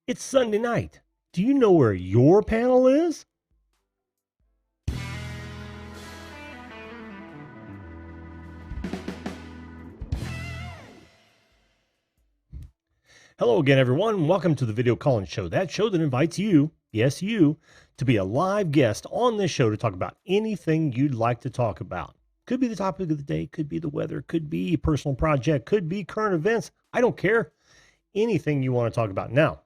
It's Sunday night. Do you know where your panel is? Hello again, everyone. Welcome to the Video Call-In Show, that show that invites you, yes, you, to be a live guest on this show to talk about anything you'd like to talk about. Could be the topic of the day, could be the weather, could be a personal project, could be current events. I don't care. Anything you want to talk about. Now,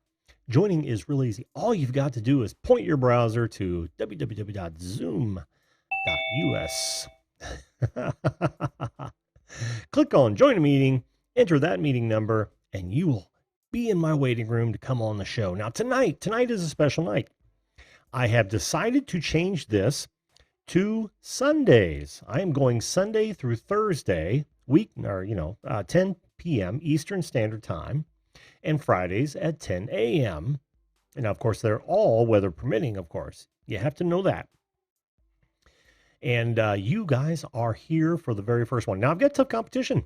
joining is real easy. All you've got to do is point your browser to www.zoom.us. Click on Join a Meeting, enter that meeting number, and you will be in my waiting room to come on the show. Now, tonight is a special night. I have decided to change this to Sundays. I am going Sunday through Thursday, 10 p.m. Eastern Standard Time, and Fridays at 10 a.m. And of course, they're all weather permitting, of course. You have to know that. And you guys are here for the very first one. Now, I've got tough competition.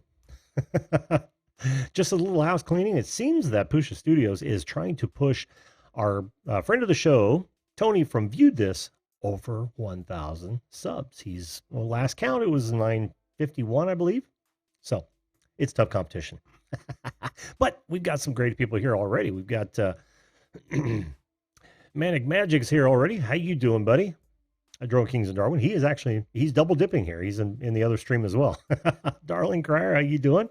Just a little house cleaning. It seems that Pusha Studios is trying to push our friend of the show, Tony from Viewed This, over 1,000 subs. Last count, it was 951, I believe. So it's tough competition. But we've got some great people here already. We've got Manic Magic's here already. How you doing, buddy? Drone Kings and Darwin. He's double dipping here. He's in the other stream as well. Darling Crier, how you doing?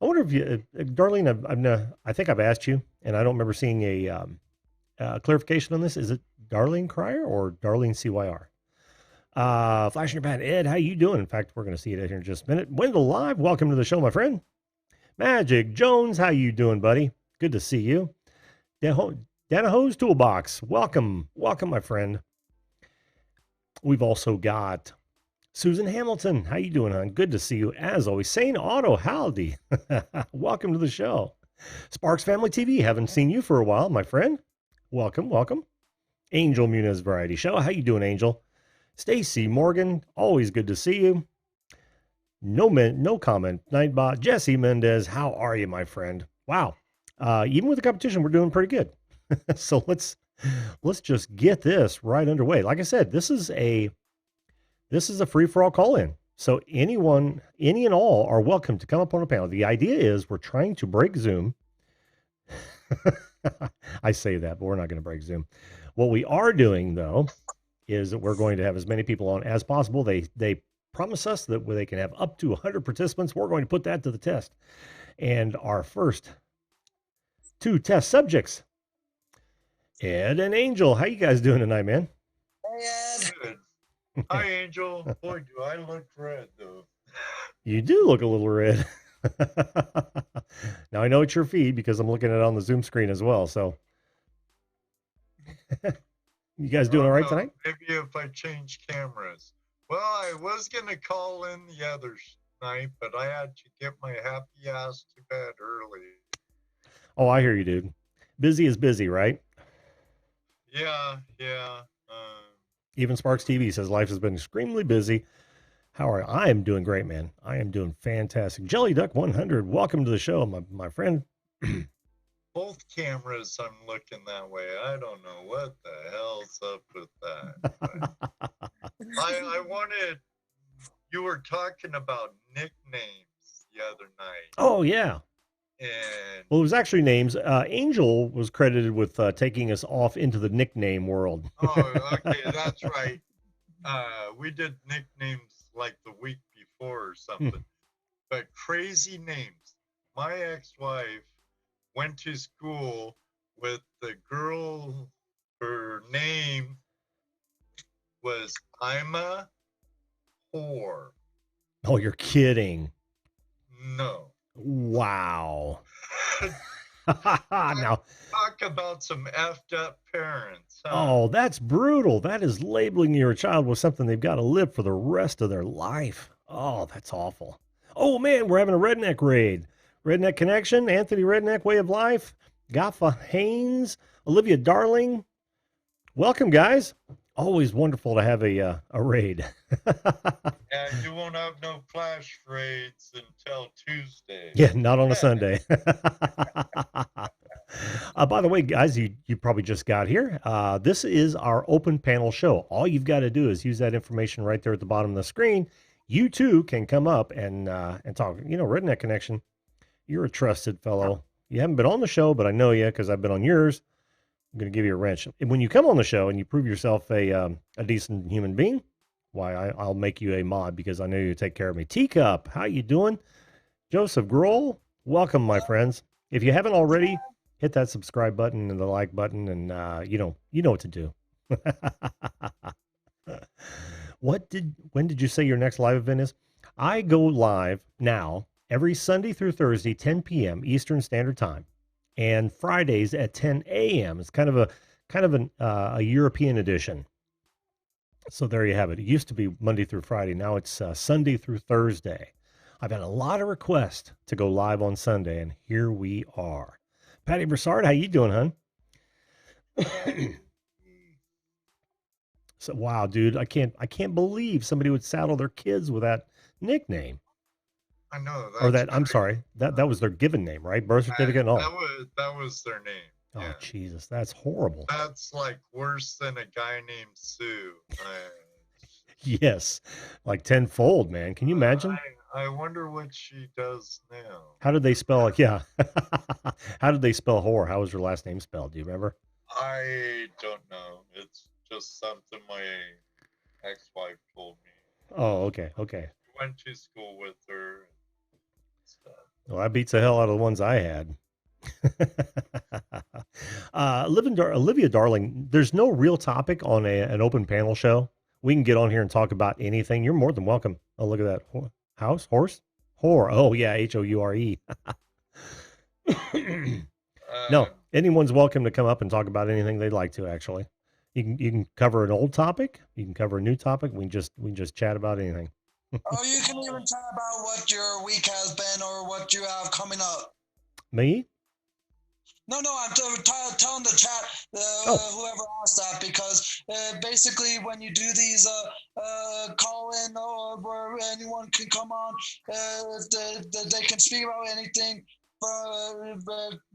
I wonder if you, Darlene, I think I've asked you, and I don't remember seeing a clarification on this. Is it Darlene Crier or Darlene CYR? Flash in your pan. Ed, how you doing? In fact, we're going to see it here in just a minute. Wendell Live, welcome to the show, my friend. Magic Jones, how you doing, buddy? Good to see you. Danaho's Toolbox, welcome, my friend. We've also got Susan Hamilton. How you doing, hon? Good to see you, as always. Sane Auto, howdy. Welcome to the show. Sparks Family TV, haven't seen you for a while, my friend. Welcome. Angel Muniz Variety Show. How you doing, Angel? Stacy Morgan, always good to see you. No comment. Nightbot. Jesse Mendez, how are you, my friend? Wow. Even with the competition, we're doing pretty good. So let's just get this right underway. Like I said, this is a free-for-all call-in. So any and all are welcome to come up on a panel. The idea is we're trying to break Zoom. I say that, but we're not going to break Zoom. What we are doing, though, is that we're going to have as many people on as possible. They promise us that they can have up to 100 participants. We're going to put that to the test. And our first two test subjects, Ed and Angel. How you guys doing tonight, man? Hey, Ed. Good. Hi, Angel. Boy, do I look red, though. You do look a little red. Now, I know it's your feed because I'm looking at it on the Zoom screen as well. So you guys doing all right tonight? Maybe if I change cameras. Well, I was going to call in the other night, but I had to get my happy ass to bed early. Oh, I hear you, dude. Busy is busy, right? Yeah. Even Sparks TV says life has been extremely busy. How are you? I am doing great, man. I am doing fantastic. Jelly Duck 100, welcome to the show, my friend. Both cameras, I'm looking that way. I don't know what the hell's up with that. I wanted, you were talking about nicknames the other night. Oh, yeah. And well, it was actually names. Angel was credited with taking us off into the nickname world. Oh, okay, that's right. We did nicknames like the week before or something, but crazy names. My ex-wife went to school with the girl, her name was I'm a whore. Oh, you're kidding. No. Wow. Now, talk about some effed up parents. Huh? Oh, that's brutal. That is labeling your child with something they've got to live for the rest of their life. Oh, that's awful. Oh, man, we're having a redneck raid. Redneck Connection, Anthony Redneck Way of Life, Gaffa Haynes, Olivia Darling. Welcome, guys. Always wonderful to have a raid. And you won't have no flash raids until Tuesday. Yeah, not on a Sunday. By the way, guys, you probably just got here. This is our open panel show. All you've got to do is use that information right there at the bottom of the screen. You too can come up and talk. You know, Redneck Connection, you're a trusted fellow. You haven't been on the show, but I know you because I've been on yours. I'm going to give you a wrench. And when you come on the show and you prove yourself a decent human being, why I'll make you a mod because I know you take care of me. Teacup, how you doing? Joseph Grohl, welcome, my friends. If you haven't already, hit that subscribe button and the like button, and you know what to do. When did you say your next live event is? I go live now every Sunday through Thursday, 10 p.m. Eastern Standard Time, and Fridays at 10 a.m. It's kind of a European edition. So there you have it. It used to be Monday through Friday. Now it's Sunday through Thursday. I've had a lot of requests to go live on Sunday, and here we are. Patty Broussard, how you doing, hun? So wow, dude, I can't believe somebody would saddle their kids with that nickname. I know. Or that, I'm sorry, that was their given name, right? Birth certificate and all. That was their name. Oh, yeah. Jesus, that's horrible. That's like worse than a guy named Sue. Yes, like tenfold, man. Can you imagine? I wonder what she does now. How did they spell it? Yeah. How did they spell whore? How was her last name spelled? Do you remember? I don't know. It's just something my ex-wife told me. Oh, okay. Okay. Went to school with her and stuff. Well, that beats the hell out of the ones I had. Olivia Darling, there's no real topic on an open panel show. We can get on here and talk about anything. You're more than welcome. Oh, look at that. Horse? Whore. Oh, yeah, Houre. No, anyone's welcome to come up and talk about anything they'd like to, actually. You can cover an old topic. You can cover a new topic. We can just chat about anything. Oh, you can even talk about what your week has been or what you have coming up. Me? No, I'm telling the chat, whoever asked that, because basically when you do these call-in or where anyone can come on, they can speak about anything.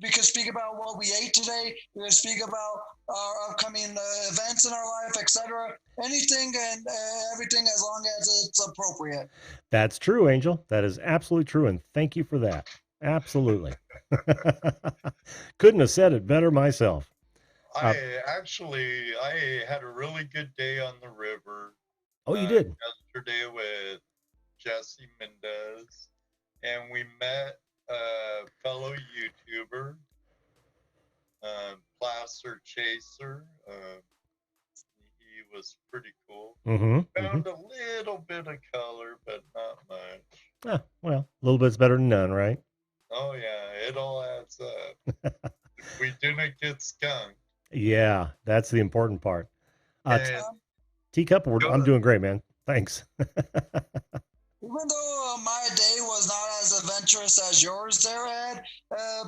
We can speak about what we ate today. We can speak about our upcoming events in our life, etc. Anything and everything, as long as it's appropriate. That's true, Angel. That is absolutely true, and thank you for that. Absolutely. Couldn't have said it better myself. I had a really good day on the river. Oh, you did? Yesterday with Jesse Mendez, and we met a fellow YouTuber, Placer Chaser. He was pretty cool. Found a little bit of color, but not much. Well, a little bit's better than none, right? Oh, yeah, it all adds up. We didn't get skunked. Yeah, that's the important part. Teacup, I'm doing great, man. Thanks. Even though my day was not as adventurous as yours there, Ed,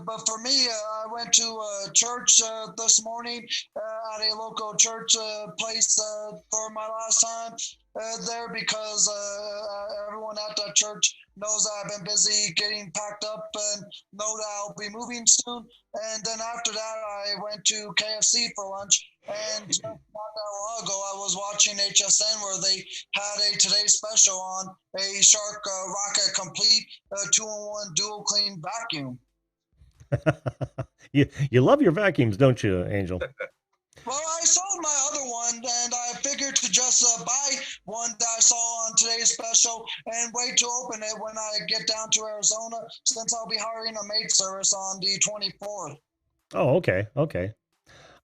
but for me, I went to church this morning at a local church place for my last time there, because everyone at that church knows that I've been busy getting packed up and know that I'll be moving soon. And then after that, I went to KFC for lunch. And just not that long ago, I was watching HSN where they had a Today Special on a Shark Rocket Complete 2-in-1 dual clean vacuum. You love your vacuums, don't you, Angel? Well, I sold my other one, and I figured to just buy one that I saw on Today's Special and wait to open it when I get down to Arizona, since I'll be hiring a maid service on the 24th. Oh, okay.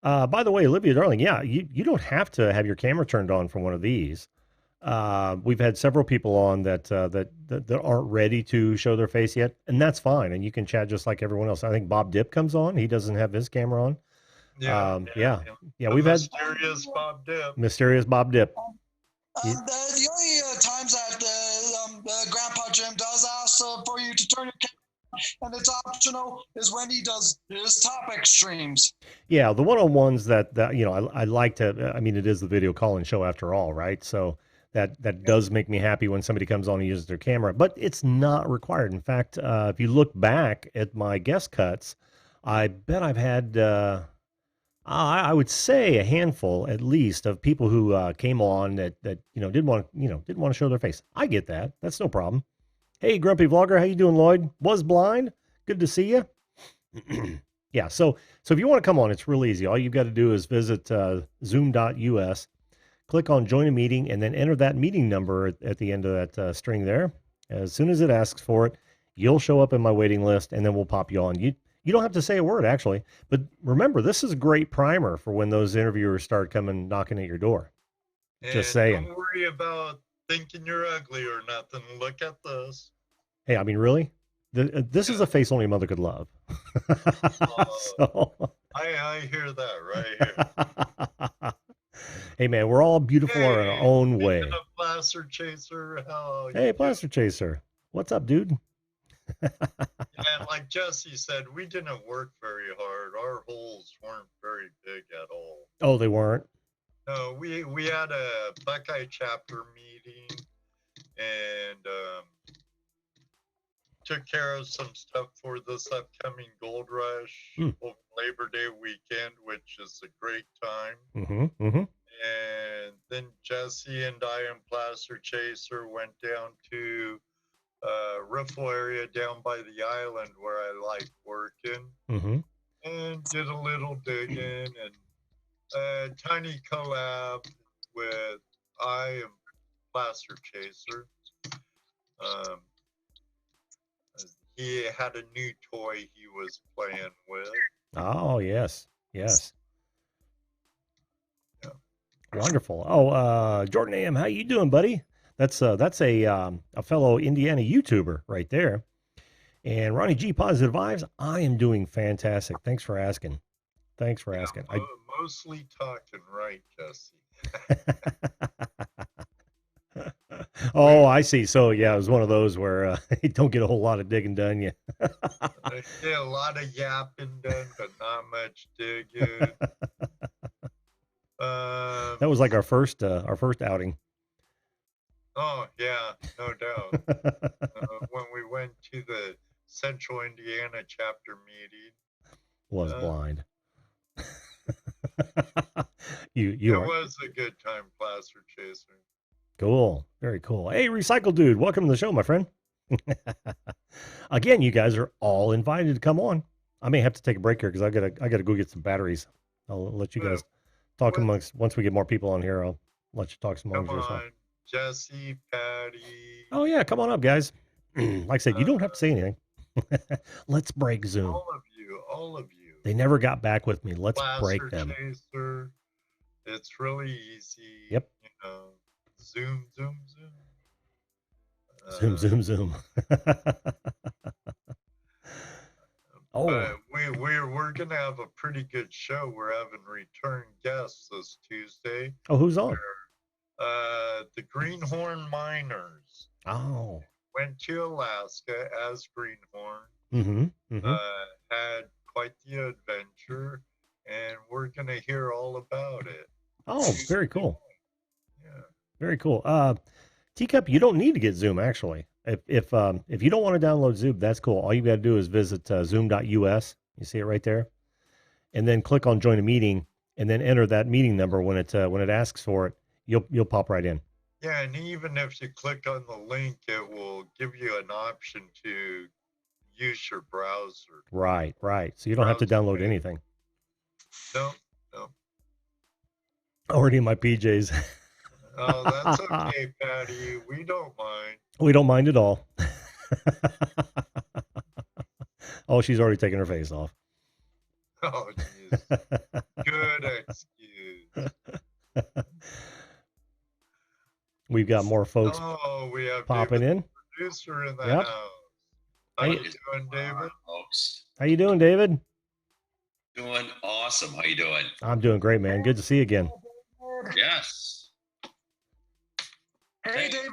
By the way, Olivia Darling, yeah, you don't have to have your camera turned on for one of these. We've had several people on that aren't ready to show their face yet, and that's fine. And you can chat just like everyone else. I think Bob Dip comes on. He doesn't have his camera on. Yeah. We've had mysterious Bob Dip. The only times that Grandpa Jim does ask for you to turn your camera, and it's optional, is when he does his topic streams. Yeah, the one-on-ones that I like to. I mean, it is the video call-in show after all, right? So that does make me happy when somebody comes on and uses their camera, but it's not required. In fact, if you look back at my guest cuts, I bet I've had, I would say a handful at least of people who came on that didn't want to show their face. I get that. That's no problem. Hey, Grumpy Vlogger, how you doing, Lloyd? Was blind. Good to see you. Yeah. So if you want to come on, it's real easy. All you've got to do is visit zoom.us, click on join a meeting, and then enter that meeting number at the end of that string there. As soon as it asks for it, you'll show up in my waiting list, and then we'll pop you on. You don't have to say a word, actually. But remember, this is a great primer for when those interviewers start coming knocking at your door. And Just saying. don't worry about thinking you're ugly or nothing. Look at this. Hey, I mean, really? This is a face only a mother could love. So, I hear that right here. hey, man, we're all beautiful in our own way. A plaster chaser. Hey, plaster chaser. What's up, dude? And like Jesse said, we didn't work very hard. Our holes weren't very big at all. Oh, they weren't? No, we had a Buckeye chapter meeting and took care of some stuff for this upcoming gold rush over Labor Day weekend, which is a great time. And then Jesse and I and Placer Chaser went down to riffle area down by the island where I like working and did a little digging and a tiny collab with I and Placer Chaser. He had a new toy he was playing with. Oh, yes. Yeah. Wonderful. Oh, Jordan AM, how you doing, buddy? That's a fellow Indiana YouTuber right there. And Ronnie G, positive vibes. I am doing fantastic. Thanks for asking. Mostly talking, right, Jesse? Oh, I see. So yeah, it was one of those where you don't get a whole lot of digging done. Yeah. Yeah, a lot of yapping done, but not much digging. That was like our first outing. Oh yeah, no doubt. When we went to the Central Indiana chapter meeting, was blind. It was a good time, Placer Chaser. Cool, very cool. Hey, Recycle Dude, welcome to the show, my friend. Again, you guys are all invited to come on. I may have to take a break here because I gotta go get some batteries. I'll let you guys talk amongst. Once we get more people on here, I'll let you talk some amongst yourself. Jesse, Patty. Oh yeah, come on up, guys. Like I said, you don't have to say anything. Let's break Zoom. All of you. They never got back with me. Let's break them. Chaser. It's really easy. Yep. You know, Zoom. Zoom. Oh, we're gonna have a pretty good show. We're having return guests this Tuesday. Oh, who's on? The Greenhorn Miners. Oh. Went to Alaska as Greenhorn. Had quite the adventure, and we're gonna hear all about it. Oh, very cool. Yeah. Very cool. Teacup, you don't need to get Zoom actually. If you don't want to download Zoom, that's cool. All you got to do is visit zoom.us. You see it right there, and then click on join a meeting, and then enter that meeting number when it asks for it. You'll pop right in. Yeah, and even if you click on the link, it will give you an option to use your browser. Right. So you don't have to download anything. No. Already in my PJs. Oh, that's okay, Patty. We don't mind. We don't mind at all. Oh, she's already taken her face off. Oh, jeez. Good excuse. We've got more folks we have popping David, in. Producer in the house. How you doing, David? Folks. How you doing, David? Doing awesome. How you doing? I'm doing great, man. Good to see you again. Yes. Hey, David.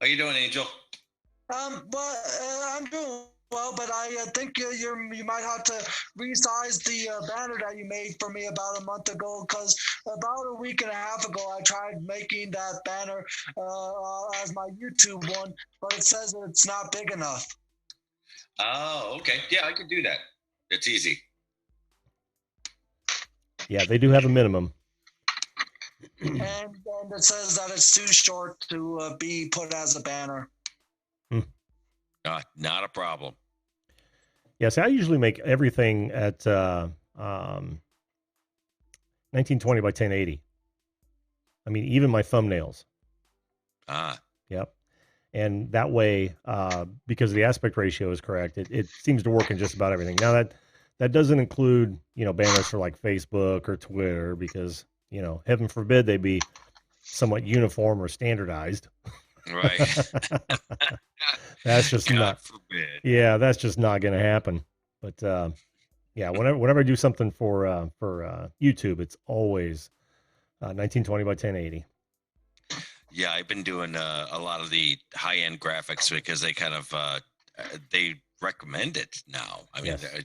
How you doing, Angel? I'm doing well, but I think you might have to resize the banner that you made for me about a month ago, because about a week and a half ago I tried making that banner as my YouTube one, but it says that it's not big enough. Oh, okay. Yeah, I can do that. It's easy. Yeah, they do have a minimum. And it says that it's too short to be put as a banner. Not a problem. Yeah, see, I usually make everything at 1920 by 1080. I mean, even my thumbnails. Yep. And that way, because the aspect ratio is correct, it seems to work in just about everything. Now that doesn't include, banners for like Facebook or Twitter, because, heaven forbid they be somewhat uniform or standardized. Right. That's just God not. forbid. Yeah, that's just not going to happen. But yeah, whenever I do something for YouTube, it's always 1920 by 1080. Yeah, I've been doing a lot of the high-end graphics because they kind of they recommend it now. I mean, Yes.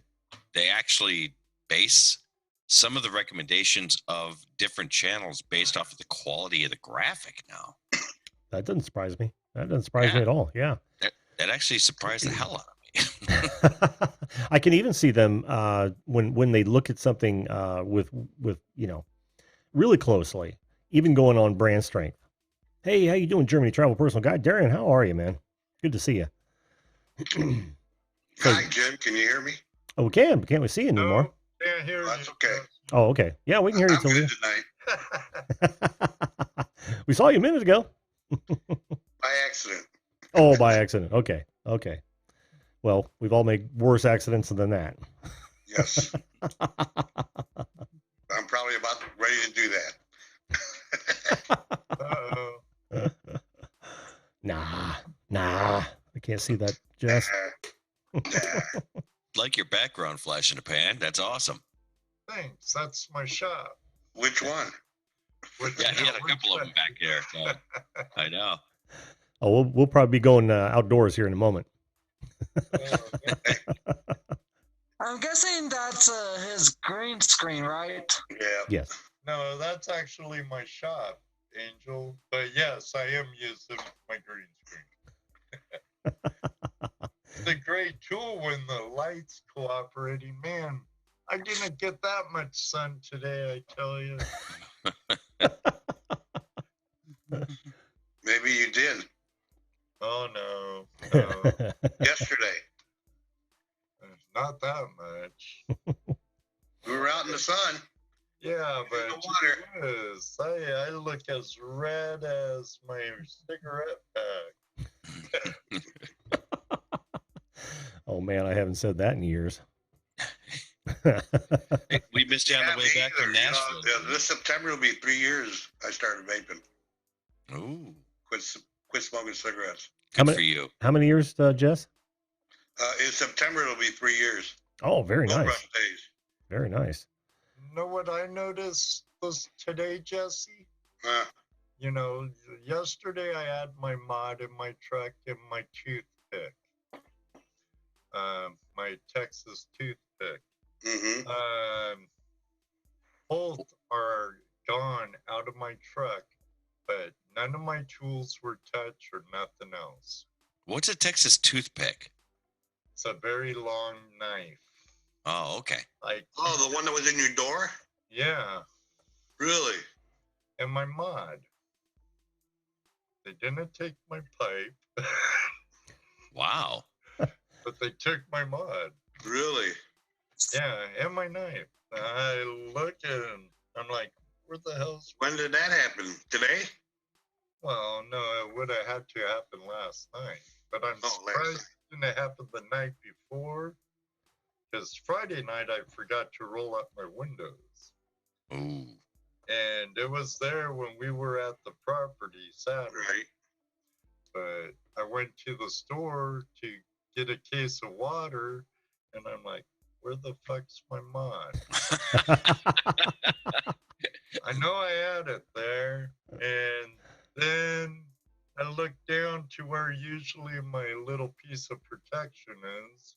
they actually base some of the recommendations of different channels based off of the quality of the graphic now. That doesn't surprise me. That doesn't surprise me at all. Yeah. That actually surprised the hell out of me. I can even see them when they look at something with really closely, even going on brand strength. Hey, how you doing, Germany Travel Personal Guide? Darren, how are you, man? Good to see you. Hi, Jim. Can you hear me? Oh, we can. Can't we see you anymore? No, can't hear you. That's okay. Oh, okay. Yeah, we can hear you, I'm good Talia. tonight. We saw you a minute ago. By accident. Oh, by accident. Okay. Well, we've all made worse accidents than that. Yes. I'm probably about ready to do that. Uh-oh. Nah. I can't see that, Jess. Like your background flash in a pan. That's awesome. Thanks. That's my shop. Which one? Yeah, he had a couple of them back there. So I know. Oh, we'll probably be going outdoors here in a moment. I'm guessing that's his green screen, right? Yeah. Yes. No, that's actually my shop, Angel. But yes, I am using my green screen. It's a great tool when the light's cooperating. Man, I didn't get that much sun today, I tell you. Maybe you did. Oh, no. Yesterday. Not that much. We were out in the sun. Yeah, In but the water. yes, I look as red as my cigarette pack. Oh, man, I haven't said that in years. Hey, we missed you on the way me back either. from Nashville. This September will be 3 years I started vaping. Ooh, Quit smoking cigarettes. good for you. How many years, Jess? In September, it'll be 3 years. Oh, very No nice. rush days. Very nice. You know what I noticed was today, Jesse? Yesterday I had my mod in my truck and my toothpick. My Texas toothpick. Mm-hmm. Both are gone out of my truck, but none of my tools were touched or nothing else. What's a Texas toothpick? It's a very long knife. Oh, okay. The one that was in your door? Yeah. Really? And my mod. They didn't take my pipe. Wow. But they took my mod. Really? Yeah, and my knife. I look and I'm like, where the hell's... When did that happen? Today? Well, no, it would have had to happen last night. But I'm surprised it didn't happen the night before. Because Friday night I forgot to roll up my windows. Ooh. And it was there when we were at the property Saturday. Right. But I went to the store to get a case of water, and I'm like, where the fuck's my mod? I know I had it there, and then I looked down to where usually my little piece of protection is,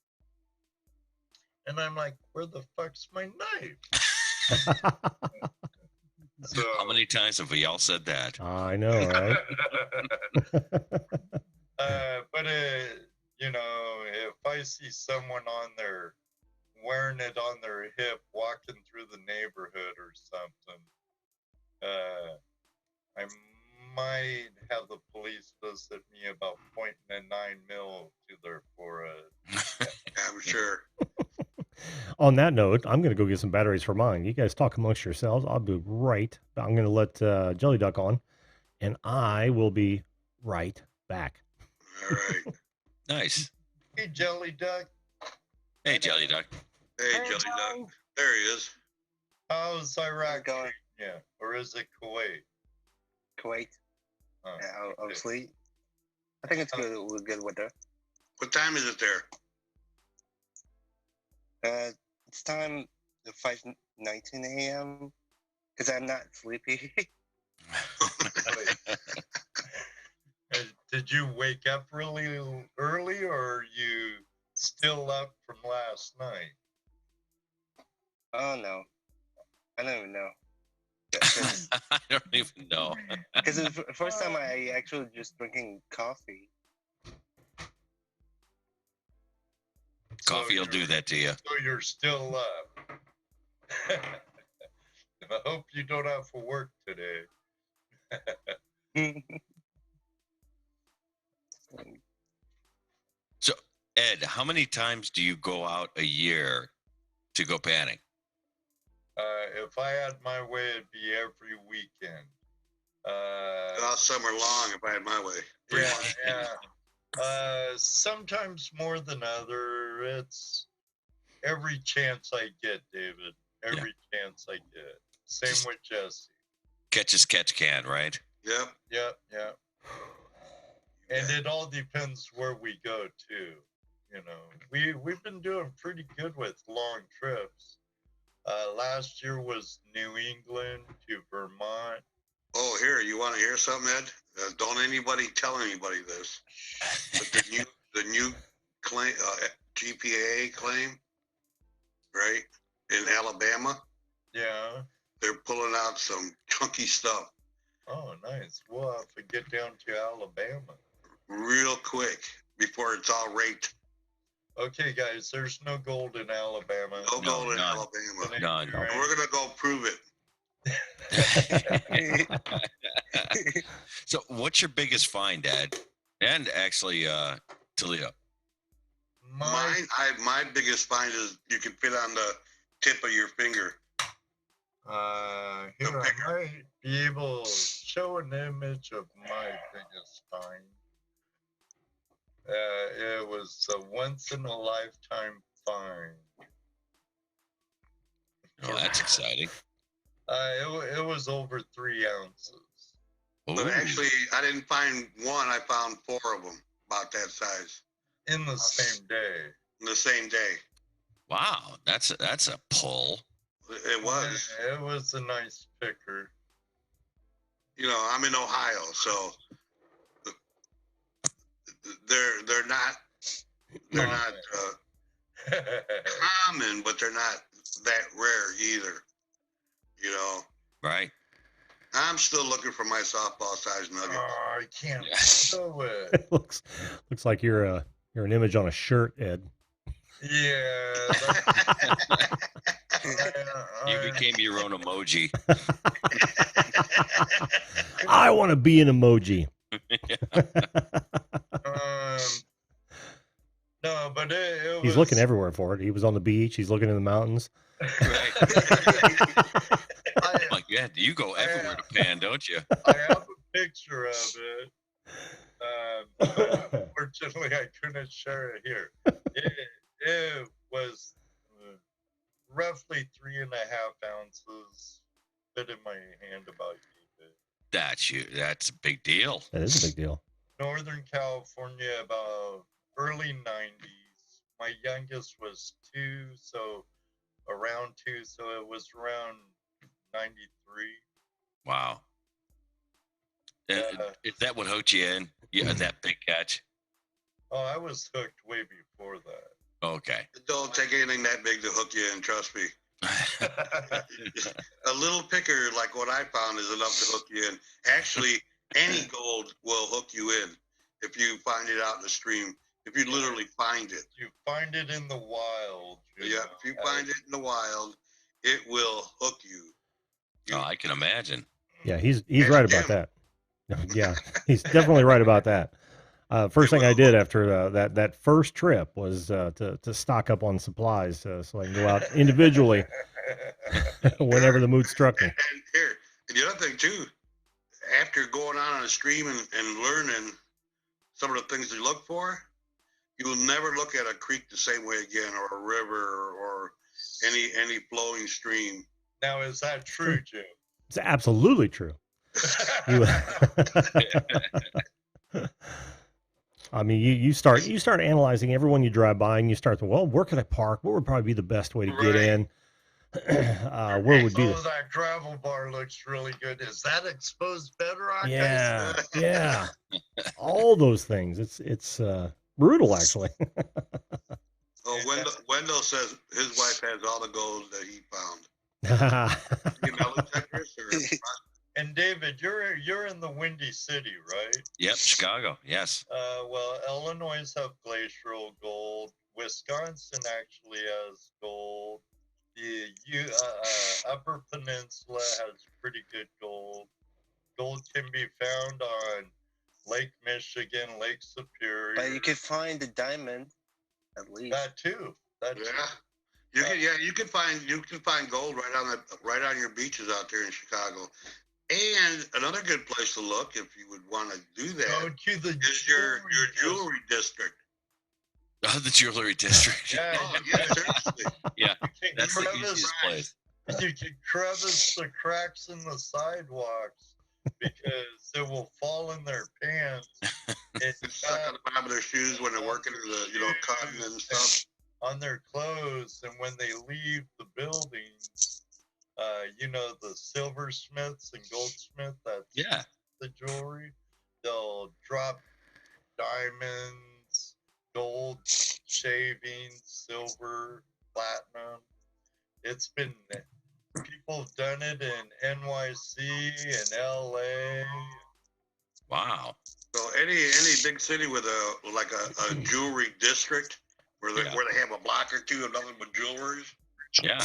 and I'm like, where the fuck's my knife? So, how many times have we all said that? I know, right? but you know, if I see someone on there wearing it on their hip, walking through the neighborhood or something, I might have the police visit me about pointing a 9mm to their forehead. I'm sure. On that note, I'm going to go get some batteries for mine. You guys talk amongst yourselves. I'll be right. I'm going to let Jelly Duck on, and I will be right back. All right. Nice. Hey, Jelly Duck. Hey, Jelly Duck. Hey, Jelly Duck. There he is. How's Iraq going? treating you? Or is it Kuwait? Kuwait, Oh, obviously. I think it's good with good weather. What time is it there? It's time 5:19 a.m. because I'm not sleepy. Did you wake up really early, or are you still up from last night? Oh no, I don't even know. I don't even know. Because it's the first time I actually just drinking coffee. Coffee will do that to you. So you're still up. I hope you don't have to work today. So, Ed, how many times do you go out a year to go panning? If I had my way, it'd be every weekend. All summer long, if I had my way. Yeah. Sometimes more than other. It's every chance I get, David. Every chance I get. Same with Jesse. Catch as catch can, right? Yep. Yep. And it all depends where we go too. You know, we've been doing pretty good with long trips. Last year was New England to Vermont. Oh, here, you want to hear something, Ed? Don't anybody tell anybody this. But the new claim, GPA claim, right, in Alabama, Yeah. they're pulling out some chunky stuff Oh, nice. We'll have to get down to Alabama. real quick before it's all raked. Okay, guys, there's no gold in Alabama. No gold in none. Alabama. None. Right? We're going to go prove it. So, what's your biggest find, Ed? And actually, Toledo. My biggest find is you can fit on the tip of your finger. Here I might be able to show an image of my biggest find. It was a once in a lifetime find. Oh, that's exciting. It was over 3 ounces. But Ooh. actually, I didn't find one. I found 4 of them about that size In the same day. in the same day. Wow, that's a pull. It was. It was a nice picker. You know, I'm in Ohio, so they're not common, but they're not that rare either. You know, Right. I'm still looking for my softball size nugget. Oh, I can't Yeah. show it. It looks like you're an image on a shirt, Ed. Yeah. You became your own emoji. I want to be an emoji. No, but it He's was, looking everywhere for it. He was on the beach. He's looking in the mountains. Right. Like, yeah, you go everywhere to pan, don't you? I have a picture of it. But unfortunately, I couldn't share it here. It was roughly 3.5 ounces. Fit in my hand about even. That's a big deal. That is a big deal. Northern California, about early 90s. My youngest was 2, so around 2, so it was around 93. Wow. Is that what hooked you in? Yeah, that big catch. Oh, I was hooked way before that. Okay. It don't take anything that big to hook you in, trust me. A little picker like what I found is enough to hook you in. Actually, any gold will hook you in if you find it out in the stream If you literally find it. You find it in the wild. Yeah, if you find it in the wild, it will hook you. Oh, I can imagine. Yeah, he's Ask right about him. that. Yeah, he's definitely right about that. First thing I did after that first trip was to stock up on supplies so I can go out individually whenever the mood struck me. And here, and the other thing too, after going on a stream and learning some of the things to look for, you will never look at a creek the same way again, or a river, or any flowing stream. Now, is that true, Jim? It's absolutely true. I mean, you start analyzing everyone you drive by, and you start to, well, where could I park? What would probably be the best way to get in? Where would be? That gravel bar looks really good. Is that exposed bedrock? Yeah. All those things. It's brutal, actually. Oh, Wendell says his wife has all the gold that he found. You metal detectors, or And David, you're in the Windy City, right? Yep, Chicago. Yes. Well, Illinois have glacial gold. Wisconsin actually has gold. The Upper Peninsula has pretty good gold. Gold can be found on Lake Michigan, Lake Superior. But you can find the diamond, at least. That too. You can find gold right on your beaches out there in Chicago. And another good place to look, if you would want to do that, is your jewelry district. Oh, the jewelry district. Yeah, seriously. Yeah, that's the easiest place. You can crevice the cracks in the sidewalks because it will fall in their pants. It's stuck on the bottom of their shoes when they're working in the cotton and stuff. On their clothes, and when they leave the building, the silversmiths and goldsmiths, that's the jewelry, they'll drop diamonds, gold shavings, silver, platinum. It's been, people have done it in NYC and LA. Wow. So any big city with a jewelry district where they have a block or two of nothing but jewelry. Yeah.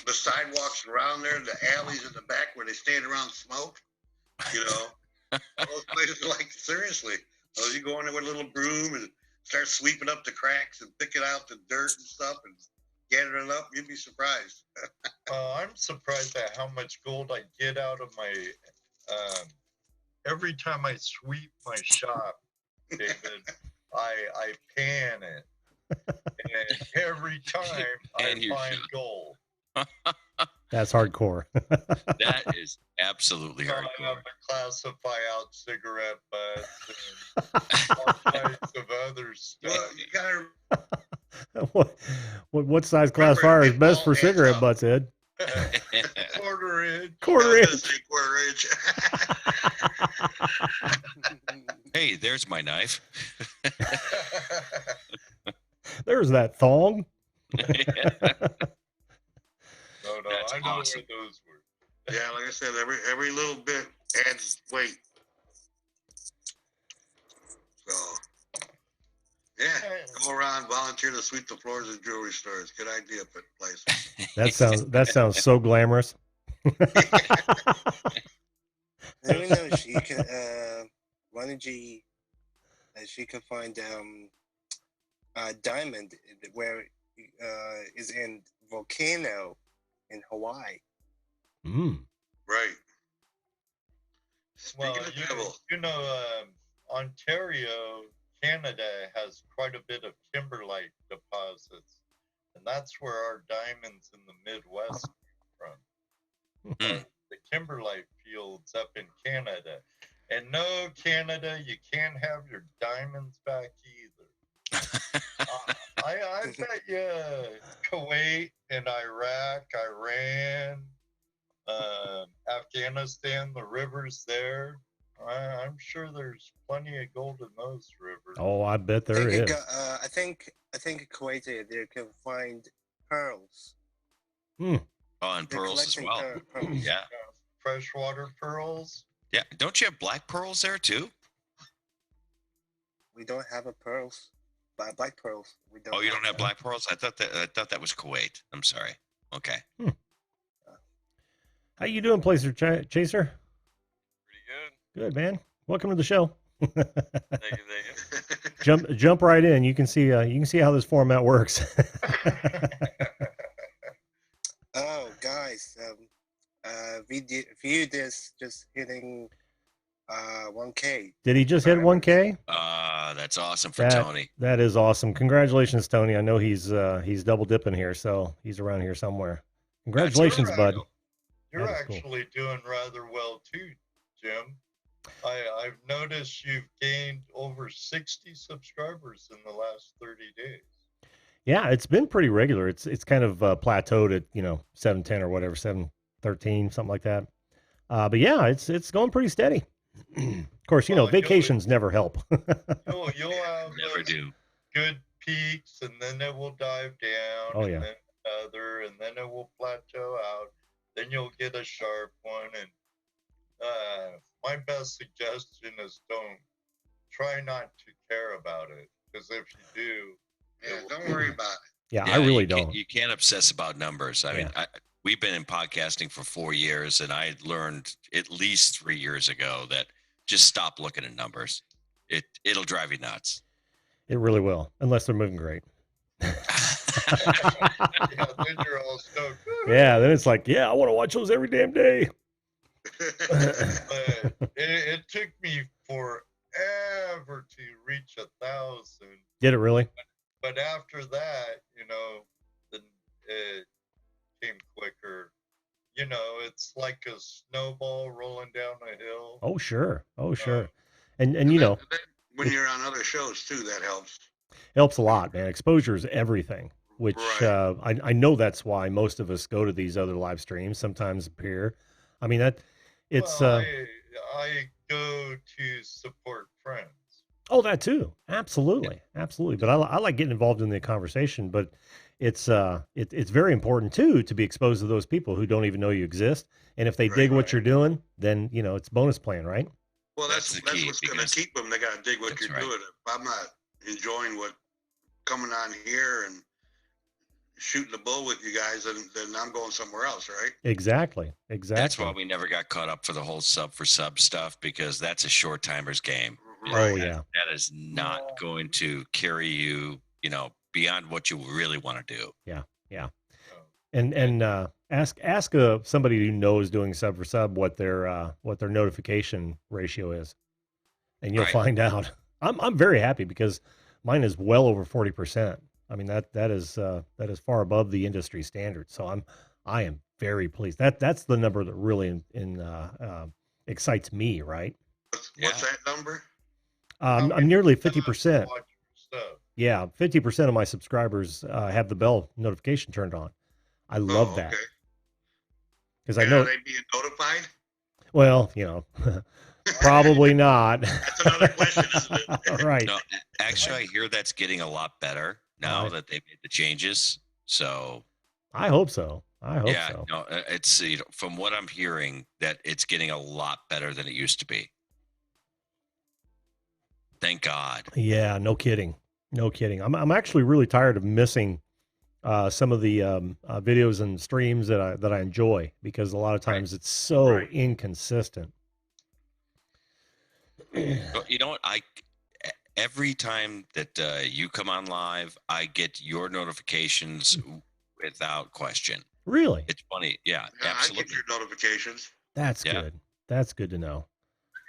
The sidewalks around there, the alleys in the back where they stand around and smoke, those places are like, seriously, you go in there with a little broom and start sweeping up the cracks and picking out the dirt and stuff and gathering it up, you'd be surprised. I'm surprised at how much gold I get out of my, every time I sweep my shop, David, I pan it. And every time I find gold. That's hardcore. That is absolutely hardcore. I have to classify out cigarette butts and all kinds of other stuff. Well, you gotta what size classifier is best for cigarette butts, Ed? Quarter inch. Quarter inch. Hey, there's my knife. There's that thong. No, that's I know awesome. where those were. Yeah, like I said, every little bit adds weight. So, yeah, go around, volunteer to sweep the floors of jewelry stores. Good idea, place. That sounds so glamorous. Let me know. She can. Why don't you? She can find diamond where is in volcano in Hawaii. Right. Well, Speaking of Ontario, Canada has quite a bit of kimberlite deposits, and that's where our diamonds in the Midwest come from. The kimberlite fields up in Canada. And no, Canada, you can't have your diamonds back either. I bet you Kuwait and Iraq, Iran, Afghanistan, the rivers there, I'm sure there's plenty of gold in those rivers. Oh, I bet there is. I think Kuwait they can find pearls. Oh, and pearls as well. Pearls. Yeah. Freshwater pearls. Yeah. Don't you have black pearls there too? We don't have a pearls. Black pearls. We don't. Oh, you don't have black pearls? I thought that was Kuwait. I'm sorry. Okay. How you doing, Placer Chaser? Pretty good. Good, man. Welcome to the show. Thank you. Jump right in. You can see how this format works. Oh, guys, view this just hitting 1K. Did he just hit 1K? That's awesome for Tony. That is awesome. Congratulations, Tony. I know he's double dipping here, so he's around here somewhere. Congratulations, bud. You're actually doing rather well too, Jim. I've noticed you've gained over 60 subscribers in the last 30 days. Yeah, it's been pretty regular. It's kind of plateaued at 710 or whatever, 713, something like that. But yeah, it's going pretty steady. Of course, vacations never help. you'll have never do good peaks, and then it will dive down. Oh, yeah. And then another, and then it will plateau out. Then you'll get a sharp one. And my best suggestion is try not to care about it, because if you do, don't worry about it. Yeah, I really don't. You can't obsess about numbers. I mean, we've been in podcasting for 4 years, and I learned at least 3 years ago that just stop looking at numbers. It'll drive you nuts. It really will, unless they're moving great. then you're all stoked. Yeah, then it's like, I want to watch those every damn day. It took me forever to reach 1,000. Did it really? But after that, then it came quicker. It's like a snowball rolling down a hill. Oh, sure. And when you're on other shows too, that helps. Helps a lot, man. Exposure is everything, which Right. I know that's why most of us go to these other live streams, sometimes appear. I mean, it's... Well, I go to support friends. Oh, that too. Absolutely. But I like getting involved in the conversation, but it's very important too to be exposed to those people who don't even know you exist. And if they dig what you're doing, then it's bonus plan, right? Well, that's what's going to keep them. They got to dig what you're doing. If I'm not enjoying what coming on here and shooting the bull with you guys, then I'm going somewhere else, right? Exactly. That's why we never got caught up for the whole sub for sub stuff, because that's a short timers game. Oh, yeah. That is not going to carry you, beyond what you really want to do. Yeah. And ask somebody who knows doing sub for sub what their notification ratio is, and you'll find out. I'm very happy because mine is well over 40%. I mean that is far above the industry standard. So I am very pleased. That's the number that really excites me, right? What's that number? I'm nearly 50%. Yeah, 50% of my subscribers have the bell notification turned on. I love that. Because I know. Are they being notified? Well, probably not. That's another question, isn't it? Right. No, actually, I hear that's getting a lot better now that they made the changes. So I hope so. So. No, it's from what I'm hearing that it's getting a lot better than it used to be. Thank God. Yeah, no kidding. I'm actually really tired of missing some of the videos and streams that I enjoy, because a lot of times it's so inconsistent. But you know what? Every time that you come on live, I get your notifications without question. Really? It's funny. Yeah, absolutely. I get your notifications. That's good. That's good to know.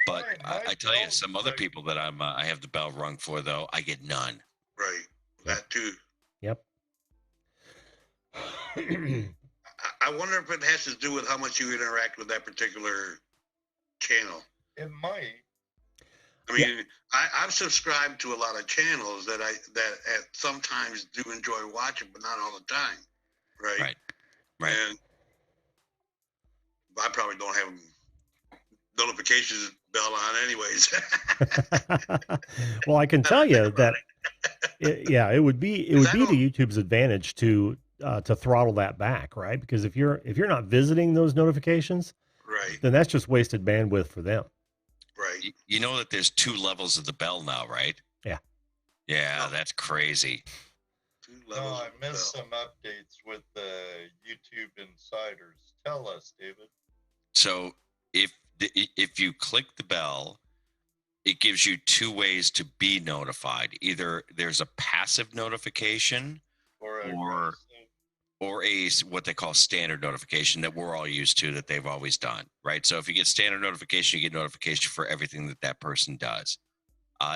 But I tell you, some other people that I have the bell rung for, though, I get none. Right. That too. Yep. I wonder if it has to do with how much you interact with that particular channel. It might. I mean, I've subscribed to a lot of channels that sometimes do enjoy watching, but not all the time. Right. And I probably don't have notifications bell on anyways. Well, I can tell you that it would be to YouTube's advantage to throttle that back, right? Because if you're not visiting those notifications, then that's just wasted bandwidth for them. Right. You know that there's 2 levels of the bell now, right? Yeah. Yeah, No. that's crazy. 2 No, levels I of missed bell. some updates with the YouTube insiders. Tell us, David. So if you click the bell, it gives you two ways to be notified. Either there's a passive notification Or or what they call standard notification that we're all used to, that they've always done, right? So if you get standard notification, you get notification for everything that that person does.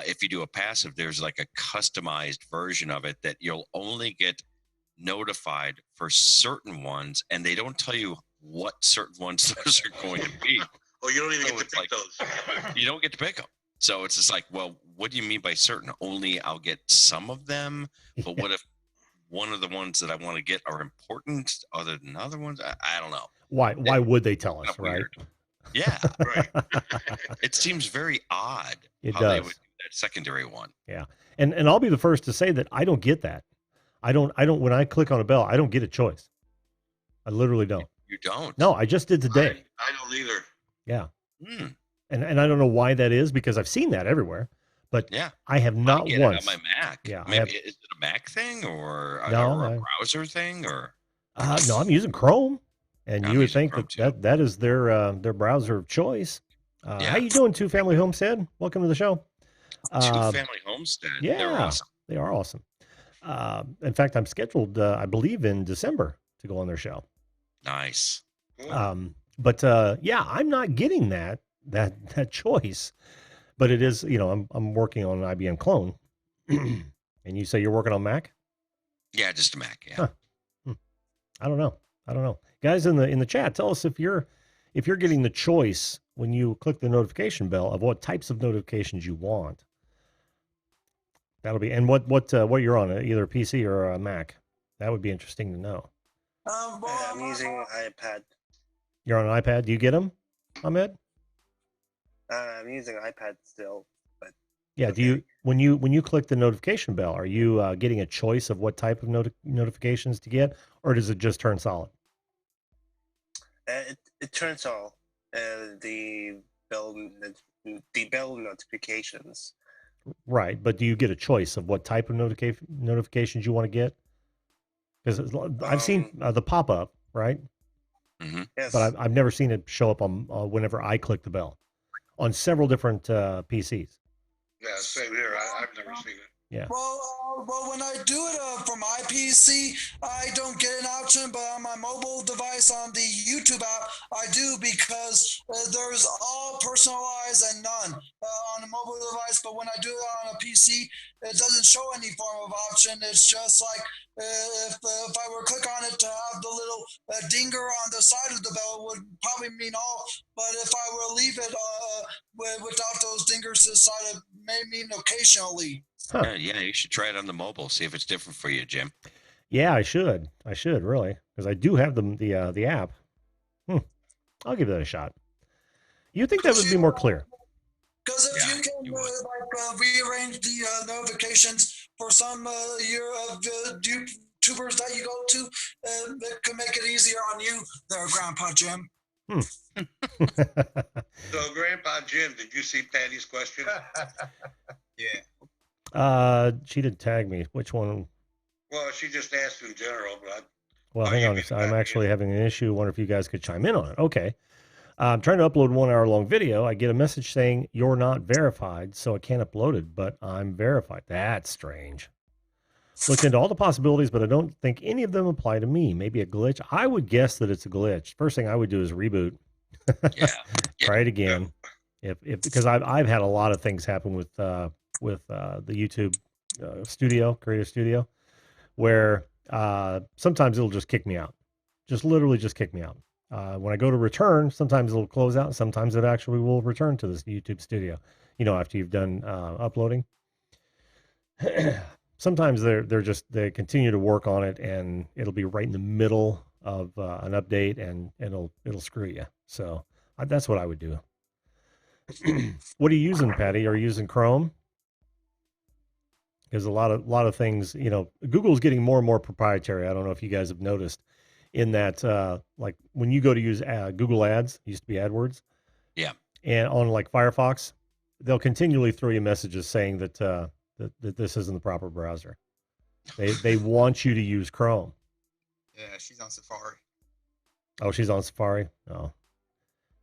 If you do a passive, there's like a customized version of it that you'll only get notified for certain ones, and they don't tell you what certain ones those are going to be. Oh, you don't even So get to it's pick like- those. You don't get to pick them. So it's just like, well, what do you mean by certain? Only I'll get some of them. But what if one of the ones that I want to get are important other than other ones? I don't know. Why would they tell us, Kinda right? weird. Yeah, Right. it seems very odd It how they does. would do that secondary one. And I'll be the first to say that I don't get that. I don't when I click on a bell, I don't get a choice. I literally don't. You don't? No, I just did today. I don't either. Yeah. Hmm. And I don't know why that is, because I've seen that everywhere, but Yeah. I have I not get once. it on my Mac. Yeah, I Maybe have- is it a Mac thing or No, a I- browser thing or? No, I'm using Chrome, and I'm you would using think Chrome that is their browser of choice. How Yeah. you doing, Two Family Homestead? Welcome to the show. Two Family Homestead. They're yeah. awesome. They are awesome. In fact, I'm scheduled, I believe, in December to go on their show. Nice. But yeah, I'm not getting that choice. But it is, I'm working on an IBM clone. And you say you're working on Mac? Yeah, just a Mac. Yeah. Huh. I don't know. Guys in the chat, tell us if you're getting the choice when you click the notification bell of what types of notifications you want. That'll be, and what you're on, either a PC or a Mac. That would be interesting to know. I'm using an iPad. You're on an iPad. Do you get them, Ahmed? I'm using iPad still. Yeah. Do you when you click the notification bell, are you getting a choice of what type of notifications to get, or does it just turn solid? It turns on the bell notifications. Right, but do you get a choice of what type of notifications you want to get? Because I've seen the pop up, right? Mm-hmm. Yes. But I've never seen it show up on whenever I click the bell on several different PCs. Yeah, same here. I've never seen it. Yeah. Well, when I do it for my PC, I don't get an option, but on my mobile device on the YouTube app, I do, because there's all personalized and none on a mobile device. But when I do it on a PC, it doesn't show any form of option. It's just like if I were to click on it to have the little dinger on the side of the bell, it would probably mean all. But if I were to leave it without those dingers to the side, it may mean occasionally. Huh. Yeah, you should try it on the mobile. See if it's different for you, Jim. Yeah, I should really, because I do have the app. I'll give that a shot. You think that would be more clear? Because if Yeah, you can you would. rearrange the notifications for some your YouTubers that you go to, it can make it easier on you there, Grandpa Jim. So, Grandpa Jim, did you see Patty's question? Yeah. She did tag me. Which one? Well, she just asked in general, but Well, Oh, hang you on. mean I'm that, actually having an issue. Wonder if you guys could chime in on it. Okay. I'm trying to upload 1 hour long video. I get a message saying you're not verified, so I can't upload it, but I'm verified. That's strange. Looked into all the possibilities, but I don't think any of them apply to me. Maybe a glitch. I would guess that it's a glitch. First thing I would do is reboot. Yeah. Try it again. If because I've had a lot of things happen with the YouTube studio, creator studio, where sometimes it'll just kick me out. Just literally just kick me out. When I go to return, sometimes it'll close out. Sometimes it actually will return to this YouTube studio, after you've done uploading. Sometimes they continue to work on it, and it'll be right in the middle of an update, and it'll screw you. So that's what I would do. What are you using, Patty? Are you using Chrome? Because a lot of things, Google's getting more and more proprietary. I don't know if you guys have noticed in that, like when you go to use Google Ads, used to be AdWords. Yeah. And on like Firefox, they'll continually throw you messages saying that that this isn't the proper browser. They want you to use Chrome. Yeah, she's on Safari. Oh, she's on Safari. Oh,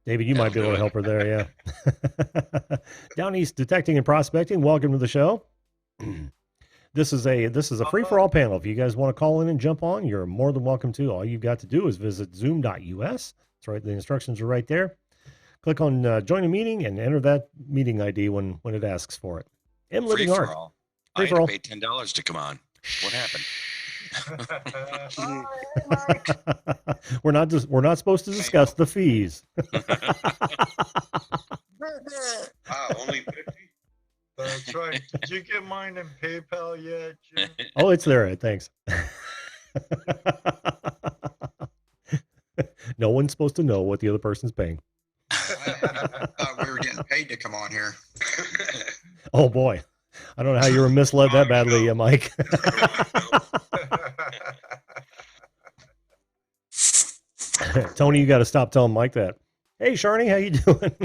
David, you might be able to help her there. Yeah. Down East Detecting and Prospecting. Welcome to the show. This is a free for all panel. If you guys want to call in and jump on, you're more than welcome to. All you've got to do is visit zoom.us. That's right. The instructions are right there. Click on join a meeting and enter that meeting ID when it asks for it. M Free Living for Art. all. Free I for had all. to pay $10 to come on. What happened? We're not supposed to discuss the fees. Only 50? That's right. Did you get mine in PayPal yet, Jim? Oh, it's there. Thanks. No one's supposed to know what the other person's paying. I thought we were getting paid to come on here. Oh boy, I don't know how you were misled that badly, Mike. Tony, you got to stop telling Mike that. Hey, Sharni, how you doing?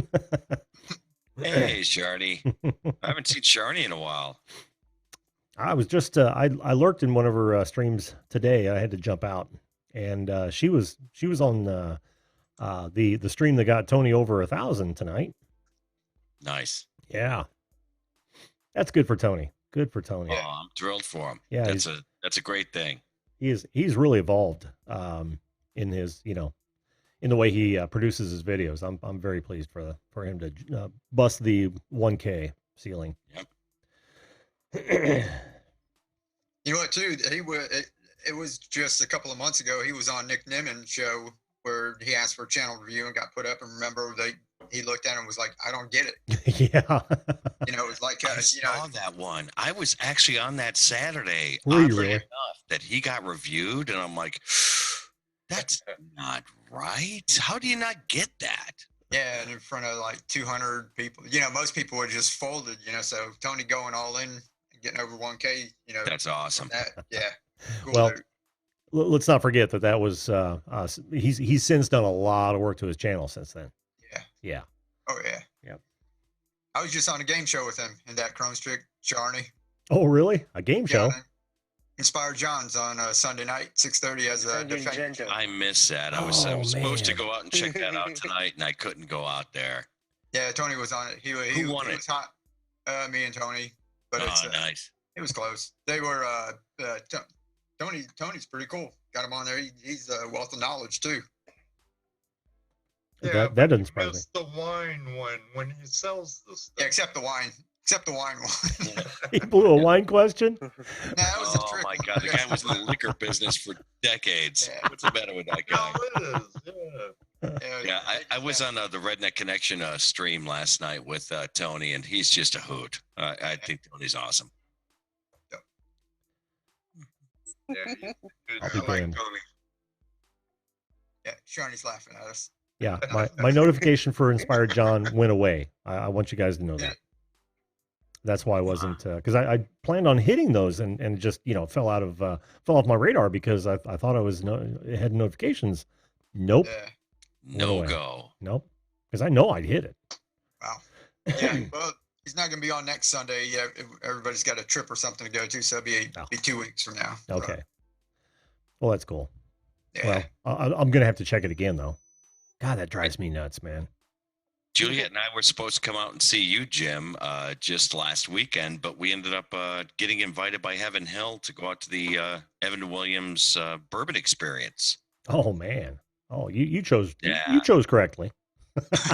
Hey, Shardy. I haven't seen Sharny in a while. I was just I lurked in one of her streams today. I had to jump out, and she was on the stream that got Tony over 1,000 tonight. Nice. Yeah, that's good for Tony. Good for Tony. Oh, I'm thrilled for him. Yeah, that's a great thing. He's really evolved in his in the way he produces his videos. I'm very pleased for him to bust the 1K ceiling. Yep. You know what, too? It was just a couple of months ago. He was on Nick Nimen's show where he asked for a channel review and got put up. And remember, he looked at it and was like, "I don't get it." Yeah. It was like, I saw that one. I was actually on that Saturday. Were you oddly really? enough, that he got reviewed, and I'm like, that's not right. How do you not get that? Yeah, and in front of like 200 people. Most people would just folded. So Tony going all in, getting over 1K. That's awesome. Yeah. Cool, Well, dude. let's not forget that was he's since done a lot of work to his channel since then. Yeah. Yeah. Oh yeah. Yep. I was just on a game show with him in that Chrome Strict, Charney. Oh, really? A game show? Yeah, Inspired John's on Sunday night, 6:30 as a defense. I missed that. I was supposed to go out and check that out tonight, and I couldn't go out there. Yeah, Tony was on it. He won it? was hot. Me and Tony. But Nice. It was close. They were Tony's pretty cool. Got him on there. He's a wealth of knowledge too. Yeah, that doesn't surprise me. missed the wine one when he sells the stuff. Yeah, except the wine. Except the wine one. He blew a wine question? No, that was a Oh trick. my God, the guy was in the liquor business for decades. Yeah. What's the matter with that guy? No, it is. Yeah, I was on the Redneck Connection stream last night with Tony, and he's just a hoot. I think Tony's awesome. Yeah, he's good. I'll be I like damned. Tony. Yeah, Charney's laughing at us. Yeah, my notification for Inspired John went away. I want you guys to know that. That's why I wasn't because I planned on hitting those and it just fell off my radar because I thought it had notifications. Nope. Yeah. No away. go. Nope. Because I know I'd hit it. Wow. Yeah. Well, he's not going to be on next Sunday. Yeah, everybody's got a trip or something to go to, so it'll be 2 weeks from now. Okay. Well, that's cool. Yeah. Well, I'm gonna have to check it again though. God, that drives me nuts, man. Juliet and I were supposed to come out and see you, Jim, just last weekend, but we ended up getting invited by Heaven Hill to go out to the Evan Williams bourbon experience. Oh man. Oh, you chose Yeah. you chose correctly.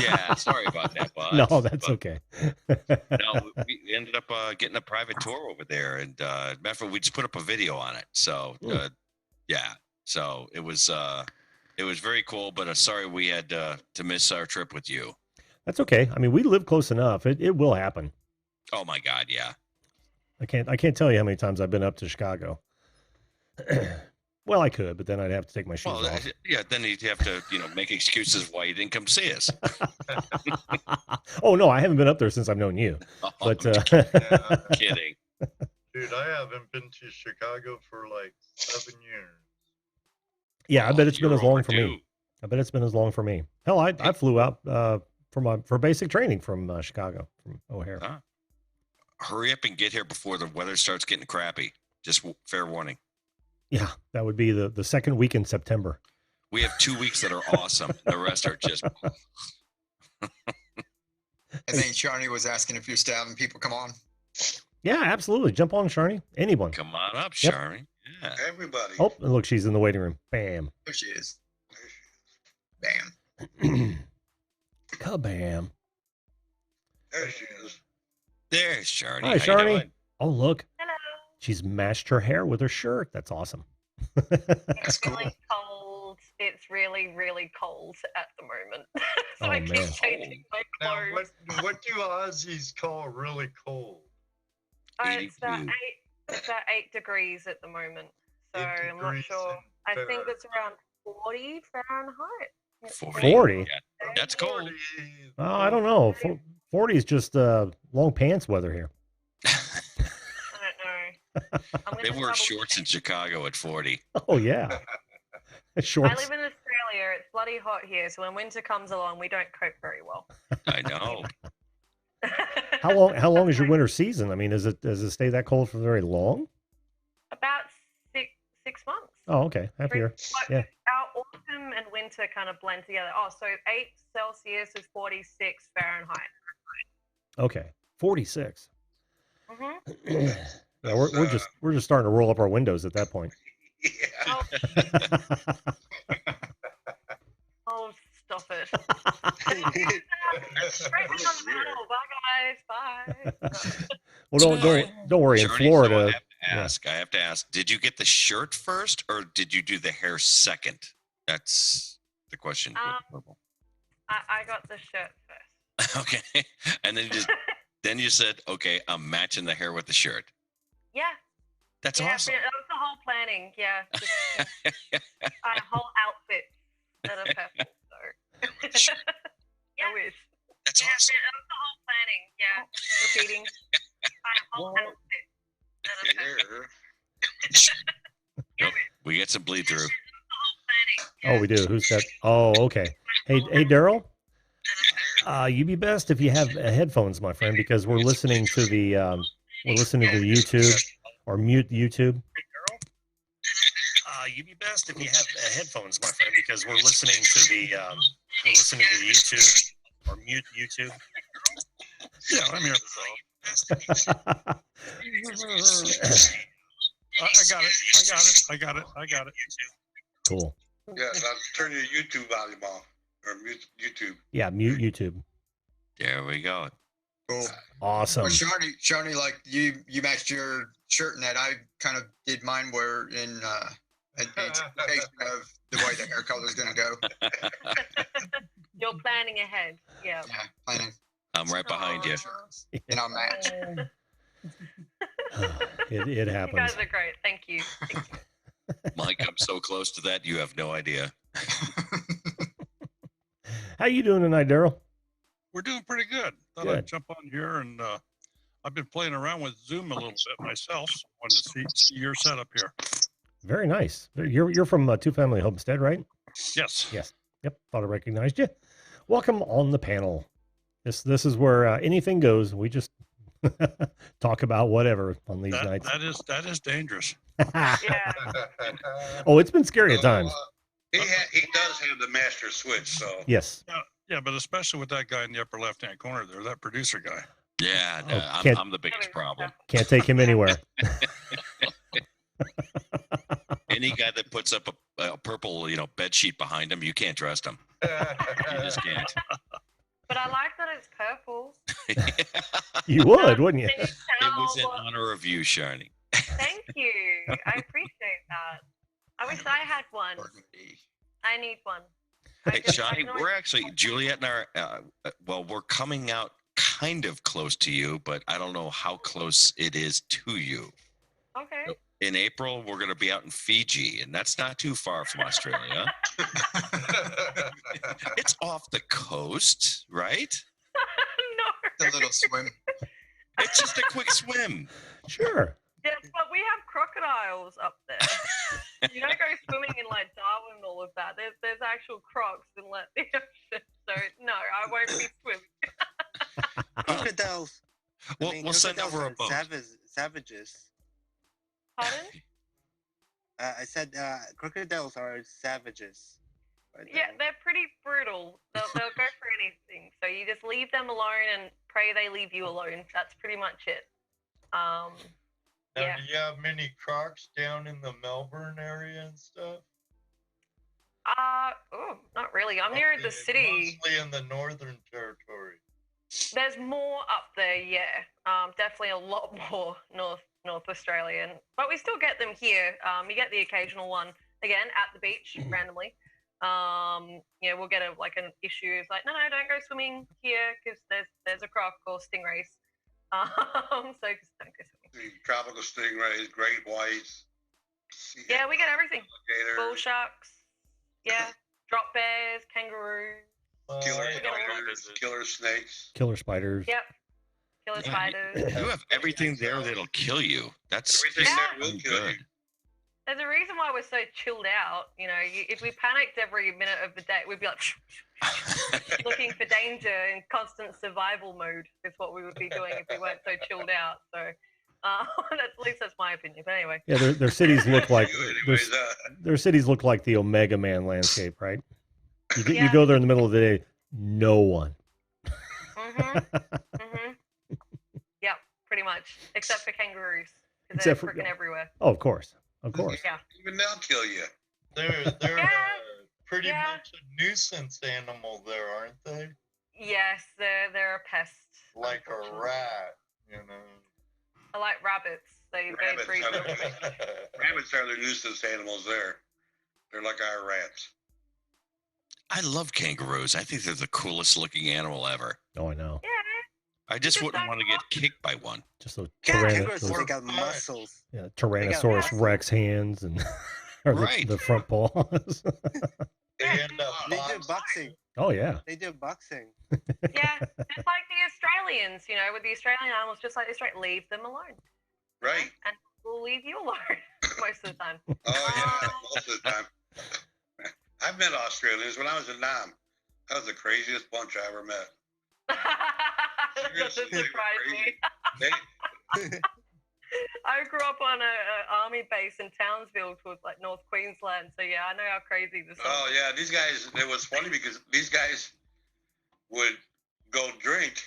Yeah, sorry about that, bud. No, that's But, okay. No, we ended up getting a private tour over there, and matter of fact, we just put up a video on it. So, yeah, so it was very cool. But sorry we had to miss our trip with you. That's okay. I mean, we live close enough. It will happen. Oh my God, yeah. I can't tell you how many times I've been up to Chicago. Well, I could, but then I'd have to take my shoes Well, off. yeah, then you'd have to make excuses why you didn't come see us. Oh no, I haven't been up there since I've known you. But Yeah. Kidding. Dude, I haven't been to Chicago for like 7 years. yeah, I bet it's been You're as long for overdue. me. I bet it's been as long for me. Hell, I flew out for basic training from Chicago, from O'Hare. Huh? hurry up and get here before the weather starts getting crappy. Just fair warning. Yeah, that would be the second week in September. We have 2 weeks that are awesome. The rest are just. I think Shawnee was asking if you're still having people come on. Yeah, absolutely. Jump on, Sharnie. Anyone. Come on up, Yep. Sharnie. Yeah. Everybody. Oh, and look, she's in the waiting room. Bam. There she is. Bam. Kabam. There she is. There's Sharnie. Hi, How you Sharnie. doing? Oh, look. Hello. She's matched her hair with her shirt. That's awesome. It's cool. feeling cold. It's really, really cold at the moment. So Oh, I keep man. changing my Now, clothes. what do Aussies call really cold? It's about 82. it's about 8 degrees at the moment. So 8 I'm not degrees sure. in I think Fahrenheit. it's around 40 Fahrenheit. It's 40? Yeah, that's cold. 40. Oh, I don't know. 40 is just long pants weather here. I don't know. I'm They gonna wear double shorts in check. Chicago at 40. Oh, yeah. I Shorts. live in Australia. It's bloody hot here. So when winter comes along, we don't cope very well. I know. How long is your winter season? I mean, does it stay that cold for very long? About six months. Oh, okay. Happy here. Like, Yeah. Our autumn and winter kind of blend together. Oh, so 8 Celsius is 46 Fahrenheit. Okay. 46. Mm-hmm. Yeah, we're just starting to roll up our windows at that point. Yeah. Oh, stop it. Straight from the middle. Bye, guys. Bye. Well, don't worry. In Sharnie, Florida, I have to ask, did you get the shirt first or did you do the hair second? That's the question. I got the shirt first. Okay. And then you said, okay, I'm matching the hair with the shirt. Yeah. That's Yeah, awesome. that was the whole planning. Yeah. A whole outfit that are purple. So. I wish. That's Yeah, awesome. that was the whole planning. Yeah. Just repeating. A whole outfit that are purple. There. Nope, we get some bleed through. oh, we do. Who's that? Oh, okay. Hey, Daryl. You'd be best if you have headphones, my friend, because we're listening to the YouTube or mute YouTube. You'd be best if you have headphones, my friend, because we're listening to the YouTube or mute YouTube. Yeah, I'm here. I got it. Cool. Yes, I'll turn your YouTube volume off. Or mute YouTube. Yeah, mute YouTube. There we go. Cool. Awesome. Well, Shawnee, like you matched your shirt in that. I kind of did mine where in anticipation of the way the hair color is going to go. You're planning ahead. Yeah. Yeah, planning. I'm right behind you. And I'll match. It You guys happens. are great. Thank you. Mike, I'm so close to that. You have no idea. How you doing tonight, Daryl? We're doing pretty good. Thought Good. I'd jump on here and I've been playing around with Zoom a little bit myself. So I wanted to see your setup here. Very nice. You're from Two Family Homestead, right? Yes. Yes. Yep. Thought I recognized you. Welcome on the panel. This is where anything goes. We just talk about whatever on these nights. That is dangerous. Yeah. Oh, it's been scary at times. He does have the master switch, so. Yes. Yeah, but especially with that guy in the upper left-hand corner there, that producer guy. Yeah, no, can't- I'm the biggest problem. Can't take him anywhere. Any guy that puts up a purple, bed sheet behind him, you can't trust him. You just can't. But I like that it's purple. You would, wouldn't you? Can you It tell was in what- honor of you, Sharnie. Thank you. I appreciate that. I wish I had one. I need one. I Hey, just- I Shani, know we're actually, Juliet and I, we're coming out kind of close to you, but I don't know how close it is to you. Okay. In April, we're going to be out in Fiji, and that's not too far from Australia. It's off the coast, right? No. A little swim. It's just a quick swim. Sure. Yes, but we have crocodiles up there. You don't go swimming in like Darwin and all of that. There's actual crocs in like the ocean. So no, I won't be swimming. Crocodiles. We'll send crocodiles over a are boat. Savages. Pardon? I said crocodiles are savages. Right Yeah, there. they're pretty brutal. They'll go for anything. So you just leave them alone and pray they leave you alone. That's pretty much it. Now, Yeah. do you have many crocs down in the Melbourne area and stuff? Oh, not really. I'm near the Okay, city. Mostly in the Northern Territory. There's more up there, yeah. Definitely a lot more North Australian, but we still get them here. You get the occasional one again at the beach randomly. We'll get an issue. It's like, no, don't go swimming here because there's a croc or stingrays. So just don't go swimming. Tropical stingrays, great whites. Yeah, we get everything. Alligators. Bull sharks. Yeah, drop bears, kangaroos. Killer I know spiders, killer snakes. Killer spiders. Yep. Killer spiders. You have everything there that'll kill you. That's Everything Yeah. there will kill you. good. There's a reason why we're so chilled out. If we panicked every minute of the day, we'd be like looking for danger in constant survival mode. Is what we would be doing if we weren't so chilled out. So at least that's my opinion. But anyway. Yeah, their cities look like Anyways, their cities look like the Omega Man landscape, right? You Yeah. go there in the middle of the day, no one. Mhm. Yep, pretty much, except for kangaroos because they're Except for- freaking everywhere. Oh, of course. Yeah. even they'll kill you. They're Yeah. pretty Yeah. much a nuisance animal there, aren't they? Yes, they're a pest. Like a unfortunately. rat, you know. I like rabbits. They Rabbits breed are them. Rabbits are the nuisance animals there. They're like our rats. I love kangaroos. I think they're the coolest looking animal ever. Oh, I know. Yeah. I just Just wouldn't like want to get kicked by one. Just those Kangaroos, those- they got muscles. Tyrannosaurus muscles. Rex hands and or Right. the front paws. They end up They do boxing. boxing. Oh yeah. They do boxing. Yeah, just like the Australians, with the Australian animals, just like the Australian, leave them alone. Right. And we'll leave you alone most of the time. Oh yeah, most of the time. I've met Australians when I was in Nam. That was the craziest bunch I ever met. That doesn't Seriously, they were surprise me. crazy. They, I grew up on a army base in Townsville towards like North Queensland, so yeah, I know how crazy this is. oh yeah, these guys. It was funny because these guys would go drink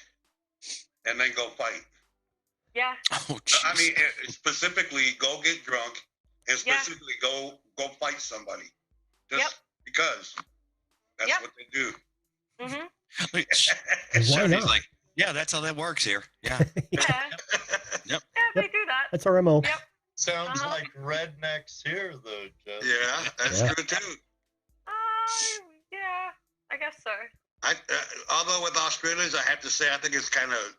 and then go fight. Yeah, Oh, I jeez. mean, specifically go get drunk and Yeah. specifically go fight somebody, just Yep. because that's Yep. what they do. hmm Like, And why He's not? like, yeah, that's how that works here. Yeah. yeah, yeah, they do that. That's our MO. Yep. Sounds Uh-huh. like rednecks here, though, Jeff. Yeah, that's Yeah. true too. Yeah, I guess so. Although with Australians, I have to say I think it's kind of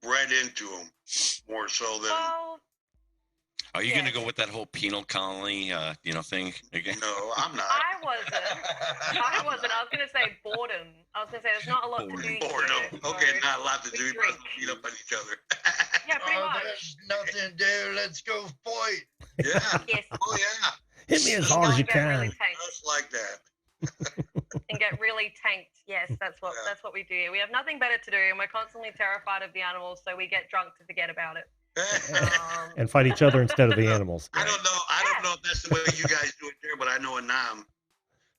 bred into them more so than Well, Are you Yeah. gonna go with that whole penal colony, thing again? no, I'm not. I wasn't. I wasn't. I was going to say boredom. I was going to say there's not a lot to do. Boredom. here, Okay, so- not a lot to do. You drink. must beat up on each other. Yeah, pretty Oh, much. there's nothing to do. Let's go fight. Yeah. Yes. Oh yeah. Hit me as Go hard as and you get really can. tanked. Just like that. And get really tanked. Yes, that's what we do here. We have nothing better to do, and we're constantly terrified of the animals, so we get drunk to forget about it. And fight each other instead of the animals. I don't know. I don't know if that's the way you guys do it there, but I know in Nam,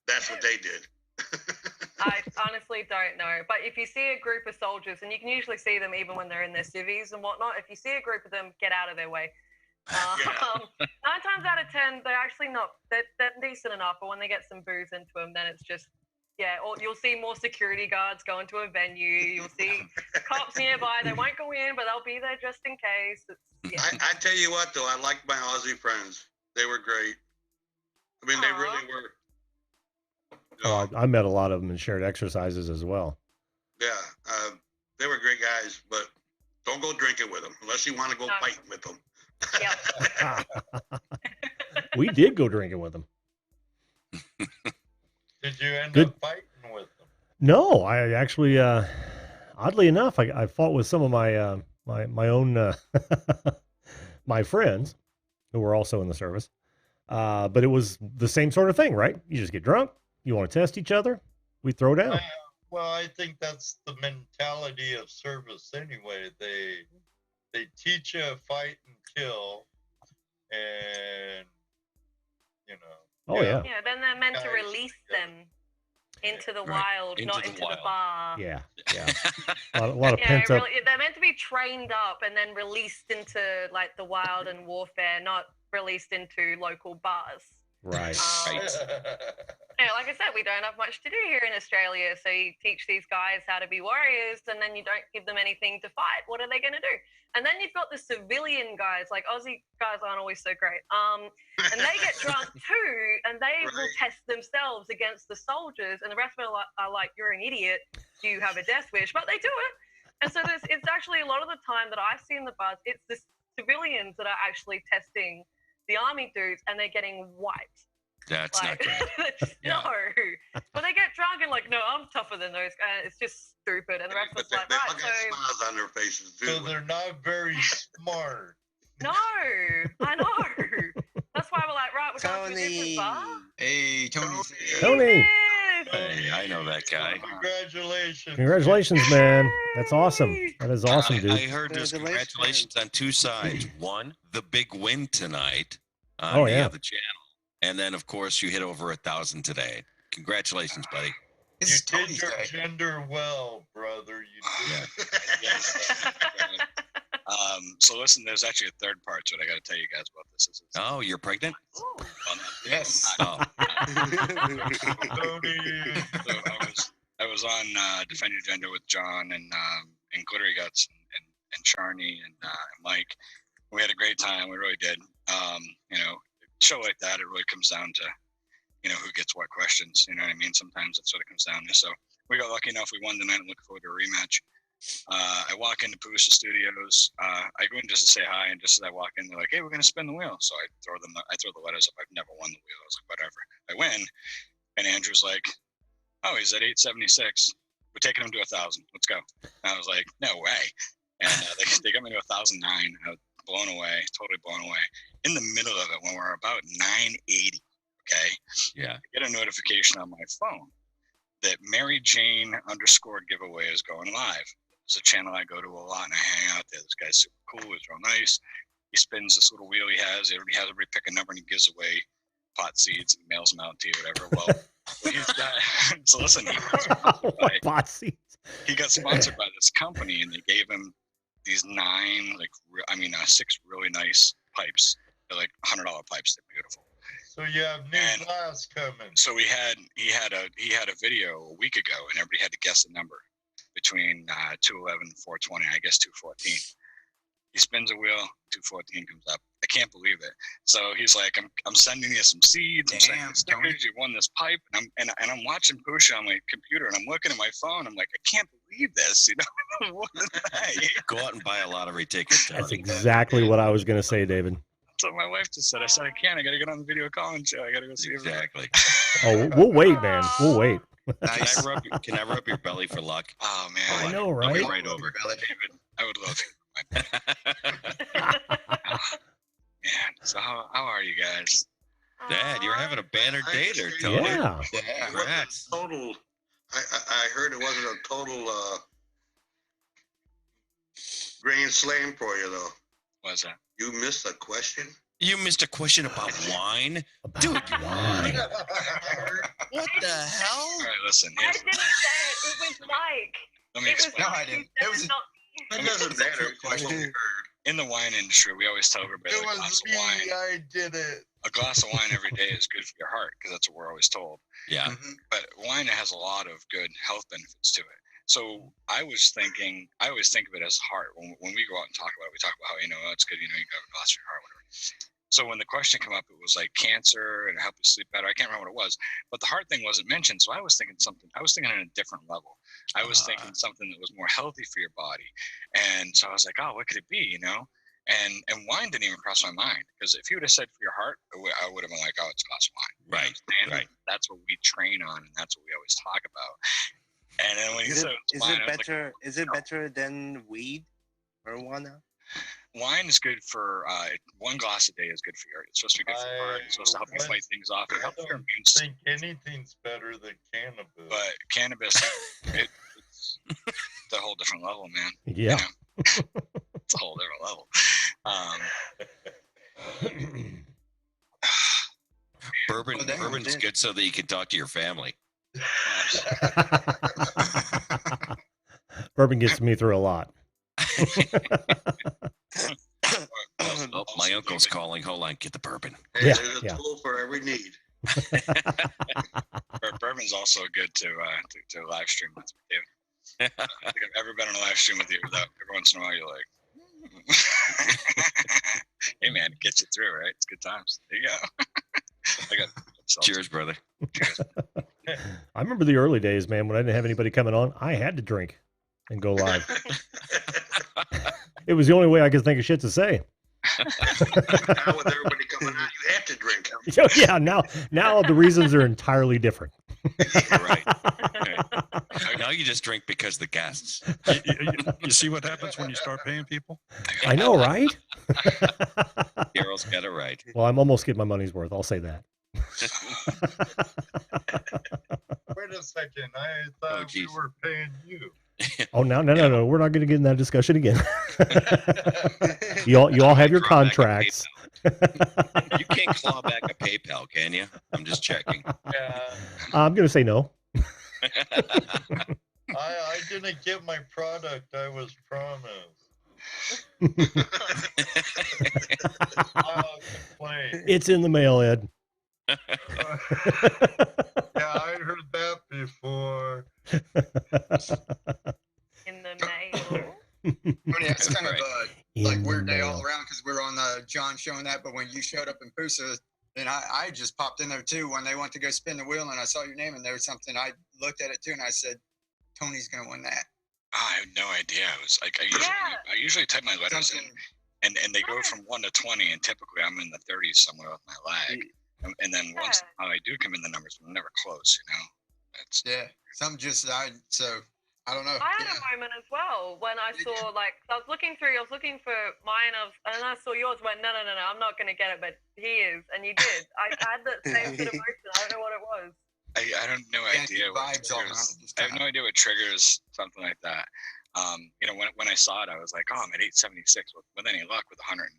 that's what they did. I honestly don't know. But if you see a group of soldiers, and you can usually see them even when they're in their civvies and whatnot, if you see a group of them, get out of their way. 9 times out of 10, they're actually not. They're decent enough, but when they get some booze into them, then it's just, or you'll see more security guards go into a venue. You'll see cops nearby. They won't go in, but they'll be there just in case. I tell you what, though, I like my Aussie friends. They were great. I mean, they really were. Oh, I met a lot of them in shared exercises as well. Yeah, they were great guys, but don't go drinking with them unless you want to go fighting with them. We did go drinking with them. Did you end Good. up fighting with them? No, I actually, oddly enough, I fought with some of my my own my friends who were also in the service. But it was the same sort of thing, right? You just get drunk. You want to test each other. We throw down. Well, I think that's the mentality of service anyway. They teach you fight and kill, and you know. Oh yeah. Yeah, then they're meant to guys release together. them into the Right. wild, Into not the into wild. the bar. Yeah. Yeah. A lot of Yeah, pent up. really, they're meant to be trained up and then released into like the wild and warfare, not released into local bars. Right. Right. Yeah, like I said, we don't have much to do here in Australia. So you teach these guys how to be warriors, and then you don't give them anything to fight. What are they going to do? And then you've got the civilian guys, like Aussie guys aren't always so great. And they get drunk too, and they will test themselves against the soldiers, and the rest of them are like, "You're an idiot. You have a death wish," but they do it. And so it's actually a lot of the time that I see in the bars, it's the civilians that are actually testing the army dudes, and they're getting wiped. That's not good. No. But they get drunk and like, no, I'm tougher than those guys. It's just stupid. And the rest of But us they like, all right, got so smiles on their faces too. So they're not very smart. no, I know. That's why we're like, right, we're going to a different Tony. bar. Hey, Tony. Tony. Yes. Hey, I know that guy. Congratulations. Congratulations, man. That's awesome. That is awesome, I dude. heard there's congratulations on two sides. One, the big win tonight on Oh, the yeah. other channel. And then, of course, you hit over 1,000 today. Congratulations, buddy. You It's did Tony's your day. gender well, brother. You did. So listen, there's actually a third part to it. I got to tell you guys about this. Oh, you're pregnant? Ooh. Well, not- Yes. Oh, Tony. So I was on Defend Your Gender with John and Glittery Guts and Charney and Mike. We had a great time. We really did. You know, show like that, it really comes down to, you know, who gets what questions. You know what I mean? Sometimes that's what it comes down to. So we got lucky enough. We won tonight and looking forward to a rematch. I walk into Poosa Studios. I go in just to say hi, and just as I walk in, they're like, "Hey, we're gonna spin the wheel." So I throw the letters up. I've never won the wheel. I was like, "Whatever." I win, and Andrew's like, "Oh, he's at 876. We're taking him to 1,000. Let's go." And I was like, "No way!" And they got me to 1,009. I was blown away, totally blown away. In the middle of it, when we're about 980, okay, yeah. I get a notification on my phone that Mary Jane _ giveaway is going live. It's a channel I go to a lot, and I hang out there. This guy's super cool. He's real nice. He spins this little wheel he has. He already has everybody pick a number, and he gives away pot seeds and mails them out to you, whatever. Well, he's got, so listen, he got sponsored by, Pot seeds. he got sponsored by this company, and they gave him these 6 really nice pipes. They're like $100 pipes. They're beautiful. So you have new And- glass coming. So he had a video a week ago, and everybody had to guess the number between 211 and 420. I guess 214. He spins a wheel, 214 comes up. I can't believe it. So he's like, I'm sending you some seeds. I'm sending you stickers. You won this pipe, and I'm watching Pusha on my computer, and I'm looking at my phone. I'm like, I can't believe this. You know, what is that? Go out and buy a lottery ticket. That's Tony. exactly what I was going to say, David. That's what my wife just said. I said, I can't. I got to get on the video calling show. I got to go see everybody. Exactly. Oh, we'll wait, man. We'll wait. Nice. Can I rub your belly for luck? Oh man, I know, I'll be right? right over, David. I would love to. Man, so how are you guys? Dad, you're having a banner day there, Tony. Yeah. Yeah. Congrats. Total. I heard it wasn't a total grand slam for you though. What's that? You missed a question. You missed a question about wine? About Dude, wine. what the hell? All right, listen. I didn't say it. It was Mike. Let me It was explain. No, I didn't. It was not It doesn't matter. Question. What we heard. In the wine industry, we always tell everybody It that a glass was of me. wine, I did it. a glass of wine every day is good for your heart, because that's what we're always told. Yeah. But wine has a lot of good health benefits to it. So I always think of it as heart. When we go out and talk about it, we talk about how, it's good, you can have a glass for your heart, whatever. So when the question came up, it was like cancer and help you sleep better. I can't remember what it was, but the heart thing wasn't mentioned. So I was thinking on a different level. I was thinking something that was more healthy for your body. And so I was like, oh, what could it be, And wine didn't even cross my mind, because if you would have said for your heart, I would have been like, oh, it's a glass of wine. Right, And right. that's what we train on, and that's what we always talk about. And then when you Is said it it was wine, I was like, better? Is it better than weed, marijuana? wine is good for 1 glass a day is good for your. It's supposed to be good for heart. It's supposed to help you fight things off. It I helps your don't immune system. think anything's better than cannabis. But cannabis, it's a whole different level, man. Yeah. You know? It's a whole different level. Bourbon's good so that you can talk to your family. Bourbon gets me through a lot. Oh, my uncle's calling. Hold on, get the bourbon. Hey, Yeah, there's a yeah. tool for every need. Bourbon's also good to live stream with, David. I don't think I've ever been on a live stream with you without every once in a while you're like, hey man, it gets you through, right? It's good times. There you go. Cheers, brother. Cheers. I remember the early days, man, when I didn't have anybody coming on. I had to drink and go live. It was the only way I could think of shit to say. Now with everybody coming out, you have to drink. Yeah, now the reasons are entirely different. Right. Now you just drink because the guests. You see what happens when you start paying people? I know, right? Daryl's got it right. Well, I'm almost getting my money's worth. I'll say that. Wait a second. I thought we were paying you. Oh, no. We're not going to get in that discussion again. you all have your contracts. You can't claw back a PayPal, can you? I'm just checking. Yeah. I'm going to say no. I didn't get my product I was promised. I'll complain. It's in the mail, Ed. Yeah, I heard that before. In the mail. Yeah, it's kind of like In weird the day mail. all around because we were on the John show and that. But when you showed up in Poosa, and I just popped in there too when they went to go spin the wheel, and I saw your name and there was something. I looked at it too, and I said, "Tony's gonna win that." I had no idea. It was like I usually type my letters in, and they go from 1 to 20, and typically I'm in the 30s somewhere with my lag. And then once I do come in the numbers, we're never close, you know. That's so I don't know. I had a moment as well when I saw I was looking for mine and I saw yours. Went no, I'm not gonna get it, but he is, and you did. I had that same sort of emotion. I don't know what it was. I don't know idea what triggers. I have no idea what triggers something like that. You know, when I saw it, I was like, oh, I'm at 876. With any luck, with 118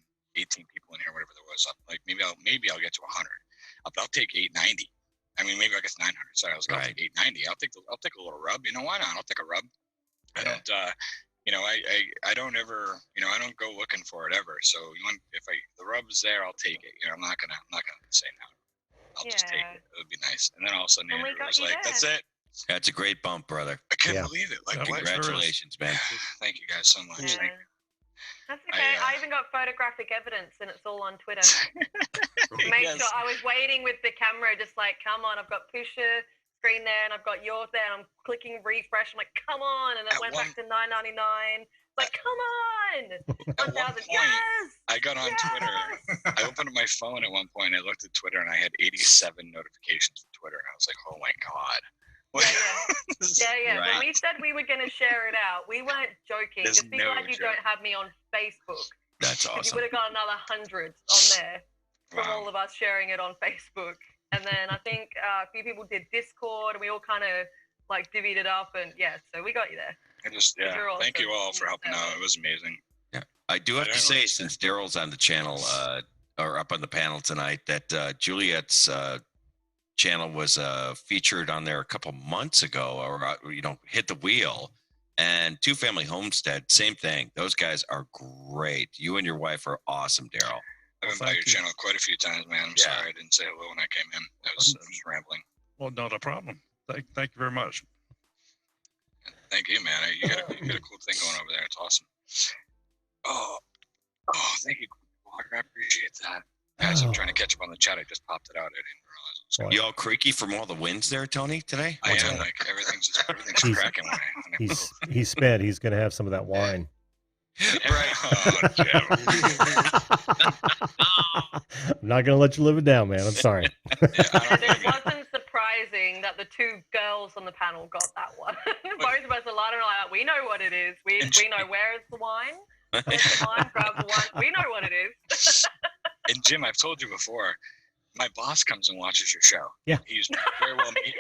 people in here, whatever there was, like maybe I'll get to 100. I'll take 890. I mean, maybe I guess 900. Sorry, I was going to take 890. I'll take a little rub. You know, why not? I'll take a rub. I don't. You know, I don't ever. You know, I don't go looking for it ever. So if the rub's there, I'll take it. You know, I'm not gonna say no. I'll just take it. It would be nice. And then all of a sudden, Andrew was like, "That's it." That's a great bump, brother. I couldn't believe it. Like, congratulations, man. Thank you guys so much. Yeah. Thank you. That's okay. I even got photographic evidence, and it's all on Twitter. Make sure I was waiting with the camera, just like, come on, I've got Pusha screen there, and I've got yours there, and I'm clicking refresh. I'm like, come on, and it went back to $9.99. Like, come on, 1,000. Yes. I got on Twitter. I opened up my phone at one point. I looked at Twitter, and I had 87 notifications from Twitter, and I was like, oh my god. Yeah. Right. When we said we were going to share it out, we weren't joking. There's Just be glad you don't have me on Facebook. That's awesome. You would have got another 100 on there from all of us sharing it on Facebook. And then I think a few people did Discord, and we all kind of like divvied it up. And so we got you there. Thank you all for helping out. It was amazing. Yeah, I do have to say, since Daryl's on the channel or up on the panel tonight, that Juliet's channel was featured on there a couple months ago, or hit the wheel. And Two Family Homestead, same thing. Those guys are great. You and your wife are awesome, Daryl. I've been by your channel quite a few times, man. I'm sorry I didn't say hello when I came in. I was rambling. Well, not a problem. Thank you very much. Thank you, man. You got a cool thing going over there. It's awesome. Oh, thank you. I appreciate that. Guys, I'm trying to catch up on the chat. I just popped it out. I didn't realize it was going. You all creaky from all the wins there, Tony, today? I am. Like everything's cracking. He's spent. He's going to have some of that wine. Right. I'm not going to let you live it down, man. I'm sorry. It wasn't surprising that the two girls on the panel got that one. Both of us are like, we know what it is. We know where is the wine. Takes the line, grabs one. We know what it is. And Jim, I've told you before, my boss comes and watches your show. Yeah. He's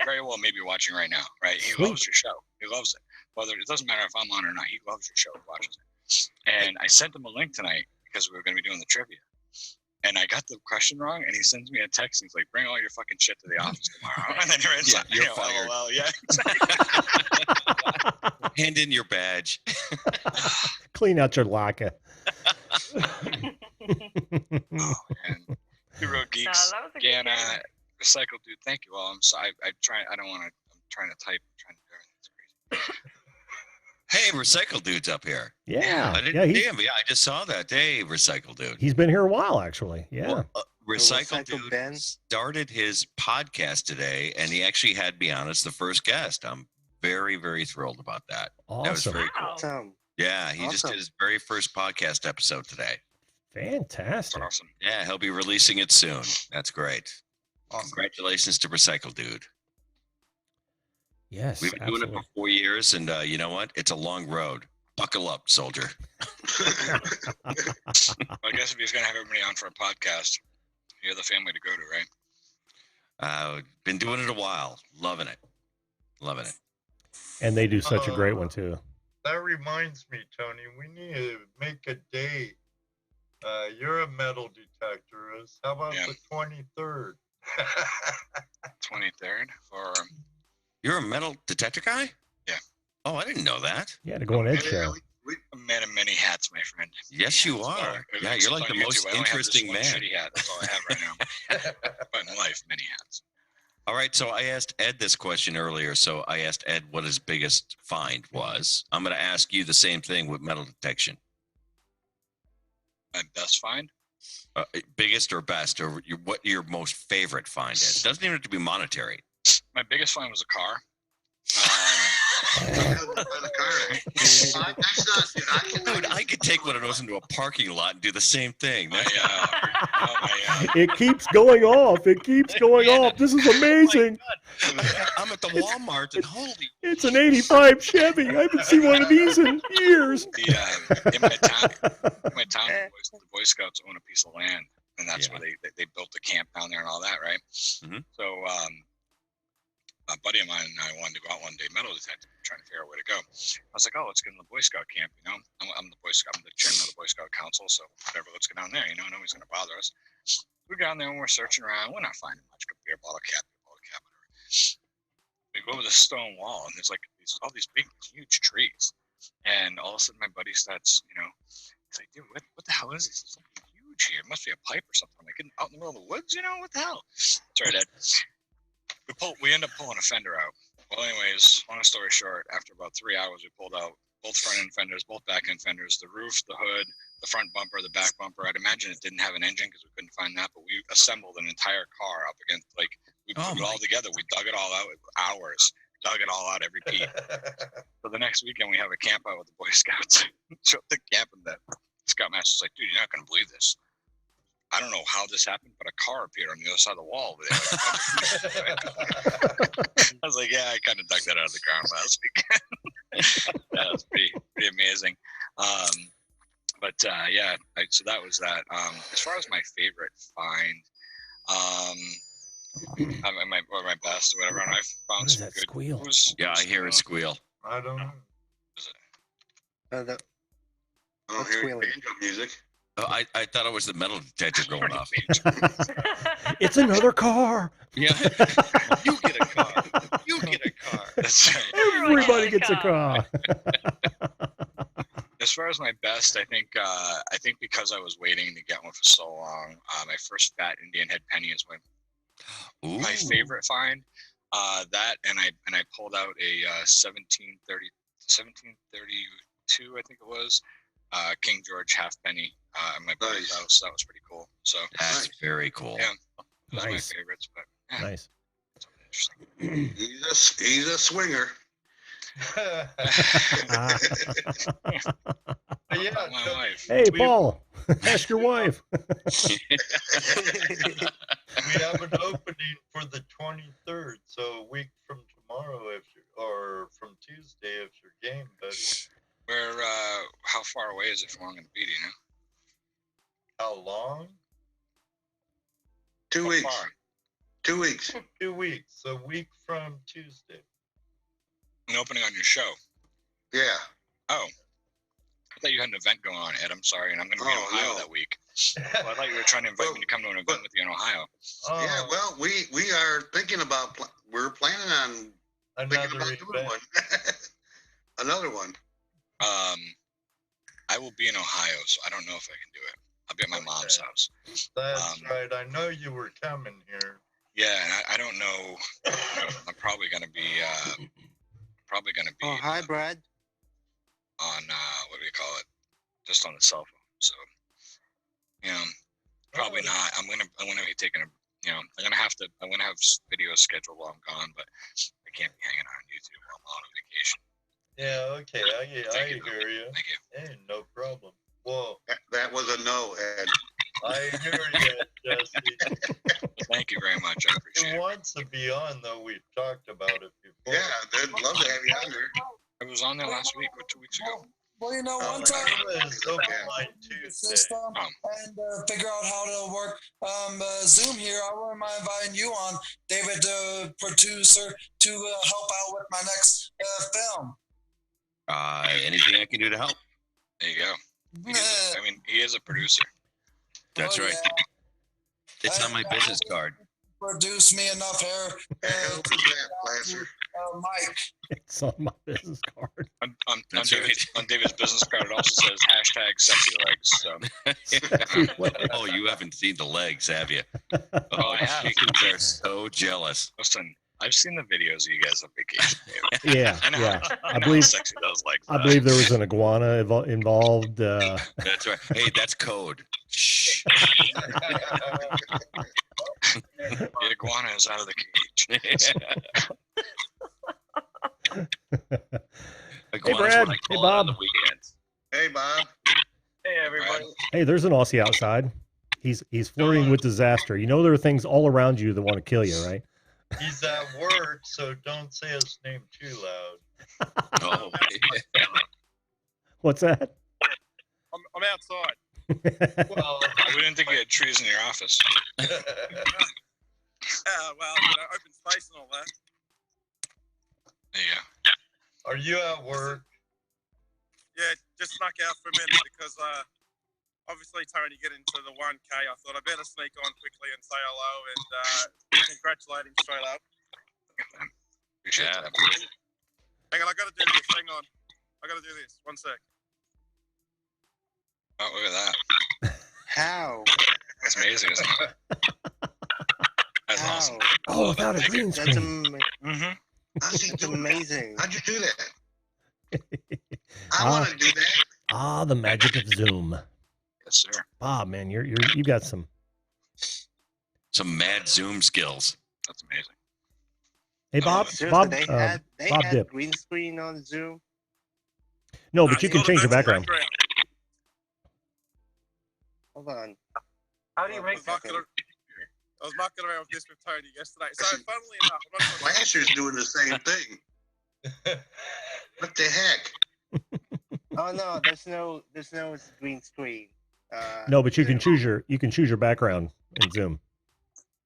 very well maybe watching right now, right? He Sweet. loves your show. He loves it. Whether it doesn't matter if I'm on or not, he loves your show. He watches it. And I sent him a link tonight because we were going to be doing the trivia. And I got the question wrong, and he sends me a text, and he's like, "Bring all your fucking shit to the office tomorrow." And then you're fired. Well, yeah. Hand in your badge. Clean out your locker. Oh man, Hero Geeks, that was a good Gana, game. Recycle Dude. Thank you all. I'm sorry. I try. I don't want to. I'm trying to type. I'm trying to do everything. It's crazy. Hey, Recycle Dude's up here. Yeah. I didn't Yeah, see him. Yeah, I just saw that. Hey, Recycle Dude. he's been here a while, actually. Yeah. Well, Recycle Recycle Dude Ben. started his podcast today, and he actually had me on as the first guest. I'm very, very thrilled about that. That was Awesome. very cool. Wow. Awesome. Yeah, he just Awesome. did his very first podcast episode today. Fantastic. Awesome. Yeah, he'll be releasing it soon. That's great. Awesome. Congratulations to Recycle Dude. Yes. We've been doing it absolutely. for 4 years, and you know what? It's a long road. Buckle up, soldier. Well, I guess if he's gonna have everybody on for a podcast, you're the family to go to, right? Been doing it a while. Loving it. Loving it. And they do such a great one, too. That reminds me, Tony, we need to make a day. You're a metal detectorist. How about Yeah. the 23rd? 23rd for You're a metal detector guy? Yeah. Oh, I didn't know that. Yeah, to go on Ed Yeah, Show. a man of many hats, my friend. Yes, you That's all are. right. Yeah, Except you're like on the most YouTube, I only have this interesting one man. shitty hat. That's all I have right now. But in life, many hats. All right, so I asked Ed this question earlier. So I asked Ed what his biggest find was. I'm going to ask you the same thing with metal detection. My best find? Biggest or best, or what your most favorite find is. Doesn't even have to be monetary. My biggest find was a car. That's not, Dude, I could take one of those into a parking lot and do the same thing. It keeps going off. It keeps going off. This is amazing. I'm at the Walmart and holy. It's an 85 Chevy. I haven't seen one of these in years. In my town, the Boy Scouts own a piece of land, and that's where they built the camp down there and all that, right? Mhm. So a buddy of mine and I wanted to go out one day metal detecting, trying to figure out where to go. I was like, oh, let's get in the Boy Scout camp, you know? I'm the Boy Scout, I'm the chairman of the Boy Scout Council, so whatever, let's go down there, you know, nobody's going to bother us. We go down there and we're searching around, we're not finding much, beer bottle cap, whatever. We go over the stone wall, and there's like all these big, huge trees. And all of a sudden, my buddy starts, you know, he's like, dude, what the hell is this? There's something huge here. It must be a pipe or something. I'm like, out in the middle of the woods, you know? What the hell? That's right, Ed. We end up pulling a fender out. Well, anyways, long story short, after about 3 hours, we pulled out both front end fenders, both back end fenders, the roof, the hood, the front bumper, the back bumper. I'd imagine it didn't have an engine because we couldn't find that, but we assembled an entire car up against, like, we put it all together. We dug it all out with hours, dug it all out, every piece. So the next weekend, we have a camp out with the Boy Scouts. Show up the camp, and the Scoutmaster's like, dude, you're not going to believe this. I don't know how this happened, but a car appeared on the other side of the wall over there. I was like, yeah, I kind of dug that out of the ground last weekend. That was pretty amazing. Yeah, so that was that. As far as my favorite find, my best or whatever, and I found What is some that good squeal? news. Yeah, I hear it squeal. I don't know. I don't What's hear squealing? banjo music. Oh, I thought it was the metal detector going off. It's another car. Yeah. You get a car. You get a car. That's right. Everybody gets a car. As far as my best, I think because I was waiting to get one for so long, my first fat Indian head penny is my favorite find. That and I pulled out a 1732, I think it was, King George halfpenny at my buddy's house. That was pretty cool. So that's very cool. Yeah, those are my Nice. favorites. But yeah, Nice. He's a swinger. Yeah, my so wife. Hey, Paul, ask your wife. we have an opening for the 23rd, so a week from tomorrow, or from Tuesday, if you're game, buddy. Where? How far away is it from where I'm going to be? Do you know? How long? 2 How weeks. far? 2 weeks. 2 weeks. A week from Tuesday. An opening on your show. Yeah. Oh. I thought you had an event going on, Ed. I'm sorry, and I'm going to be in Oh, Ohio no. that week. Well, I thought you were trying to invite me to come to an event with you in Ohio. Oh, Yeah. Well, we are thinking about. We're planning on thinking another about doing event. one. Another one. I will be in Ohio, so I don't know if I can do it. I'll be at my mom's Okay. house. That's right. I know you were coming here. Yeah, and I don't know. I'm probably going to be. Oh, hi, Brad. On what do you call it? Just on the cell phone. So, probably not. I'm gonna be taking a. I'm gonna have videos scheduled while I'm gone, but I can't be hanging on YouTube while I'm on vacation. Yeah, okay. I hear you. Thank you. Hey, no problem. Whoa, That was a no, Ed. I hear you, Jesse. Thank you very much. I appreciate Who it. wants to be on, though? We've talked about it before. Yeah, they'd love to have you on there. I was on there last week or 2 weeks ago. Well, you know, Oh, once I It was open line the Tuesday. system and figure out how to work Zoom here, I wouldn't mind inviting you on, David, producer, to help out with my next film. Anything I can do to help? There you go. He is a producer. That's Oh, right. yeah. It's on my business card. Produce me enough hair Hell to with that, Placer. Mike. It's on my business card. On That's David's business card, it also says #sexy legs. So. Oh, you haven't seen the legs, have you? Oh, I have. Chickens are so jealous. Listen, I've seen the videos of you guys on vacation. Yeah, I know, yeah. I know how sexy those legs I are. believe there was an iguana involved. That's right. Hey, that's code. Shh. The iguana is out of the cage. Hey, Brad. Hey, Bob. The weekends. Hey, Bob. Hey, everybody. Hey, there's an Aussie outside. He's flirting with disaster. You know there are things all around you that want to kill you, right? He's at work, so don't say his name too loud. Oh, What's that? I'm outside. Well, We didn't think you had trees in your office. Well, open space and all that. There you go. are you at work? Yeah, just snuck out for a minute because obviously Tony get into the 1K. I thought I better sneak on quickly and say hello and congratulate him straight up. Appreciate Yeah. that. Hang on, I got to do this. Hang on. I got to do this. 1 sec. Oh, look at that. How? That's amazing, isn't it? That's How? awesome. Oh, without a green That's, screen. Mm-hmm. How's he that's doing that? amazing. How'd you do that? I want to do that. The magic of Zoom. Yes, sir. Bob, man, you got some. some mad Zoom skills. That's amazing. Hey, Bob. Seriously, Bob. they Bob had Dip. green screen on Zoom. No, but you can change the background. Hold on. How do you make that? I was mucking around with this with Tony yesterday. So, funnily enough, I'm not sure. Placer's doing the same thing. What the heck? Oh no, there's no green screen. No, but you can choose your background in Zoom.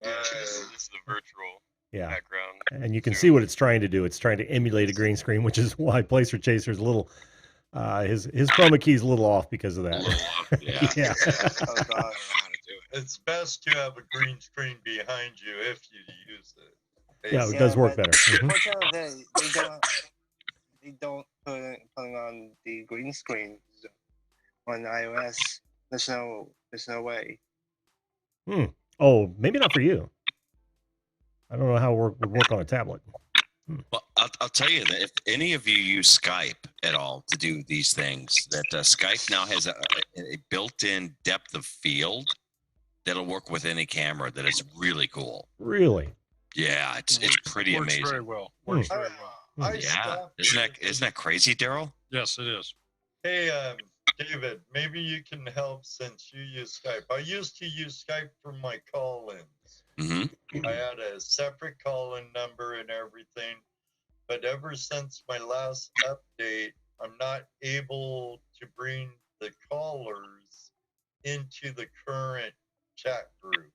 This is the virtual Yeah, background. and you can see what it's trying to do. It's trying to emulate a green screen, which is why Placer Chaser's a little. His chroma key's a little off because of that. Yeah. Yeah. Oh god. It's best to have a green screen behind you if you use it. Yeah, it does work better. Mhm. Unfortunately, they don't put on the green screen on iOS. There's no way. Oh, maybe not for you. I don't know how it would work on a tablet. Well, I'll tell you that if any of you use Skype at all to do these things, that Skype now has a built-in depth of field that'll work with any camera. That is really cool. Really? Yeah, it's pretty Works amazing. very well. Works very well. Yeah, isn't that crazy, Daryl? Yes, it is. Hey, David, maybe you can help since you use Skype. I used to use Skype for my call-ins. Mm-hmm. I had a separate call-in number and everything, but ever since my last update, I'm not able to bring the callers into the current chat group,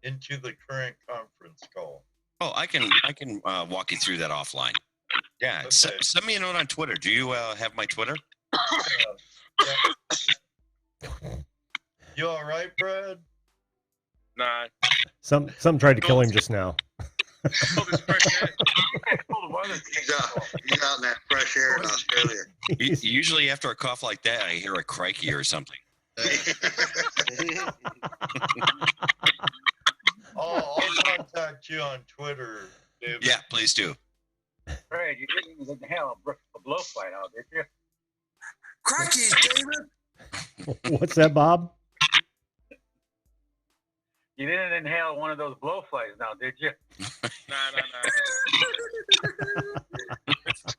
into the current conference call. Oh, I can walk you through that offline. Yeah, Okay. send me a note on Twitter. Do you have my Twitter? Yeah. You all right, Brad? Nah. Some tried to kill him just now. He's out in that fresh air in Australia. Usually after a cough like that, I hear a crikey or something. I'll contact you on Twitter, David. Yeah, please do. Fred, you didn't inhale a blowfly out, did you? Crackies, David. What's that, Bob? You didn't inhale one of those blowflies now, did you? Nah.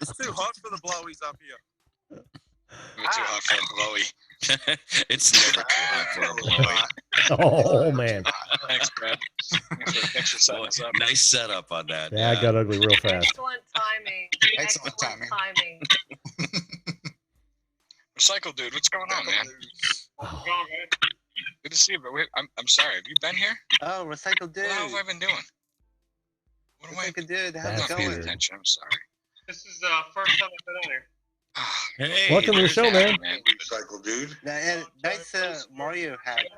It's too hot for the blowies up here. It's too hot for a blowy. It's never too hot for a blowy. Oh man. Thanks, Brad. Thanks for setting us up. Nice setup on that. Yeah, I got ugly real fast. Excellent timing. Excellent timing. Recycle dude, what's going on, man? Oh. Good to see you, but I'm sorry. Have you been here? Oh, Recycle Dude. What have I been doing? What am I? Recycle Dude, how's That's it not paying going? weird. attention. I'm sorry. This is the first time I've been on here. Hey, Welcome to the show, man. Recycle dude. Nice Mario hat. Hey,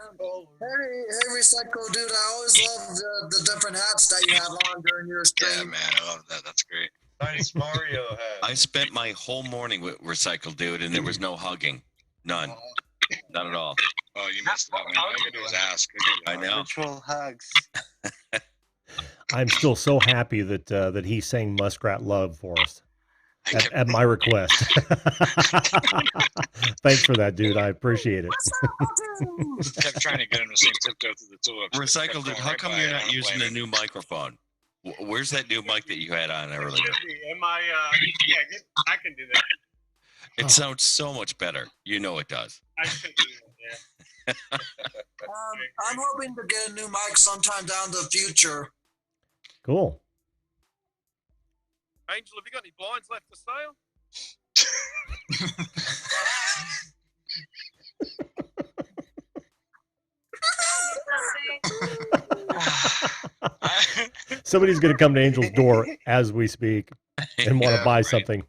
Recycle Dude, I always love the different hats that you have on during your stream. Yeah, man, I love that. That's great. Nice Mario hat. I spent my whole morning with Recycle Dude, and there was no hugging. None. Not at all. Oh, you missed that, man. All you gotta do is ask. I know. Virtual hugs. I'm still so happy that he sang Muskrat Love for us at my request. Thanks for that, dude. I appreciate it. Kept trying to get him to sing Tiptoe Through the Tulips. Recycle Dude, how come you're not using a new microphone? Where's that new mic that you had on earlier? Am I? Yeah, I can do that. It sounds so much better. You know it does. I can do that. Yeah. I'm hoping to get a new mic sometime down the future. Cool. Angel, have you got any blinds left for sale? Somebody's going to come to Angel's door as we speak and want to buy something.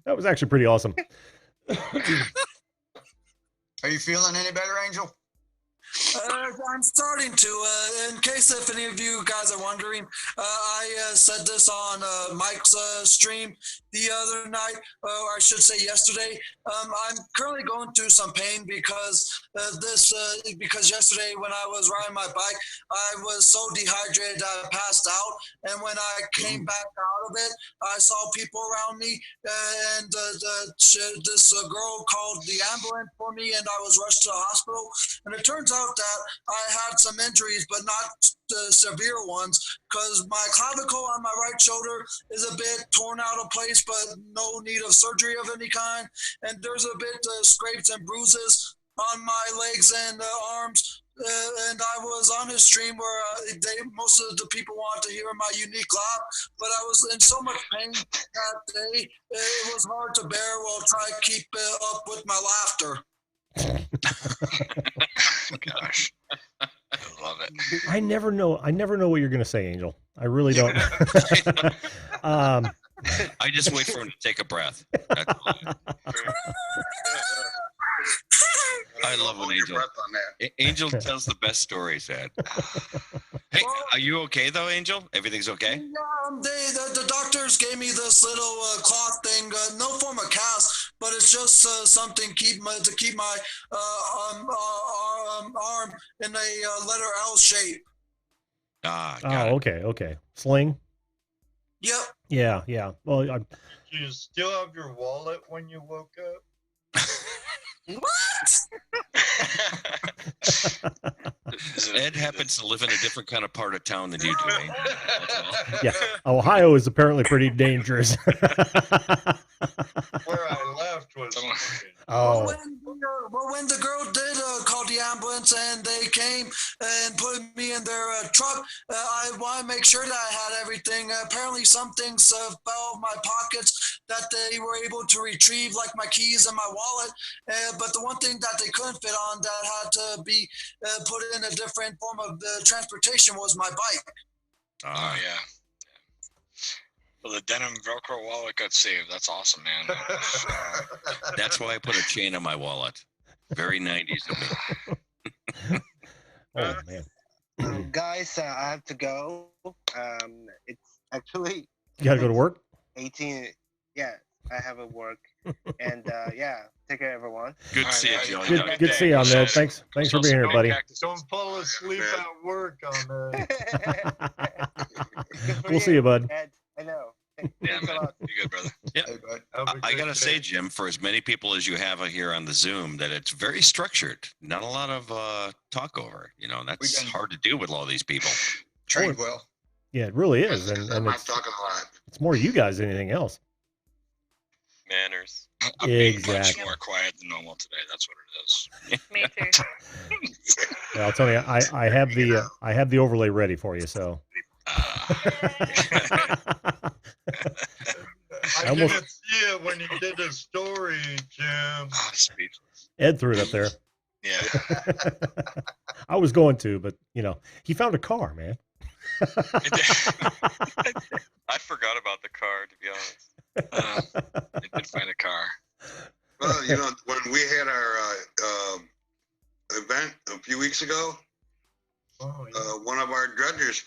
That was actually pretty awesome. Are you feeling any better, Angel? I'm starting to. In case if any of you guys are wondering, I said this on Mike's stream the other night, or I should say yesterday. I'm currently going through some pain because because yesterday when I was riding my bike, I was so dehydrated that I passed out, and when I came back out of it, I saw people around me, and this girl called the ambulance for me, and I was rushed to the hospital, and it turns out that I had some injuries, but not severe ones, because my clavicle on my right shoulder is a bit torn out of place, but no need of surgery of any kind. And there's a bit of scrapes and bruises on my legs and arms. And I was on his stream where most of the people wanted to hear my unique laugh, but I was in so much pain that day, it was hard to bear while trying to keep up with my laughter. Gosh, I love it. I never know what you're going to say, Angel. I really don't. I just wait for him to take a breath. That's all. I love when Angel tells the best stories, Ed. Hey, are you okay though, Angel? Everything's okay? Yeah, the doctors gave me this little cloth thing, no form of cast, but it's just something to keep my arm in a letter L shape. Okay. Sling? Yep. Yeah. Well, Did you still have your wallet when you woke up? What? Ed happens to live in a different kind of part of town than you do, Angel. yeah. Ohio is apparently pretty dangerous. Where I left was. Oh, When the girl did call the ambulance and they came and put me in their truck, I want to make sure that I had everything. Apparently, some things fell out of my pockets that they were able to retrieve, like my keys and my wallet. But the one thing that they couldn't fit on that had to be put in a different form of transportation was my bike. Oh, yeah. Well, the denim Velcro wallet got saved. That's awesome, man. That's why I put a chain on my wallet. Very 90s of me. oh man. Guys, I have to go. It's actually You gotta go to work. 18. Yeah, I have a work, and yeah, take care, everyone. Good to see you, Joe. Good to see you, Ahmed. Thanks for being here, buddy. Don't fall asleep at work on that. We'll see you, bud. Ed, I know. Yeah, man. You good, brother? Yeah. Hey, bud. I gotta say, Jim, for as many people as you have here on the Zoom, that it's very structured. Not a lot of talk over. You know, that's hard to do with all these people. Trained well. Yeah, it really is, I'm and not talking a lot. it's more you guys than anything else. Manners. I'm being much Exactly. more quiet than normal today. That's what it is. Me too. Yeah, I'll tell you, I have the overlay ready for you. So I almost- didn't see it when you did the story, Jim. Speechless. Ed threw it up there. Yeah. I was going to, but you know, he found a car, man. I forgot about the car, to be honest. I did find a car. Well, you know, when we had our event a few weeks ago, one of our dredgers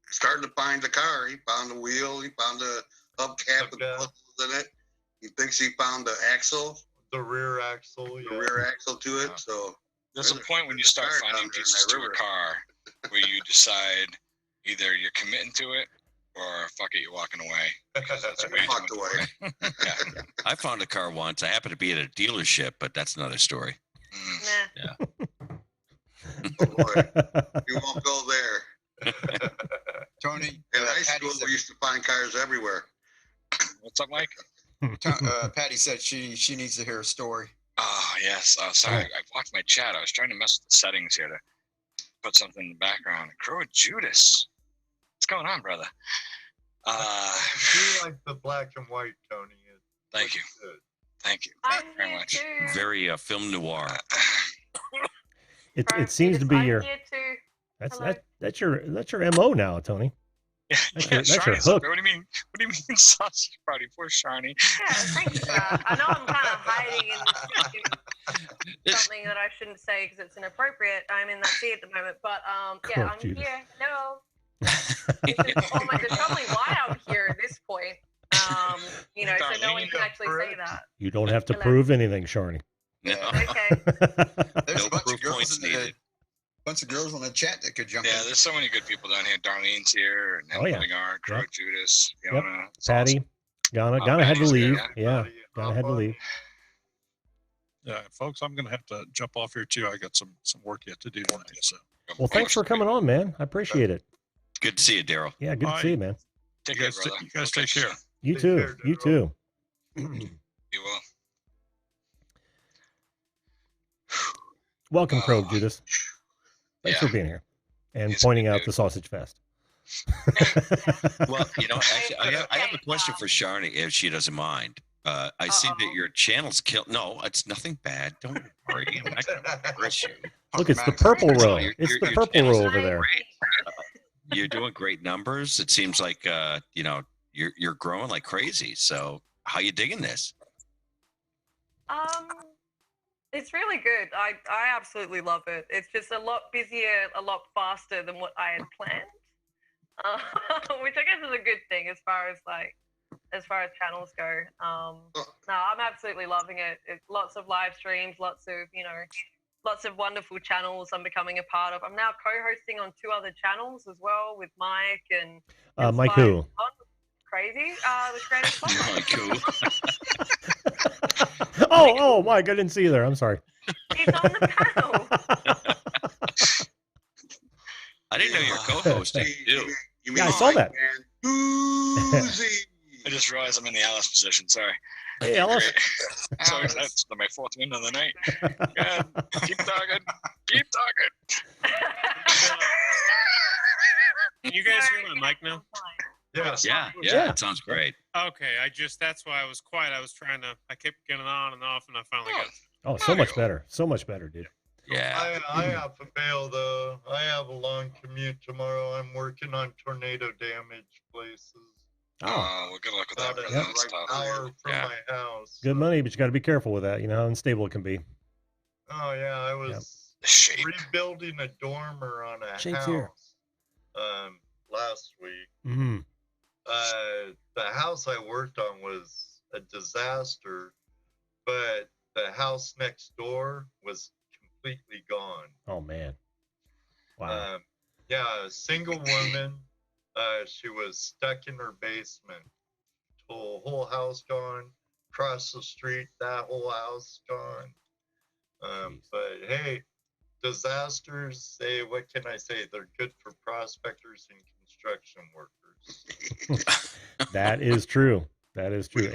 started to find the car. He found the wheel. He found the hubcap with the in it. He thinks he found the axle. The rear axle. The rear axle to it. So there's a point when you start finding pieces to a car where you decide either you're committing to it or fuck it, you're walking away. Because that's way too walked much away. Yeah. I found a car once. I happened to be at a dealership, but that's another story. Nah. Oh boy, you won't go there. Tony, In high Patty school, we used to find cars everywhere. What's up, Mike? Patty said she needs to hear a story. Oh, yes. Sorry, I blocked my chat. I was trying to mess with the settings here to put something in the background. Crow Judas. What's going on, brother? You like the black and white, Tony. Thank you. Good. Thank you. I'm Thank you very here much. too. Very film noir. It seems to be I'm your here too. that's Hello. that's your MO now, Tony. Yeah, That's your Sharny's up hook. there. What do you mean? What do you mean sausage party? Poor Sharny. Yeah, thank you for that. I know I'm kind of hiding in this something that I shouldn't say because it's inappropriate. I'm in that seat at the moment, but yeah, I'm Judas. here. No. There's probably why I'm here at this point. You know, so no one can actually say that. You don't have to Hello. prove anything, Sharny. No. Okay. There's No a bunch proof of girls points in the needed. bunch of girls on the chat that could jump Yeah, in. there's so many good people down here. Darlene's here, and Oh, yeah. Lingard, Crow Yep. Judas, Yep. Fiona. It's Patty, awesome. Ghana had to Patty's good, leave. yeah. Yeah, Ghana had to leave. Yeah, folks, I'm going to have to jump off here too. I got some work yet to do today. So, Well, thanks for coming on, man. I appreciate it. Good to see you, Daryl. Yeah, good to see you, man. Take you care, guys, brother. you guys We'll take catch you care. soon. You Take too. care, You Daryl. too. You will. Welcome, Crow Judas. Thanks Yeah. for being here and He's a pointing good out dude. the sausage fest. Well, you know, actually, I have a question for Sharny, if she doesn't mind. I see that your channel's killed. No, it's nothing bad. Don't worry. I'm not going to embarrass you. Look, it's the purple row. Your- It's your- the your purple channel's row over there. You're doing great numbers. It seems like you know, you're growing like crazy. So how you digging this? It's really good. I absolutely love it. It's just a lot busier, a lot faster than what I had planned, which I guess is a good thing as far as channels go. No, I'm absolutely loving it. Lots of live streams, lots of wonderful channels I'm becoming a part of. I'm now co-hosting on 2 other channels as well with Mike and Mike who? Crazy. The Creative Club. Mike who? Oh, Mike, I didn't see you there. I'm sorry. He's on the panel. I didn't know you were co-hosting. Yeah, I saw that. Boozy. I just realized I'm in the Alice position. Sorry. Hey, Alice. So that's my fourth win of the night. God, keep talking. Keep talking. Can you guys hear my mic now? Yes. Yeah, it sounds great. Okay, that's why I was quiet. I kept getting on and off, and I finally got. Oh, so much better. So much better, dude. Yeah. I have to bail though. I have a long commute tomorrow. I'm working on tornado damage places. Oh, well, good luck with that. About brother. an That's tough. hour from my house. Good money, but you got to be careful with that. You know how unstable it can be. Oh yeah, I was rebuilding a dormer on a Shape's house here. last week. Mm-hmm. The house I worked on was a disaster, but the house next door was completely gone. Oh man. Wow. Yeah, a single woman. She was stuck in her basement. Whole house gone. Across the street, that whole house gone. But hey, disasters, what can I say? They're good for prospectors and construction workers. That is true. That is true.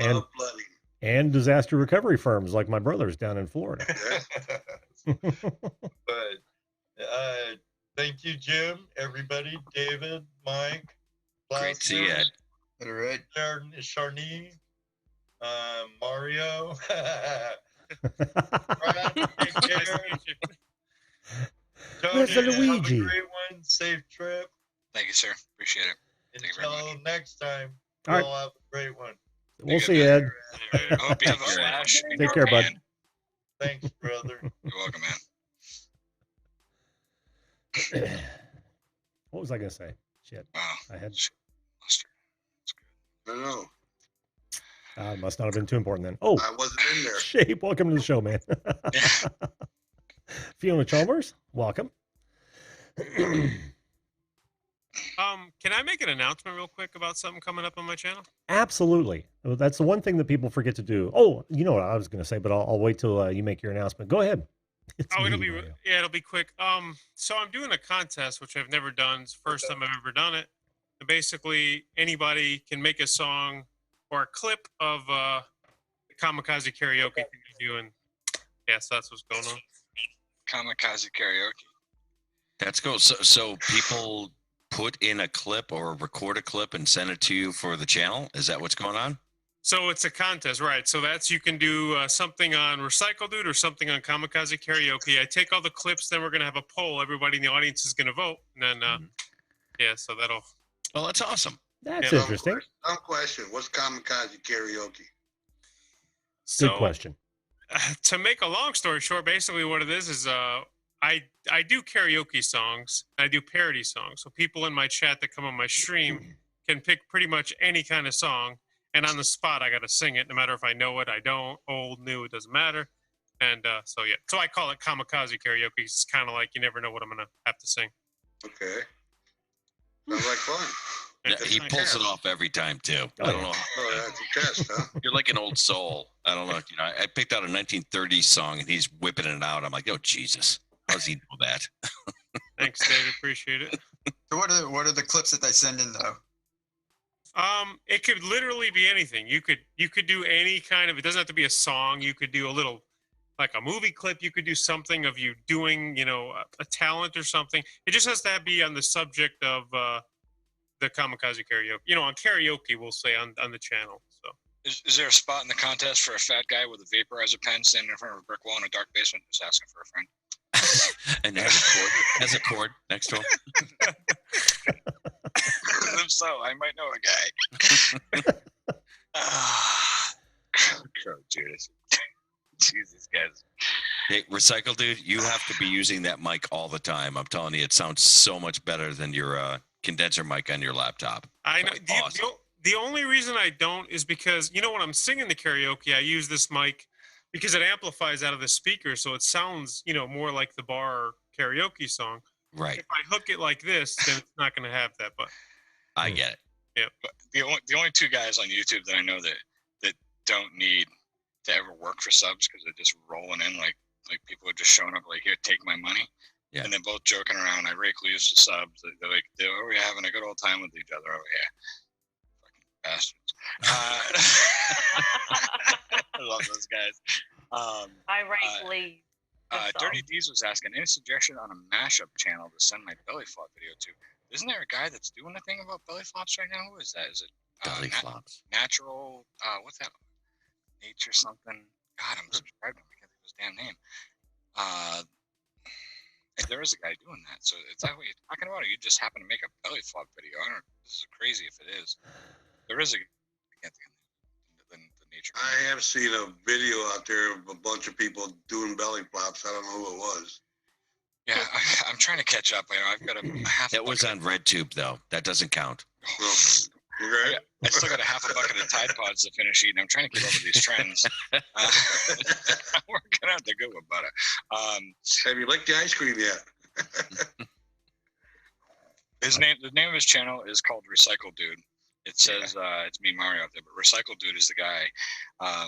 And disaster recovery firms like my brother's down in Florida. But thank you, Jim, everybody, David, Mike, Great to see you, Ed. All right. Sharni, Mario. Brad, take care. Tony, Mr. Luigi. have a great one. Safe trip. Thank you, sir. Appreciate it. Until next time, All right. y'all have a great one. We'll see you, Ed. I hope you have a flash. in Take your care, bud. hand. Thanks, brother. You're welcome, man. What was I going to say? Shit. Wow. I had. No. Must not have been too important then. Oh, I wasn't in there. Shape, welcome to the show, man. Fiona Chalmers, welcome. Can I make an announcement real quick about something coming up on my channel? Absolutely. That's the one thing that people forget to do. Oh, you know what I was going to say, but I'll wait till you make your announcement. Go ahead. It'll be quick. So I'm doing a contest, which I've never done. It's the first time I've ever done it. And basically, anybody can make a song or a clip of the kamikaze karaoke thing I do, and yes, that's what's going on. Kamikaze karaoke. That's cool. So people put in a clip or record a clip and send it to you for the channel? Is that what's going on? So it's a contest, right? So you can do something on Recycle Dude or something on Kamikaze Karaoke. I take all the clips, then we're going to have a poll. Everybody in the audience is going to vote. And then, so that'll... Oh, that's awesome. That's interesting. Some question. What's kamikaze karaoke? Good question. To make a long story short, basically what it is I do karaoke songs. I do parody songs. So people in my chat that come on my stream can pick pretty much any kind of song. And on the spot, I got to sing it, no matter if I know it, I don't, old, new, it doesn't matter. And so I call it kamikaze karaoke. It's kind of like you never know what I'm going to have to sing. Okay. Sounds like fun. Yeah, he pulls it off every time, too. I don't know. Oh, that's a test, huh? You're like an old soul. I don't know. I picked out a 1930s song, and he's whipping it out. I'm like, oh, Jesus. How does he know that? Thanks, David. Appreciate it. So what are the clips that they send in, though? It could literally be anything. You could do any kind of, it doesn't have to be a song. You could do a little, like a movie clip. You could do something of you doing, a talent or something. It just has to be on the subject of the kamikaze karaoke. On karaoke, we'll say on the channel. So Is there a spot in the contest for a fat guy with a vaporizer pen standing in front of a brick wall in a dark basement just asking for a friend? And has a cord next to him. If so, I might know a guy. Judas. Jesus, guys. Hey, Recycle Dude, you have to be using that mic all the time. I'm telling you, it sounds so much better than your condenser mic on your laptop. I know. Awesome. The only reason I don't is because, when I'm singing the karaoke, I use this mic because it amplifies out of the speaker, so it sounds, more like the bar karaoke song. Right. If I hook it like this, then it's not going to have that. But I get it. Yeah. But the only two guys on YouTube that I know that don't need to ever work for subs because they're just rolling in like people are just showing up like, here, take my money. Yeah. And then both joking around. I rake loose the subs. They're like, oh, we're having a good old time with each other over here. Fucking bastards. love those guys. I rate Lee. Dirty D's was asking, any suggestion on a mashup channel to send my belly flop video to? Isn't there a guy that's doing a thing about belly flops right now? Who is that? Is it Belly flops. Natural? What's that? Nature something? God, I'm subscribed to him. I can't think of his damn name. There is a guy doing that. So is that what you're talking about? Or you just happen to make a belly flop video? I don't know. This is crazy if it is. There is a. I can't think of the nature. I have seen a video out there of a bunch of people doing belly flops. I don't know who it was. Yeah, I'm trying to catch up. I've got a half. That was on RedTube, though. That doesn't count. Right? I still got a half a bucket of Tide Pods to finish eating. I'm trying to keep up with these trends. We're gonna have to go about it. Have you licked the ice cream yet? The name of his channel is called Recycle Dude. It says it's me, Mario, out there, but Recycle Dude is the guy.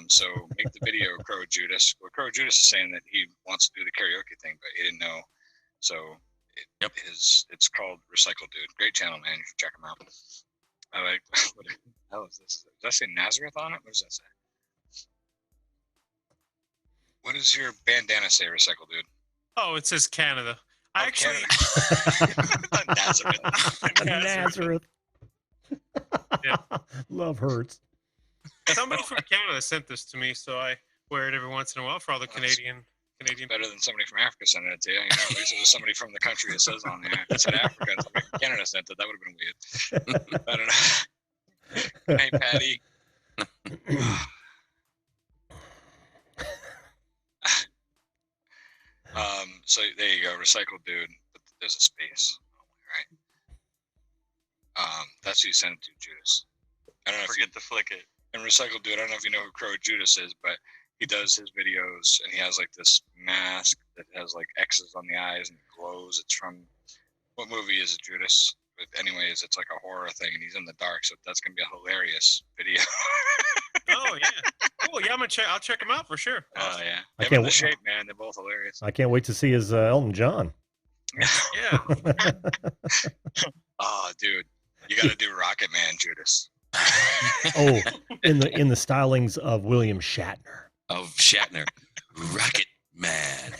So make the video, Crow Judas. Well, Crow Judas is saying that he wants to do the karaoke thing, but he didn't know. So it's called Recycle Dude. Great channel, man. You should check him out. I like. What the hell is this? Does that say Nazareth on it? What does that say? What does your bandana say, Recycle Dude? Oh, it says Canada. I actually Nazareth. Nazareth. Yeah. Love hurts. Somebody from Canada sent this to me, so I wear it every once in a while for all the Canadian. Better than somebody from Africa sent it to you. At least it was somebody from the country it says on there. If it said Africa and somebody from Canada sent it, that would have been weird. I don't know. Hey, Patty. So there you go, Recycle Dude. But there's a space. Right. That's who you sent it to, Judas. I don't know. Forget to flick it. And Recycle Dude, I don't know if you know who Crow Judas is, but he does his videos and he has like this mask that has like X's on the eyes and it glows. It's from what movie is it, Judas? But anyways, it's like a horror thing and he's in the dark, so that's gonna be a hilarious video. Oh yeah, cool. Yeah, I'll check them out for sure. Oh yeah, I him can't and the shape, man. They're both hilarious. I can't wait to see his Elton John. Yeah. Oh, dude, you got to do Rocket Man, Judas. Oh, in the stylings of William Shatner. Of Shatner, Rocket Man.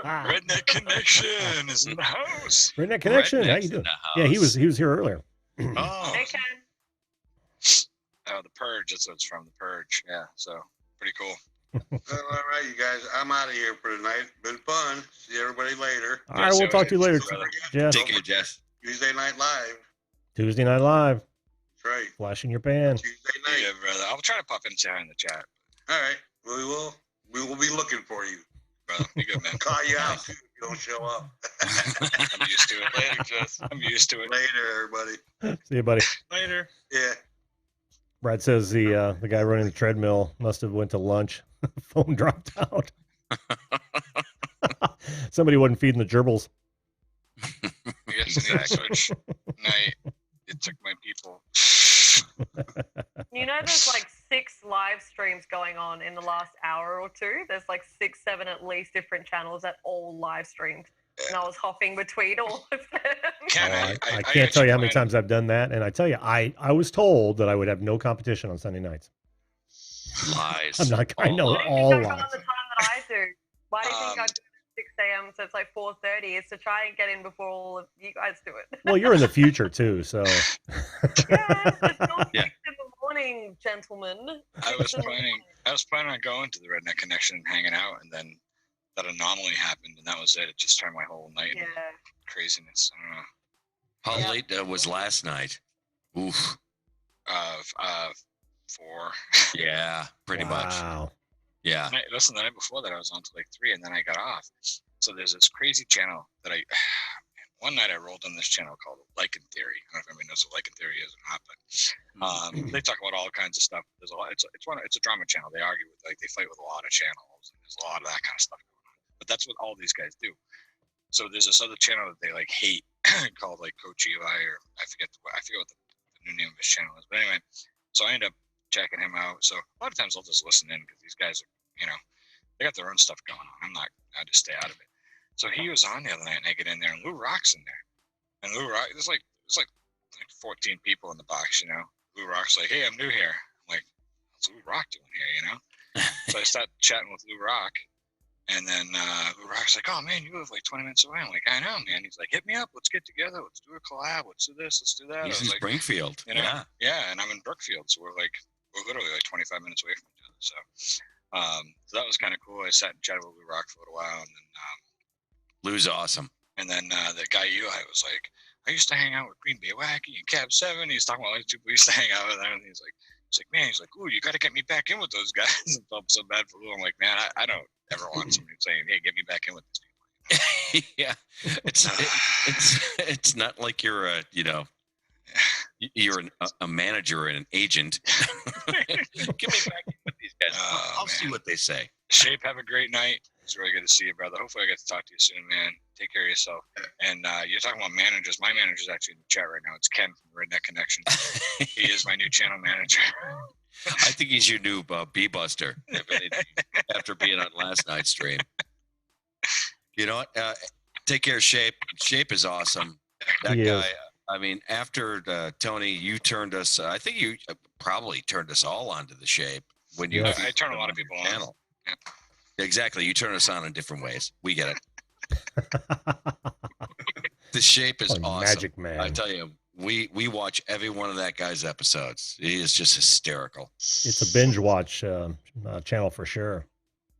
Redneck Connection is in the house. Redneck Connection. How you doing? Yeah, he was here earlier. Oh, Hey, Ken. oh, the Purge. That's what it's from. The Purge. Yeah. So pretty cool. Well, all right, you guys. I'm out of here for tonight. Been fun. See everybody later. All right, we'll talk to you later, Jess. Take care, Jess. Tuesday Night Live. Tuesday Night Live. That's right. Flash in your pan. Tuesday night. Yeah, brother. I'll try to pop in and say hi in the chat. All right. We will be looking for you. Brother, be good, man. Call you out too if you don't show up. I'm used to it. Later, Jess. I'm used to it. Later, everybody. See you, buddy. Later. Yeah. Brad says the guy running the treadmill must have went to lunch. Phone dropped out. Somebody wasn't feeding the gerbils. Yes, switch night. It took my people. You know, there's like 6 live streams going on in the last hour or two. There's like 6, 7 at least different channels that all live streamed. And I was hopping between all of them. I can't tell you how many times I've done that. And I tell you, I was told that I would have no competition on Sunday nights. Lies. I'm not. I know Why do you all think I go lies. on the time that I do? Why do you think I do it at 6 a.m. so it's like 4:30? It's to try and get in before all of you guys do it. Well, you're in the future too, so. Yeah, it's still 6 in the morning, gentlemen. I was planning on going to the Redneck Connection and hanging out, and then that anomaly happened, and that was it. It just turned my whole night into craziness. I don't know. How late was last night? Oof. 4. Yeah, pretty much. Wow. Yeah. Listen, the night before that, I was on to like 3, and then I got off. So there's this crazy channel that one night I rolled on this channel called Lycan Theory. I don't know if anybody knows what Lycan Theory is or not, but they talk about all kinds of stuff. There's a lot. It's a drama channel. They argue with, like, they fight with a lot of channels, and there's a lot of that kind of stuff going on. But that's what all these guys do. So there's this other channel that they like hate called like Coach Eli, or I forget what the new name of his channel is. But anyway, so I end up checking him out. So a lot of times I'll just listen in because these guys are, they got their own stuff going on. I just stay out of it. So he was on the other night, and I get in there, and Lou Rock's in there. And Lou Rock, there's like 14 people in the box, Lou Rock's like, "Hey, I'm new here." I'm like, what's Lou Rock doing here, you know? So I start chatting with Lou Rock, and then Lou Rock's like, oh man, you live like 20 minutes away. I'm like, I know, man. He's like, hit me up. Let's get together. Let's do a collab. Let's do this. Let's do that. He's I in was like, Springfield. you know, Yeah. yeah, and I'm in Brookfield, so we're literally like 25 minutes away from each other. So that was kind of cool. I sat and chatted with Lou Rock for a little while, and then Lou's awesome. And then the guy Eli was like, I used to hang out with Green Bay Wacky and Cab 7. He's talking about like two people he used to hang out with. And he's like, man, he's like, ooh, you got to get me back in with those guys. I felt so bad for Lou. I'm like, man, I don't ever want somebody saying, hey, get me back in with these people. Yeah, it's not like you're a you're a manager and an agent. Get me back in with these guys. I'll see what they say. Shape, have a great night. It's really good to see you, brother. Hopefully I get to talk to you soon, man. Take care of yourself. And you're talking about managers. My manager's actually in the chat right now. It's Ken from Redneck Connection. He is my new channel manager. I think he's your new bee-buster, if anything, after being on last night's stream. You know what? Take care of Shape. Shape is awesome. That guy, I mean, after Tony, you turned us, I think you probably turned us all onto the Shape. When you I turn a lot of people on. Channel. Yeah. Exactly. You turn us on in different ways. We get it. The Shape is awesome. Magic man. I tell you, we watch every one of that guy's episodes. He is just hysterical. It's a binge watch channel for sure.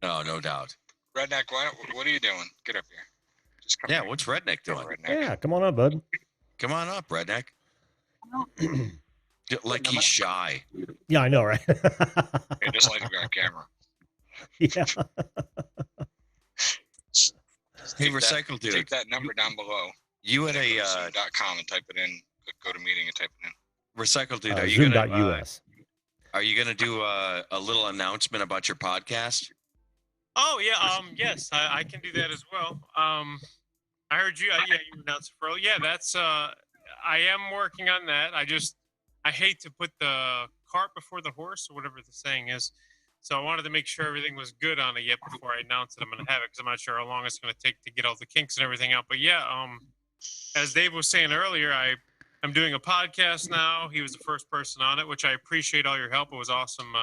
No, no doubt. Redneck, what are you doing? Get up here. Just come Yeah, here. what's Redneck doing? Redneck. Yeah, come on up, bud. Come on up, Redneck. Like he's shy. Yeah, I know, right? He doesn't like to be on camera. Yeah. Hey, Recycle Dude. Take that number down below. You had a .com and type it in. Go to meeting and type it in. Recycle Dude. Are you Zoom.us. Are you gonna do a little announcement about your podcast? Oh yeah, yes, I can do that as well. I heard you. Yeah, you announced it for. Yeah, that's. I am working on that. I hate to put the cart before the horse, or whatever the saying is. So I wanted to make sure everything was good on it yet before I announce that I'm going to have it, because I'm not sure how long it's going to take to get all the kinks and everything out. But yeah, as Dave was saying earlier, I'm doing a podcast now. He was the first person on it, which I appreciate all your help. It was awesome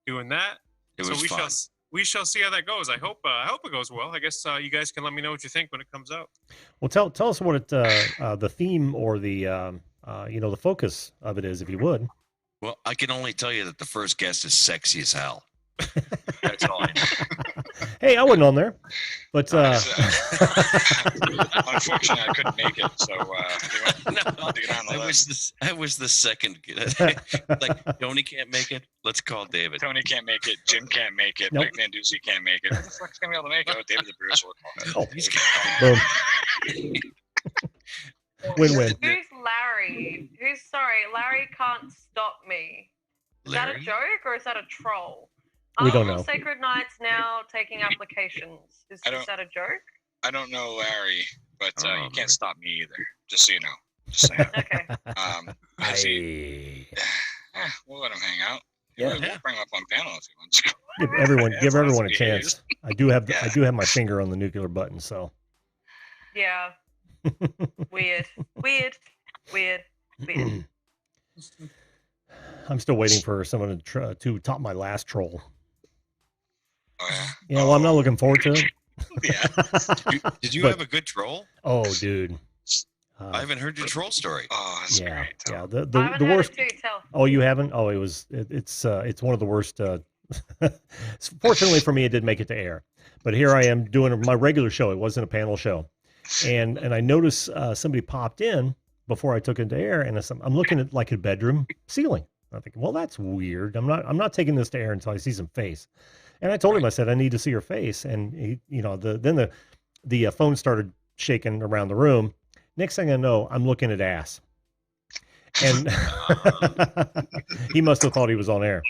doing that. It was fun. We shall see how that goes. I hope it goes well. I guess you guys can let me know what you think when it comes out. Well, tell us what the theme or the the focus of it is, if you would. Well, I can only tell you that the first guest is sexy as hell. That's all I know. Hey, I wasn't on there, but unfortunately, I couldn't make it. So I was the second. Like Tony can't make it. Let's call David. Tony can't make it. Jim can't make it. Nope. Mike Van Duzy can't make it. Who the fuck's gonna be able to make it? Oh, David the Bruce will call it. Oh, He's boom. Win-win. Who's Larry? Larry can't stop me. Is that a joke or is that a troll? We don't know. Sacred Knight's now taking applications. Is that a joke? I don't know Larry, but you can't stop me either. Just so you know. Just saying. Okay. We'll let him hang out. Yeah. We'll bring him up on panel if he wants to. Give everyone a chance. I do have my finger on the nuclear button, so. Yeah. Weird. I'm still waiting for someone to top my last troll. Oh, yeah. Yeah, well, I'm not looking forward to it. Yeah. Did you have a good troll? Oh, dude. I haven't heard your troll story. Oh, that's great. Yeah. The worst. Oh, you haven't? Oh, it's one of the worst. Fortunately for me, it did make it to air. But here I am doing my regular show. It wasn't a panel show, and I noticed somebody popped in before I took it to air, and I'm looking at like a bedroom ceiling. I think, well, that's weird. I'm not taking this to air until I see some face. And I told him, I said, I need to see her face. And he, then the phone started shaking around the room. Next thing I know, I'm looking at ass. And he must have thought he was on air.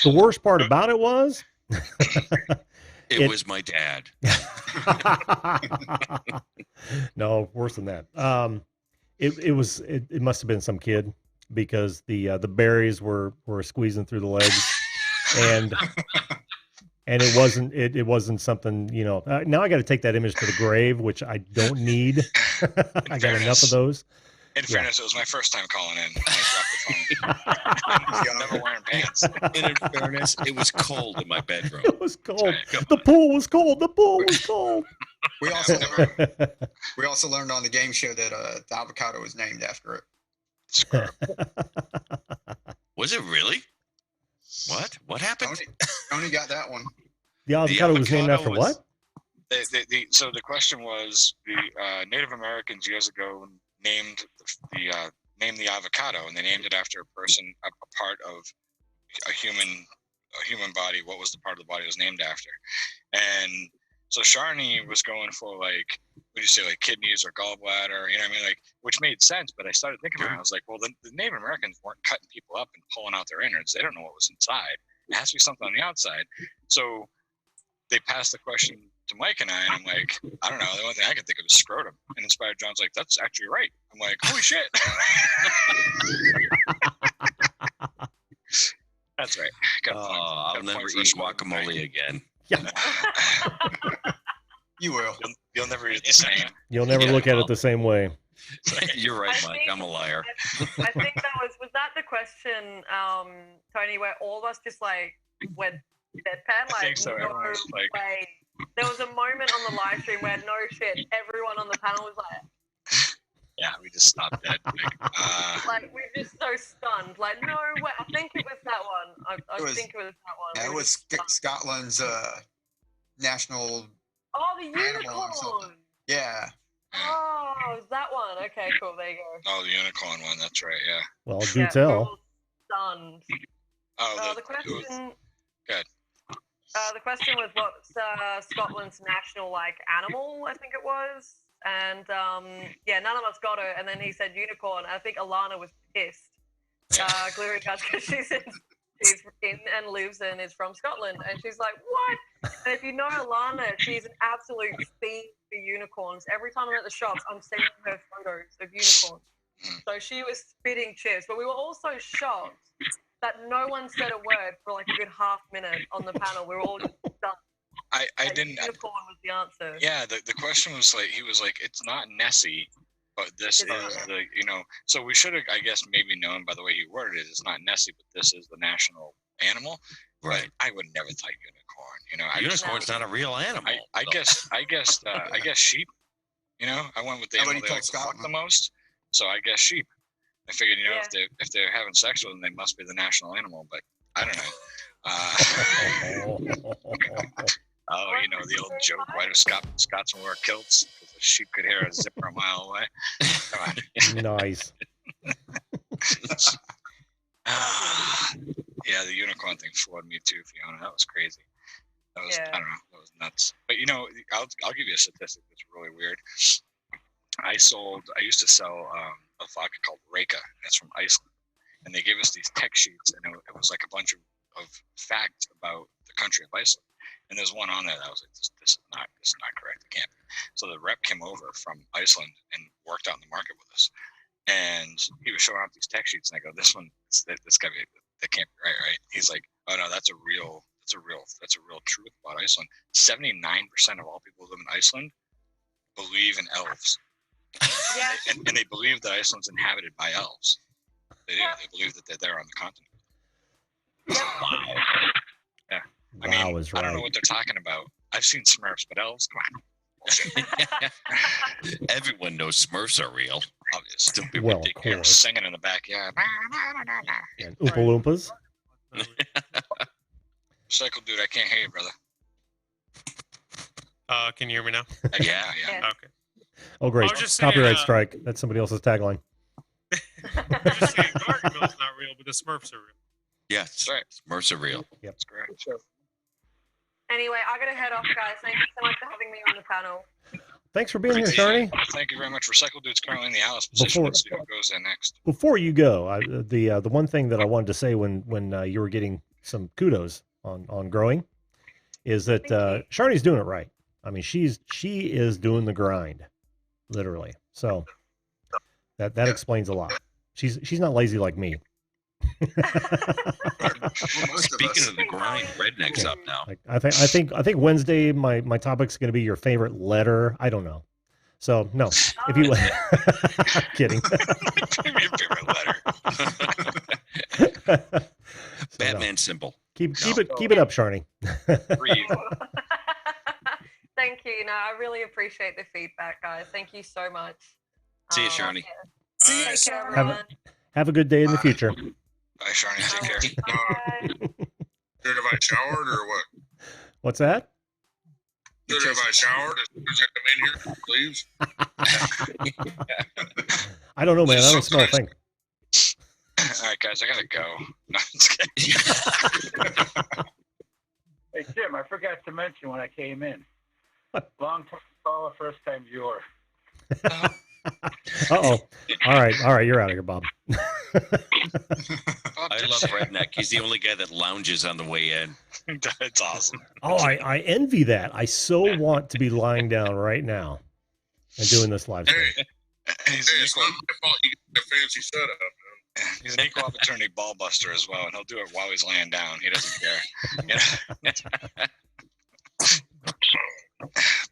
The worst part about it was it was my dad. No, worse than that. It must have been some kid, because the berries were squeezing through the legs, and it wasn't something, now I got to take that image to the grave, which I don't need. I got enough of those. In fairness, it was my first time calling in. I dropped the phone. I'm never wearing pants. And in fairness, it was cold in my bedroom. It was cold. The pool was cold. The pool was cold. We also learned on the game show that the avocado was named after it. Was it really? What happened? Tony got that one. The avocado was named after what? So the question was the Native Americans years ago named the avocado, and they named it after a person, a part of a human body. What was the part of the body it was named after? And so Sharni was going for like, what do you say, like kidneys or gallbladder, you know what I mean? Like, which made sense, but I started thinking about it. I was like, well, the Native Americans weren't cutting people up and pulling out their innards. They don't know what was inside. It has to be something on the outside. So they passed the question to Mike and I, and I'm like, I don't know. The only thing I can think of is scrotum. And Inspired John's like, that's actually right. I'm like, holy shit. That's right. I'll never eat guacamole again. Yeah. You will. You'll never eat it the same. You'll never look at it the same way. You're right, Mike. I'm a liar. I think that was that the question, Tony, where all of us just like went deadpan, like, I think so. no Everyone's like, way. There was a moment on the live stream where no shit, everyone on the panel was like, yeah, we just stopped dead. like we're just so stunned. Like, no way. I think it was that one. I think it was that one. Yeah, it was Scotland's national. Oh, the unicorn. Yeah. Oh, it was that one. Okay, cool. There you go. Oh, the unicorn one. That's right. Yeah. Well, do tell. Stunned. Oh, the question. Good. The question was what's Scotland's national like animal? I think it was, and yeah, none of us got it. And then he said unicorn. I think Alana was pissed. Glary Guts, because she's in and lives and is from Scotland, and she's like, what? And if you know Alana, she's an absolute fiend for unicorns. Every time I'm at the shops, I'm sending her photos of unicorns. So she was spitting chips, but we were also shocked that no one said a word for like a good half minute on the panel. We were all just done. I didn't. Unicorn was the answer. Yeah, the question was like, he was like, it's not Nessie, but this is the, you know, so we should have, I guess, maybe known by the way he worded it, it's not Nessie, but this is the national animal. Right. I would never thought unicorn, you know. Unicorn's not a real animal. I guess sheep, you know, I went with the animal they like to fuck the most, so I guess sheep. I figured, you know, if they're having sex with them, they must be the national animal, but I don't know. Oh, you know, the old joke, why do Scotsmen wear kilts? Because a sheep could hear a zipper a mile away. Come on. Nice. Yeah, the unicorn thing floored me too, Fiona. That was crazy. That was, I don't know, that was nuts. But, you know, I'll give you a statistic that's really weird. I used to sell a vodka called Reka. That's from Iceland. And they gave us these tech sheets, and it was like a bunch of facts about the country of Iceland. And there's one on there that I was like, this is not correct. It can't be. So the rep came over from Iceland and worked out in the market with us. And he was showing off these tech sheets, and I go, this gotta be, that can't be right? He's like, oh no, that's a real truth about Iceland. 79% of all people who live in Iceland believe in elves. Yeah. And they believe that Iceland's inhabited by elves. They do. They believe that they're there on the continent. Wow. Yeah. I mean, I don't know what they're talking about. I've seen Smurfs, but elves, come on. Everyone knows Smurfs are real. Obviously. Well, of You're course. singing in the backyard. And Oompa Loompas. Cycle dude, I can't hear you, brother. Can you hear me now? Yeah. Okay. Oh, great. I was just saying, Copyright strike. That's somebody else's tagline. I was just saying Gargamel's not real, but the Smurfs are real. Yes, right. Smurfs are real. Yep. That's correct. Anyway, I gotta head off, guys. Thank you so much for having me on the panel. Thanks for being here, Sharni. Thank you very much. Recycle Dude's currently in the Alice position. Let's see who goes there next. Before you go, the one thing that I wanted to say when you were getting some kudos on growing is that Sharni's doing it right. I mean, she is doing the grind, literally. So that explains a lot. She's not lazy like me. Speaking of the grind, Redneck's up now. I think Wednesday my topic's going to be your favorite letter. I don't know, So no, if you I'm kidding. Give me a favorite letter. Batman symbol. Keep it up, Sharni. Breathe. Thank you. No, I really appreciate the feedback, guys. Thank you so much. See you, Sharni. See you, Take care, Sharni. everyone. Have a good day in the future. Bye, Sharni. Take care. Should have I showered or what? What's that? Should have I showered as soon as I come in here, please? I don't know, man. I don't smell a thing. All right, guys, I gotta go. No, I'm just kidding. Hey, Jim, I forgot to mention when I came in. Long time caller, first time viewer. Uh-oh. All right. You're out of here, Bob. I love Redneck. He's the only guy that lounges on the way in. It's awesome. Oh, I envy that. I so want to be lying down right now and doing this live stream. It's not my fault you get a fancy setup, man. He's an equal opportunity ball buster as well, and he'll do it while he's laying down. He doesn't care.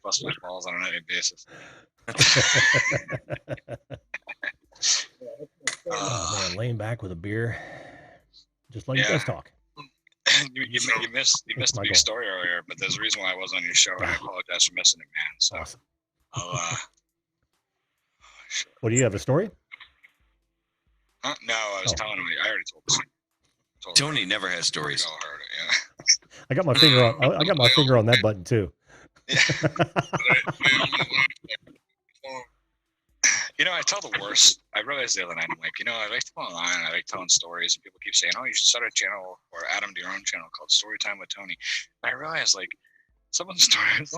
Bust my balls on a nightly basis. Oh, man, laying back with a beer, just like you guys talk. You missed the big story earlier, but there's a reason why I wasn't on your show, and I apologize for missing it, man. So, awesome. What do you have, a story? No, I was telling him. I already told this. Tony never has stories. I got my finger on. I got my finger on that button too. You know, I tell the worst. I realized the other night, I'm like, I like to go online. I like telling stories, and people keep saying, "Oh, you should start a channel or add them to your own channel called Storytime with Tony." And I realized, like, some of the stories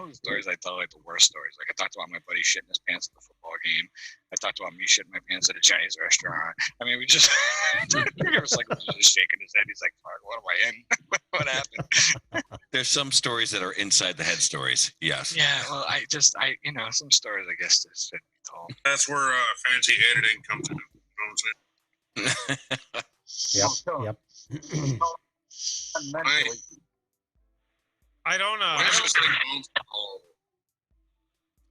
I tell, like the worst stories. Like, I talked about my buddy shitting his pants at the football game. I talked about me shitting my pants at a Chinese restaurant. I mean, we just it was like just shaking his head. He's like, "Fuck, what am I in? What happened?" There's some stories that are inside the head stories. Yes. Yeah. Well, some stories I guess just shouldn't be told. That's where fancy editing comes in. You know what I'm saying? Yep. I don't I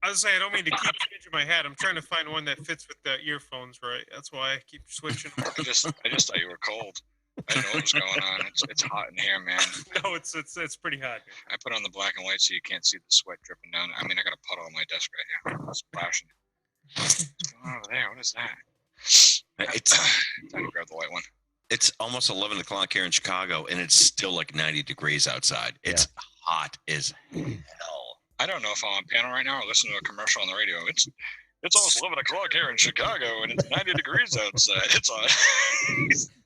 was saying I don't mean to keep changing my hat. I'm trying to find one that fits with the earphones right. That's why I keep switching. I just thought you were cold. I didn't know what was going on. It's hot in here, man. No, it's pretty hot. I put on the black and white so you can't see the sweat dripping down. I mean, I got a puddle on my desk right here. It's splashing. What's going on over there? What is that? It's time to grab the white one. It's almost 11 o'clock here in Chicago, and it's still like 90 degrees outside. It's hot as hell. I don't know if I'm on panel right now or listening to a commercial on the radio. It's almost 11 o'clock here in Chicago, and it's 90 degrees outside. It's on.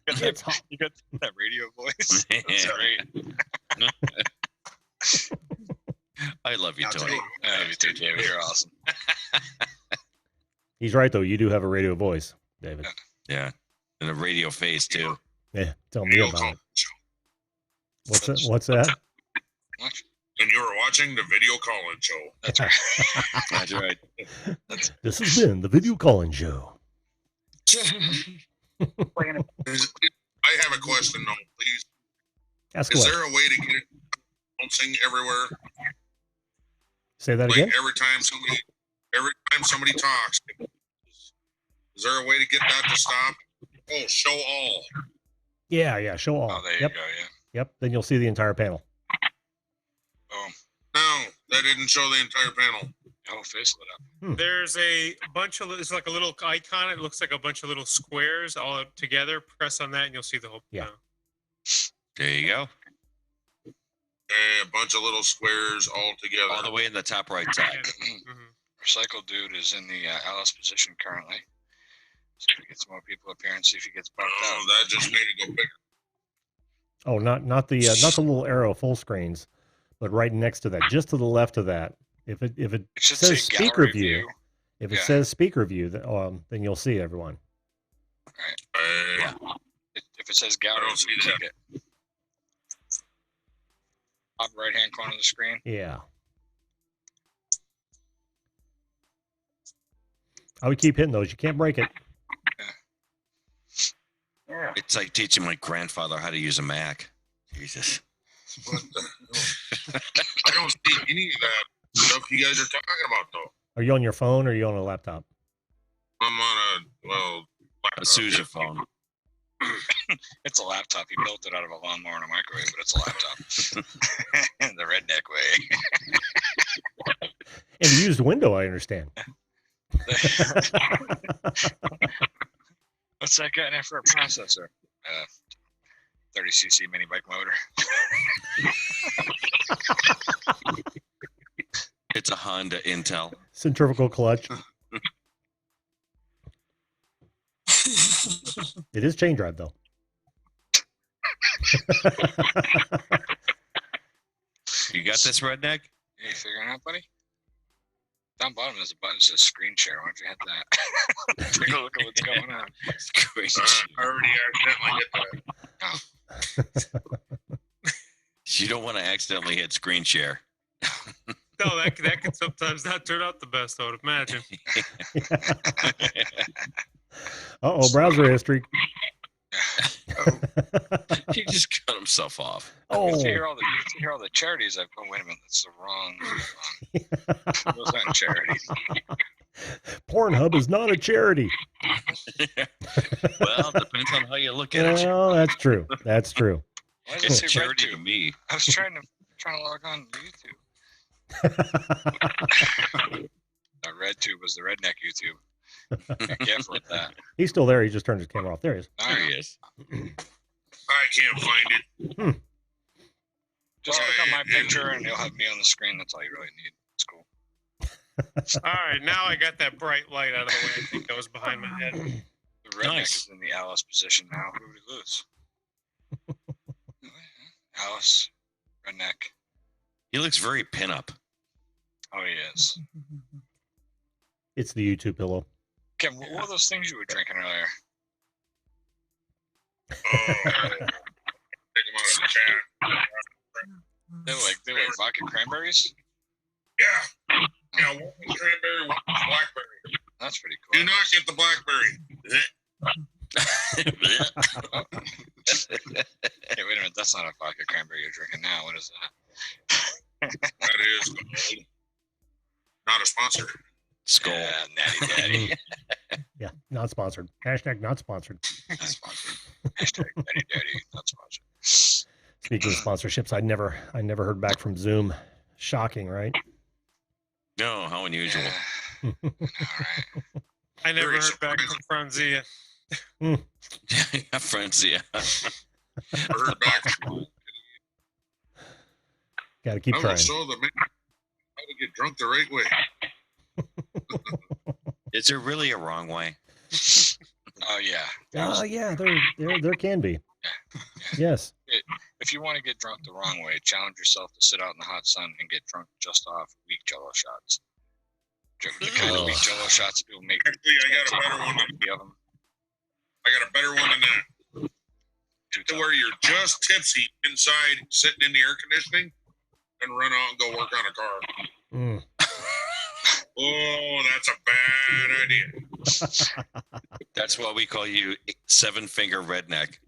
You got that radio voice. That's great. I love you, Tony. I love you too, David. You're awesome. He's right though. You do have a radio voice, David. Yeah, and a radio face too. Yeah, tell me about it. What's that? And you were watching the video calling show. That's right. That's right. This has been the video calling show. I have a question though, please. Ask Is away. there a way to get it bouncing everywhere? Say that Like again. every time somebody talks, is there a way to get that to stop? Oh, show all. Yeah. Show all. Oh, there you Yep. go. Yeah. Yep. Then you'll see the entire panel. No, that didn't show the entire panel. Oh, face lit up. There's a bunch of, it's like a little icon. It looks like a bunch of little squares all together. Press on that and you'll see the whole panel. There you go. A bunch of little squares all together. All the way in the top right side. Recycle Dude is in the Alice position currently. So if we get some more people up here and see if he gets bumped out. Oh, that just made it go bigger. Oh, not the little arrow full screens, but right next to that, just to the left of that. If it should says say speaker gallery view, if it says speaker view, then you'll see everyone. Right. If it says gallery view, click it. Top right hand corner of the screen. Yeah. I would keep hitting those. You can't break it. Yeah. It's like teaching my grandfather how to use a Mac. Jesus. What the hell? I don't see any of that stuff you guys are talking about, though. Are you on your phone or are you on a laptop? I'm on a Sousa phone. It's a laptop. He built it out of a lawnmower and a microwave, but it's a laptop. The redneck way. And you used window, I understand. What's that got in there for a processor? 30cc mini bike motor. It's a Honda Intel. Centrifugal clutch. It is chain drive, though. You got this, redneck? You figuring it out, buddy? Down bottom there's a button that says screen share. Why don't you hit that? Take a look at what's going on. I already accidentally hit that. You don't want to accidentally hit screen share. No, that can sometimes not turn out the best, I would imagine. Uh-oh, browser history. He just cut himself off. Oh. You hear all the charities I've. Oh, wait a minute, that's the wrong. Those aren't charities. Pornhub is not a charity. Well, depends on how you look at it. Well, that's true. That's true. Why does it It's say charity RedTube? to me. I was trying to log on to YouTube. RedTube was the redneck YouTube. Be careful with that. He's still there. He just turned his camera off. There he is. There he is. I can't find it. Just click on my picture and you'll have me on the screen. That's all you really need. It's cool. All right, now I got that bright light out of the way. I think that was behind my head. The redneck is in the Alice position now. Who would he lose? Alice, redneck. He looks very pinup. Oh, he is. It's the YouTube pillow. Kevin, what were those things you were drinking earlier? Take them out of the chat. They were like vodka cranberries? Yeah. Yeah, one was cranberry, one was blackberry. That's pretty cool. Do not get the blackberry. Hey, wait a minute. That's not a vodka cranberry you're drinking now. What is that? That is gold. Not a sponsor. Skull. Yeah, natty daddy. Yeah, not sponsored. Hashtag not sponsored. Not sponsored. Hashtag natty daddy. Not sponsored. Speaking of sponsorships, I never heard back from Zoom. Shocking, right? No, how unusual. All right. I never heard back from Franzia. Francia. Heard back from Got to keep I trying. will show the man how to get drunk the right way. Is there really a wrong way? Oh yeah. Oh yeah, there can be. Yes. If you want to get drunk the wrong way, challenge yourself to sit out in the hot sun and get drunk just off weak Jello shots. The kind of weak Jello shots that people make. Actually, I got a better one. I got a better one than that. To where you're just tipsy inside, sitting in the air conditioning, and run out and go work on a car. Mm. Oh, that's a bad idea. That's why we call you seven-finger redneck.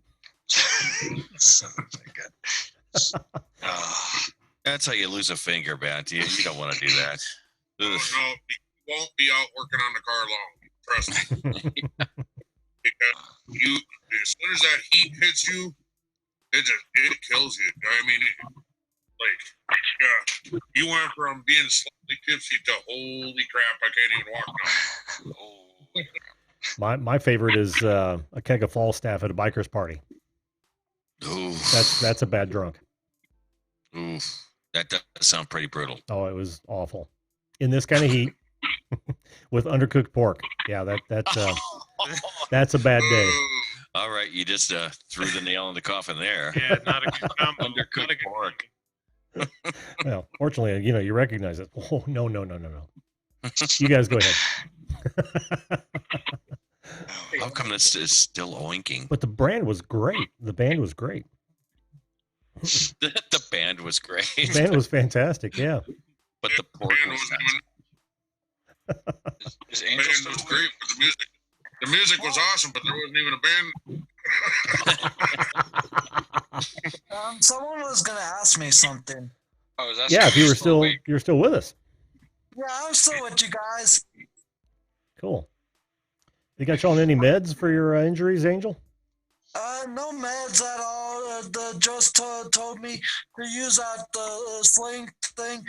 That's how you lose a finger, man. You don't want to do that. Oh, no, you won't be out working on the car long. Trust me. Because as soon as that heat hits you, it kills you. I mean, you went from being slightly tipsy to holy crap, I can't even walk now. My favorite is a keg of Falstaff at a biker's party. Ooh. That's a bad drunk. Ooh, that does sound pretty brutal. Oh, it was awful. In this kind of heat, with undercooked pork. Yeah, that's a bad day. All right, you just threw the nail in the coffin there. Yeah, not a good combo. Undercooked pork. Well, fortunately, you recognize it. Oh, no. You guys go ahead. How come this is still oinking? But the brand was great. The band was great. The band was great. The band was fantastic, yeah. But the pork was Is The band was great, but the music was awesome, but there wasn't even a band. Someone was gonna ask me something. Oh, is that Yeah, if you were still with us. Yeah, I'm still with you guys. Cool. You got you on any meds for your injuries, Angel? No meds at all. Just told me to use that sling thing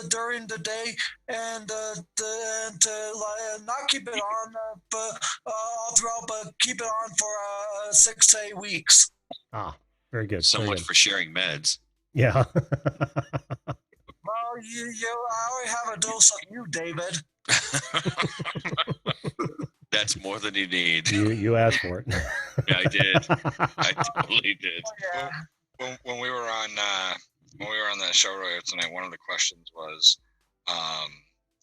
during the day and to not keep it on all throughout, but keep it on for 6 to 8 weeks. Ah, very good. So very much good. for sharing meds. Yeah. Well, I already have a dose of you, David. That's more than you need. You asked for it. Yeah, I did. I totally did. Yeah. When we were on the show earlier tonight, one of the questions was, oh,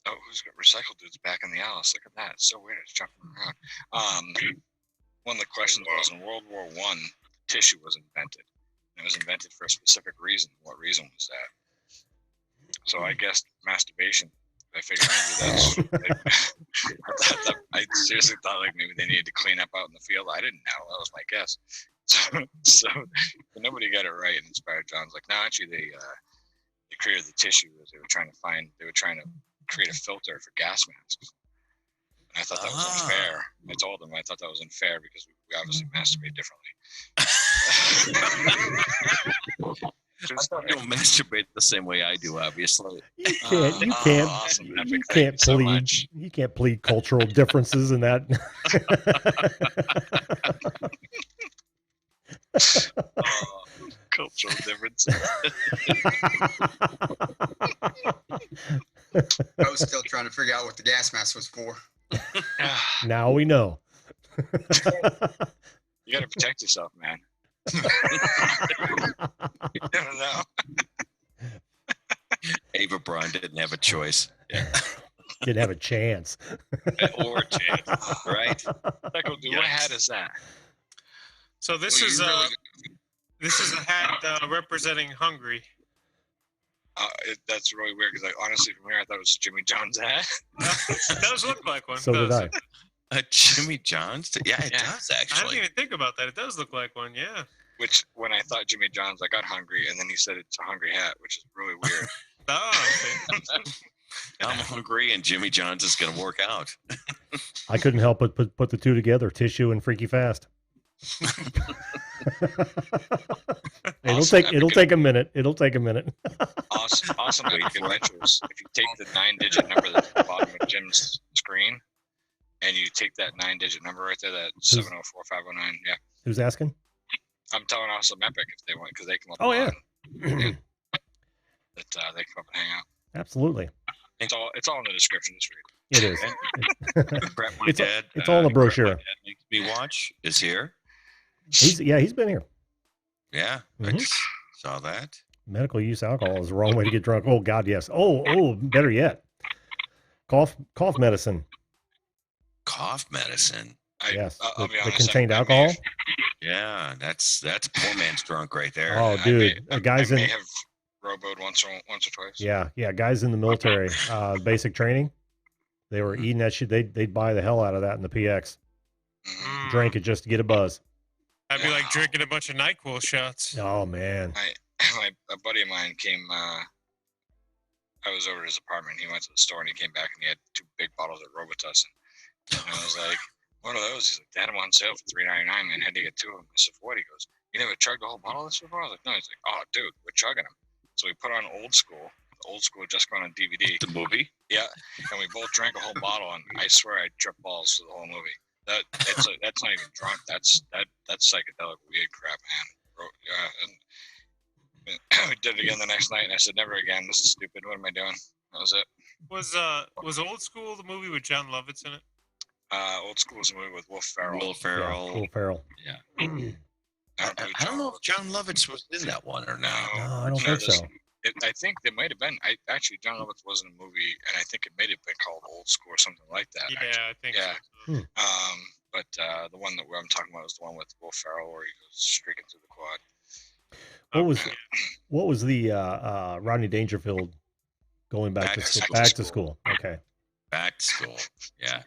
who's got recycled dudes back in the Alice? Look at that. It's so weird. It's jumping around. One of the questions was, in World War I, tissue was invented. And it was invented for a specific reason. What reason was that? So I guessed masturbation. I figured maybe that's. I seriously thought like maybe they needed to clean up out in the field. I didn't know. That was my guess. So nobody got it right. And Inspired John's like, no, actually they created the tissue that they were trying to create a filter for gas masks. And I thought that was unfair. I told them I thought that was unfair because we obviously masturbate differently. You don't masturbate the same way I do, obviously. You can't. Awesome. You Epic. Thank can't you so plead. much. You can't plead cultural differences in that. Cultural differences. I was still trying to figure out what the gas mask was for. Now we know. You got to protect yourself, man. You never know. Ava Braun didn't have a choice. Yeah. Didn't have a chance. Or a chance, right? What hat is that? So this is a hat representing Hungary. That's really weird because honestly, from here, I thought it was Jimmy John's hat. It does look like one. So did I. A Jimmy John's? Yeah, it does I actually. didn't even think about that. It does look like one, yeah. Which, when I thought Jimmy John's, I got hungry, and then he said it's a hungry hat, which is really weird. Oh, I'm hungry, and Jimmy John's is going to work out. I couldn't help but put the two together, tissue and Freaky Fast. It'll take a minute. It'll take a minute. Awesome adventures. If you take the 9-digit number that's at the bottom of Jim's screen, and you take that 9-digit number right there, that 704509. Yeah. Who's asking? I'm telling Awesome Epic if they want, because they come up. Oh yeah. That they come up and hang out. Absolutely. It's all in the description. Just read. It is. Brett, my It's dad. all in the brochure. Brett, my dad makes me watch is here. He's been here. Yeah, I Mhm. just saw that. Medical use alcohol is the wrong way to get drunk. Oh God, yes. Oh, better yet. Cough medicine. Cough medicine. Yes. I'll be The honest, contained I may alcohol. have- Yeah, that's poor man's drunk right there. Oh, dude, guys I in may have roboed once or twice. yeah, guys in the military, basic training. They were eating that shit. They'd buy the hell out of that in the PX. Drank it just to get a buzz. I'd be like drinking a bunch of NyQuil shots. Oh man. A buddy of mine came. I was over at his apartment. He went to the store and he came back and he had 2 big bottles of Robitussin. And I was like, "What are those?" He's like, "They had them on sale for $3.99, man. Had to get 2 of them." I said, "What?" He goes, "You never chugged the whole bottle of this before?" I was like, "No." He's like, "Oh, dude, we're chugging them." So we put on Old School. Old School just went on DVD. The movie. Yeah, and we both drank a whole bottle, and I swear I tripped balls for the whole movie. That's not even drunk. That's psychedelic weed crap, man. Yeah, and we did it again the next night, and I said, "Never again. This is stupid. What am I doing?" That was it. Was Old School the movie with John Lovitz in it? Old School is a movie with Will Ferrell. Will Ferrell. Will Ferrell. Yeah. I don't know if John Lovitz was in that one or not. No, I don't think so. I think there might have been. Actually, John Lovitz was in a movie, and I think it may have been called Old School or something like that. Yeah, actually. I think Yeah. so. But the one that I'm talking about is the one with Will Ferrell, where he goes streaking through the quad. What was the Rodney Dangerfield going back to school? Back to school. Okay. Back to school. Yeah.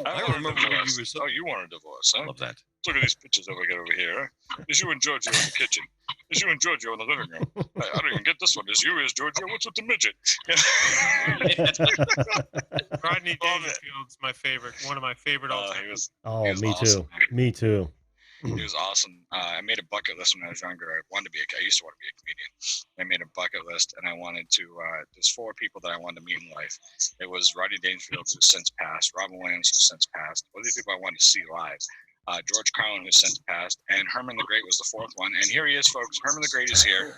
I I remember when you divorce. were so- Oh, you want a divorce, huh? Love that. Look at these pictures that we got over here. There's you and Giorgio in the kitchen. There's you and Giorgio in the living room. I don't even get this one. There's you, is Giorgio. What's with the midget? Rodney Dangerfield's my favorite. One of my favorite all time. He was Me awesome, too. Me too. He was awesome. I made a bucket list when I was younger. I used to want to be a comedian. I made a bucket list, and I wanted to. There's 4 people that I wanted to meet in life. It was Rodney Dangerfield, who's since passed, Robin Williams, who's since passed. What are the people I wanted to see live? George Carlin, who's since passed, and Herman the Great was the 4th one. And here he is, folks. Herman the Great is here.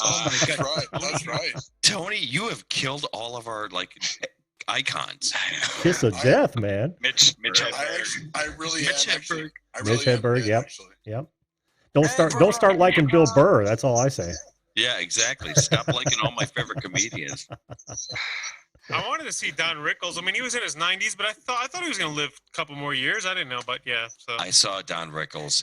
Oh my God. That's right. That's right. Tony, you have killed all of our icons. Kiss of death, man. Mitch I really am. Actually, I really Mitch Hedberg. am, Yep. actually. Yep. Don't start liking Bill Burr. That's all I say. Yeah, exactly. Stop liking all my favorite comedians. I wanted to see Don Rickles. I mean, he was in his 90s, but I thought he was going to live a couple more years. I didn't know, but yeah. So I saw Don Rickles.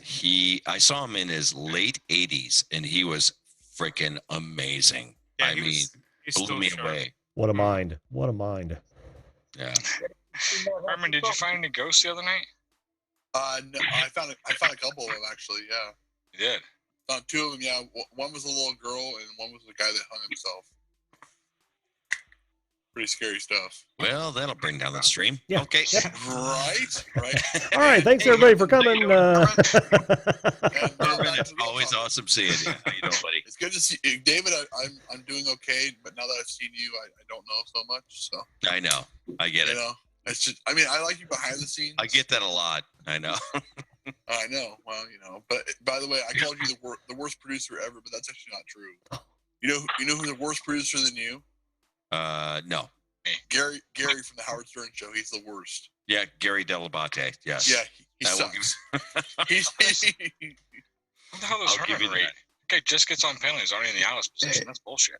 I saw him in his late 80s, and he was freaking amazing. Yeah, I mean, blew me away. What a mind. What a mind. Yeah. Herman, did you find any ghosts the other night? No, I found a couple of them actually. Yeah. You did. Found 2 of them. Yeah. One was a little girl, and one was the guy that hung himself. Pretty scary stuff. Well, that'll bring down the stream. Yeah. Okay. Right. All right. Thanks everybody for coming. Herman, it's always awesome seeing you. How you doing, buddy? It's good to see you. David. I'm doing okay, but now that I've seen you, I don't know so much. So I know. I get it. you know, it's just. I mean, I like you behind the scenes. I get that a lot. I know. I know. Well, you know. But by the way, I called you the worst producer ever, but that's actually not true. You know who's the worst producer than you? No. Gary from the Howard Stern Show. He's the worst. Yeah, Gary Delabate. Yes. Yeah, he I will sucks. What the hell is I'll give Herman you rate? that. Okay, just gets on panel. He's already in the Alice position. That's bullshit.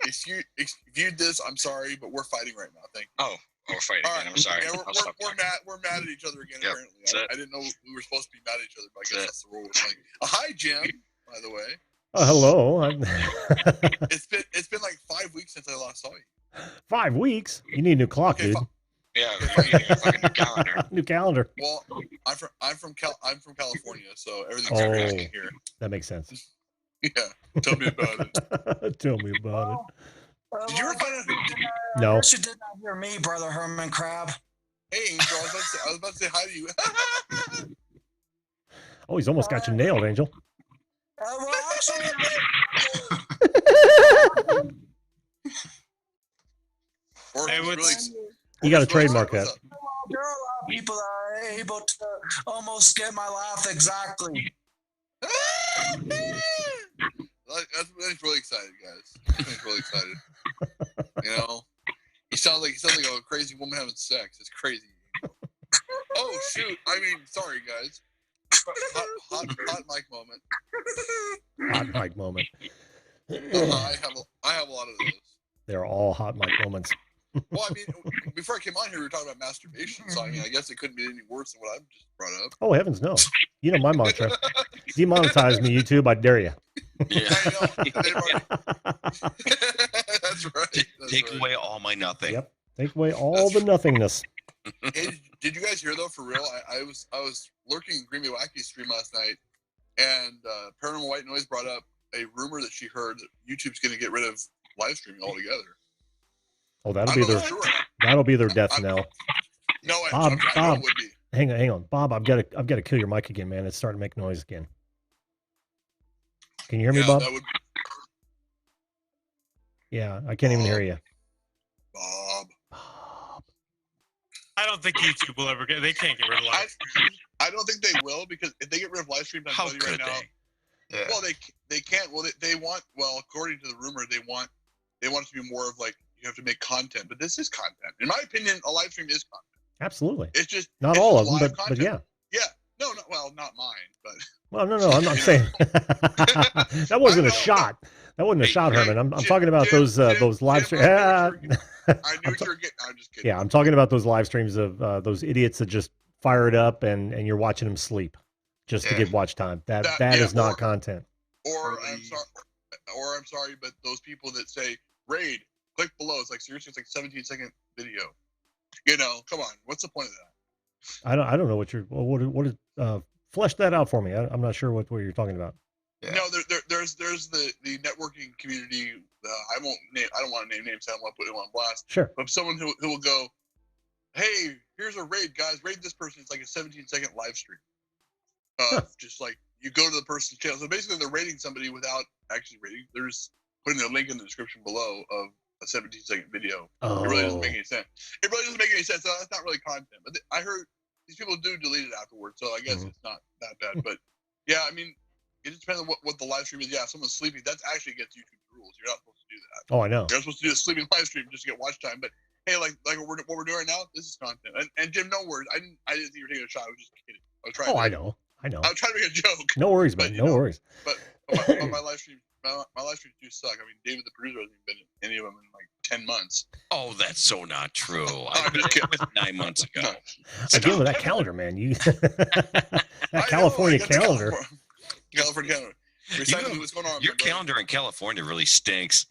If you viewed this, I'm sorry, but we're fighting right now. Thank you. Oh, we're fighting All again. right. I'm sorry. Yeah, I'll stop talking. we're mad at each other again. Yep, Apparently, that's it. I didn't know we were supposed to be mad at each other, but I guess that's the rule we're playing. Hi, Jim. By the way, Hello. it's been like 5 weeks since I last saw you. 5 weeks. You need a new clock, dude. Yeah, we're getting a fucking new calendar. New calendar. Well, I'm from California, so everything's Oh, crazy here. that makes sense. Yeah, tell me about it. Tell me about Did you ever find out who did it. No. I guess you did not hear me, Brother Herman Crab. Hey, Angel, I was about to say hi to you. Oh, he's almost got you nailed, Angel. Well, actually, You got to trademark that. there are a lot of people that are able to almost get my laugh exactly. That's really excited, guys. That's really excited. You know, he sounds like a crazy woman having sex. It's crazy. Oh shoot! I mean, sorry, guys. Hot mic moment. Hot mic moment. I have a lot of those. They're all hot mic moments. Well, I mean, before I came on here, we were talking about masturbation, so I mean, I guess it couldn't be any worse than what I've just brought up. Oh, heavens no. You know my mantra. Demonetize me, YouTube. I dare you. That's right. Take away all my nothing. Yep. Take away all the nothingness. Hey, did you guys hear though? For real, I was lurking in Green Bay Wacky's stream last night, and Paranormal White Noise brought up a rumor that she heard that YouTube's going to get rid of live streaming altogether. Oh, that'll be their death knell. No, Bob, I know Bob, it would be. hang on, Bob. I've got to kill your mic again, man. It's starting to make noise again. Can you hear me, Bob? That would, Yeah, I can't even hear you. Bob. I don't think YouTube will ever get. They can't get rid of live. I don't think they will, because if they get rid of live stream, I'm telling you right now. Yeah. Well, they can't. Well, they want. Well, according to the rumor, they want it to be more of like you have to make content. But this is content. In my opinion, a live stream is content. Absolutely. It's just not it's all just of them, live but content. yeah. Yeah. No, well, not mine, but. Well, no, I'm not saying that wasn't a shot. That wasn't a shot, Herman. I'm talking about those live streams. I knew what you were getting. I'm just kidding. Yeah, I'm talking about those live streams of those idiots that just fire it up and you're watching them sleep just to get watch time. That is not content. Or I'm sorry, but those people that say raid, Click below. It's like seriously, it's like 17-second video. Come on. What's the point of that? I don't know what you're. What is? Flesh that out for me. I'm not sure what you're talking about. Yeah. No, there's the networking community. I don't want to name names. I don't want to put it on blast. Sure. But someone who will go, hey, here's a raid, guys. Raid this person. It's like a 17-second live stream. Just like you go to the person's channel. So basically, they're raiding somebody without actually raiding. They're just putting a link in the description below of a 17-second video. Oh. It really doesn't make any sense. It really doesn't make any sense. So that's not really content. But I heard these people do delete it afterwards. So I guess it's not that bad. But yeah, I mean, it just depends on what the live stream is. Yeah, if someone's sleeping, that's actually against YouTube's rules. You're not supposed to do that. Oh, I know. You're not supposed to do a sleeping live stream just to get watch time. But hey, like what we're doing right now, this is content. And Jim, no worries. I didn't think you were taking a shot. I was just kidding. I was trying. Oh, I know. I was trying to make a joke. No worries, man. No worries. But my live streams do suck. I mean, David the producer hasn't been in any of them in like 10 months. Oh, that's so not true. I'm just kidding. 9 months ago. Again with that calendar, man. You that California calendar. California calendar. What's going on? Your calendar in California really stinks.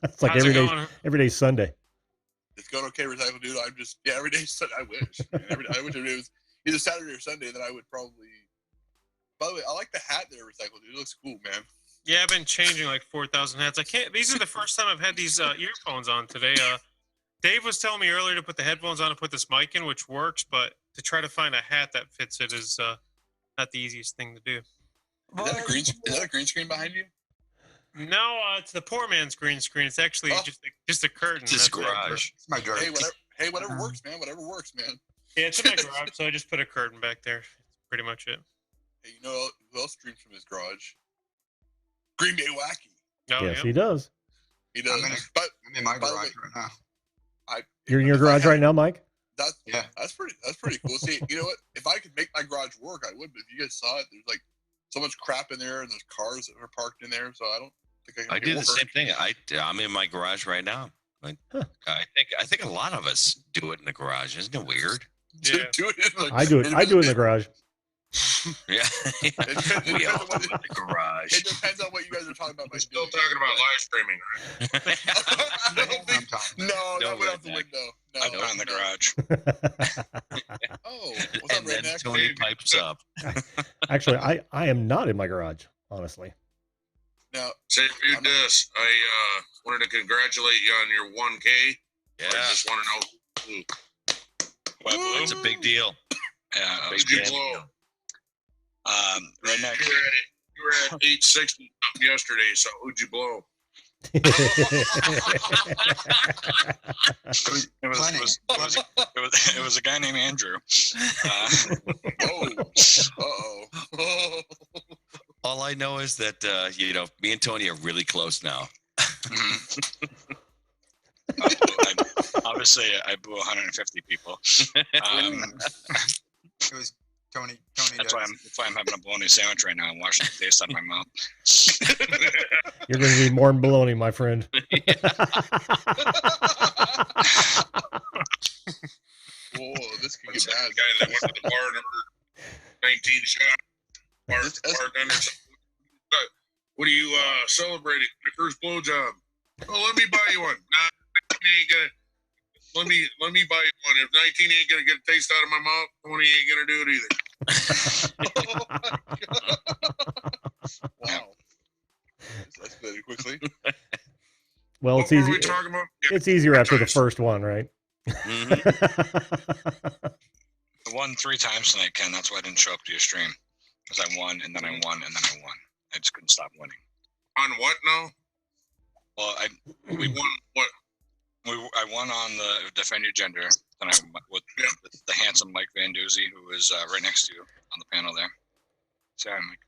It's like every day Sunday. It's going okay, Recycle Dude. I'm just every day Sunday. I wish. I wish every day was either Saturday or Sunday. Then I would probably. By the way, I like the hat there, Recycle Dude. It looks cool, man. Yeah, I've been changing like 4,000 hats. I can't. These are the first time I've had these earphones on today. Dave was telling me earlier to put the headphones on and put this mic in, which works, but to try to find a hat that fits it is not the easiest thing to do. Is that a green screen behind you? No, it's the poor man's green screen. It's actually just a curtain. It's his garage. It's my garage. Hey, whatever works, man. Whatever works, man. Yeah, it's in my garage, so I just put a curtain back there. That's pretty much it. Hey, you know who else streams from his garage? Green Bay Wacky. Oh, yes, he does. He does. I'm in my garage right now. You're in your garage right now, Mike? That's pretty cool. See, you know what? If I could make my garage work, I would. But if you guys saw it, there's like so much crap in there, and there's cars that are parked in there. So I don't think I can. I do the same thing. I'm in my garage right now. I think a lot of us do it in the garage. Isn't it weird? Yeah. I do it in the garage. Yeah. We all do it in the garage. It depends on what you guys are talking about. We're still talking about live streaming. No, that went out the window. No, I do it in the garage. What's and then Tony pipes up. Actually, I am not in my garage, honestly. Now, say you this. I wanted to congratulate you on your 1K. Yeah. I just want to know. It's a big deal. Yeah, Big deal. Right next. You were at 860 yesterday, so who'd you blow? It was a guy named Andrew. All I know is that me and Tony are really close now. Obviously, I blew 150 people. It was Tony. That's why I'm having a bologna sandwich right now and washing the taste out of my mouth. You're going to need more than bologna, my friend. Whoa, this could get bad. The guy that went to the bar and ordered 19 shots. Bartender. What are you celebrating? My first blowjob. Oh, let me buy you one. Nah, 19 ain't gonna. Let me buy you one. If 19 ain't gonna get a taste out of my mouth, 20 ain't gonna do it either. Oh my God. Wow. That's very quickly. Well, it's What easy. were we talking about? Yeah, It's easier after the first one, right? I won 3 times tonight, Ken. That's why I didn't show up to your stream. Because I won, and then I won, and then I won. I just couldn't stop winning. On what now? Well, We won what? I won on the Defend Your Gender, and I with the handsome Mike Van Doozy, who was right next to you on the panel there. Sorry, Mike.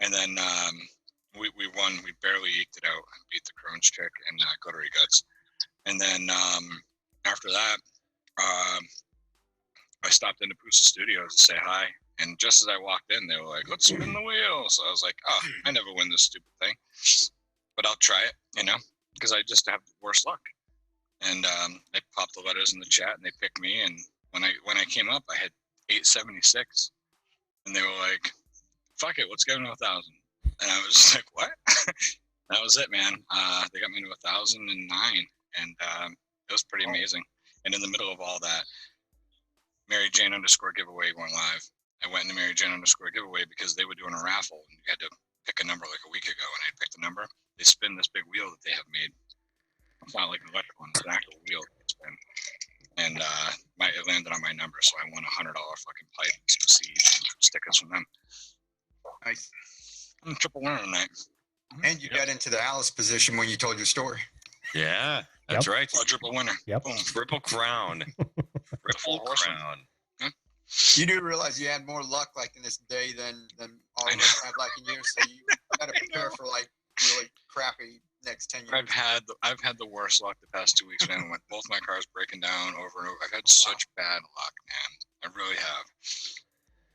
And then we won. We barely eked it out and beat the Crohn's chick and Glittery Guts. And then after that, I stopped into Pusa Studios to say hi. And just as I walked in, they were like, "Let's spin the wheel." So I was like, "Oh, I never win this stupid thing, but I'll try it," because I just have worse luck. And I popped the letters in the chat, and they picked me. And when I came up, I had 876, and they were like, "Fuck it, let's give him 1,000." And I was just like, "What?" That was it, man. They got me to 1,009, and it was pretty amazing. And in the middle of all that, Mary Jane _ giveaway went live. I went into Mary Jane _ giveaway because they were doing a raffle, and you had to pick a number like a week ago, and I picked a number. They spin this big wheel that they have made. It's not like an electric one; it's an actual wheel that they spin. And it landed on my number, so I won $100 fucking pipe, some seeds, and some stickers from them. Nice. I'm a triple winner tonight. And you got into the Alice position when you told your story. Yeah, that's right. Triple winner. Yep. Boom. Triple crown. Triple crown. You do realize you had more luck like in this day than all of us had like in years, so you got to prepare for like really crappy next 10 years. I've had the worst luck the past 2 weeks, man. With both my cars breaking down over and over. I've had such bad luck, man. I really have.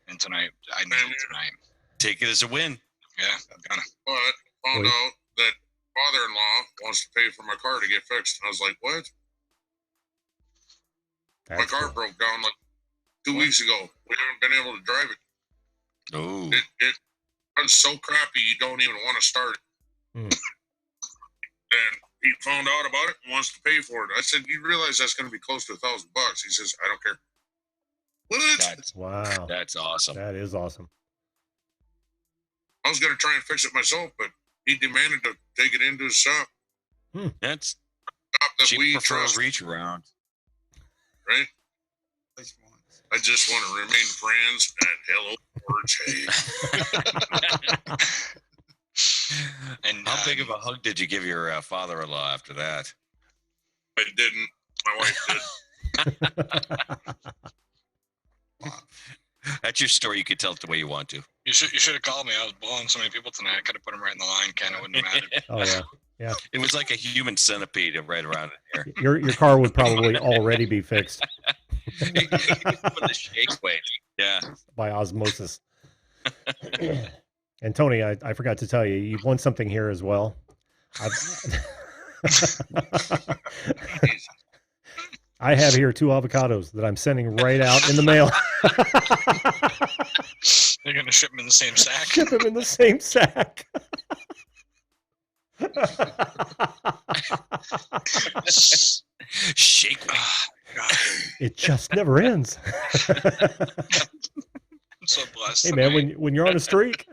And tonight, I need it tonight. Take it as a win. Yeah, I'm gonna. But found out that father-in-law wants to pay for my car to get fixed. And I was like, what? My car broke down like 2 weeks ago. We haven't been able to drive it. Oh. It runs so crappy you don't even want to start it. And he found out about it and wants to pay for it. I said, you realize that's going to be close to $1,000? He says, I don't care. What? Wow. That's awesome. That is awesome. I was going to try and fix it myself, but he demanded to take it into his shop. That's that cheap we for a trust, reach around. right? I just want to remain friends and hello, George. Hey. And how big of a hug did you give your father-in-law after that? I didn't. My wife did. That's your story. You could tell it the way you want to. You should have called me. I was blowing so many people tonight. I could have put them right in the line. Ken, it wouldn't have mattered. Oh yeah, yeah. It was like a human centipede right around in here. Your car would probably already be fixed With the shake weight. Yeah. by osmosis. And Tony, I forgot to tell you, you've won something here as well. I have here 2 avocados that I'm sending right out in the mail. They're going to ship them in the same sack. Ship them in the same sack. Shake me. It just never ends. I'm so blessed. Hey man, when you're on a streak,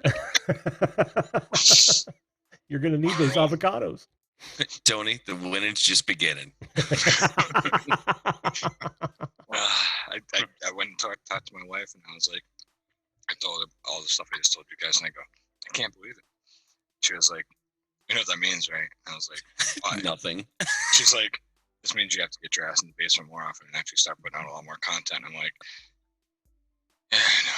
you're gonna need those avocados. Tony, the winning's just beginning. I went and talked to my wife, and I was like, I told her all the stuff I just told you guys, and I go, I can't believe it. She was like, you know what that means, right? And I was like, why? Nothing. She's like, this means you have to get your ass in the basement more often and actually start putting out a lot more content. I'm like, yeah, I know.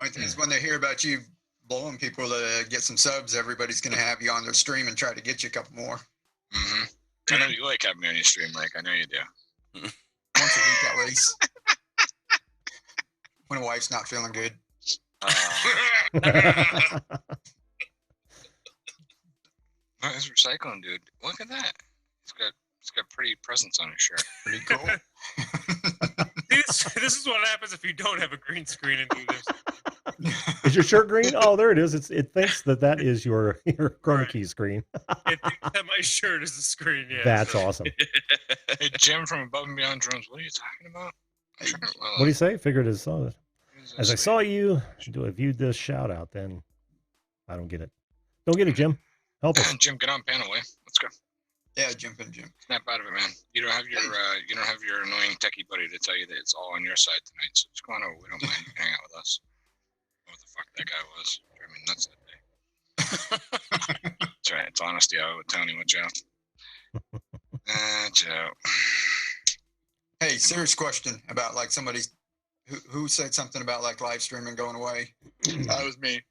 I think it's when they hear about you blowing people to get some subs, everybody's going to have you on their stream and try to get you a couple more. Mm-hmm. I know you like having me on your stream, Mike. I know you do. Once a week at least. When a wife's not feeling good. It's recycling, dude. Look at that. It's got pretty presents on his shirt. Pretty cool. This is what happens if you don't have a green screen and do this. Is your shirt green? Oh, there it is. It thinks that is your chroma key screen. It thinks that my shirt is the screen. Yeah. That's awesome. Hey, Jim from Above and Beyond Drones, what are you talking about? What do you say? Figured as I saw you viewed this shout out, then I don't get it. Don't get it, Jim. Help us. Jim, get on panel way. Let's go. Yeah, jump in, Jim. Snap out of it, man. You don't have your annoying techie buddy to tell you that it's all on your side tonight. So just come on over. We don't mind you hang out with us. What the fuck that guy was? Drove me nuts that day. That's right. It's honesty. I would Tony, watch out. Watch out. Hey, serious question about like somebody's who said something about like live streaming going away. That was me.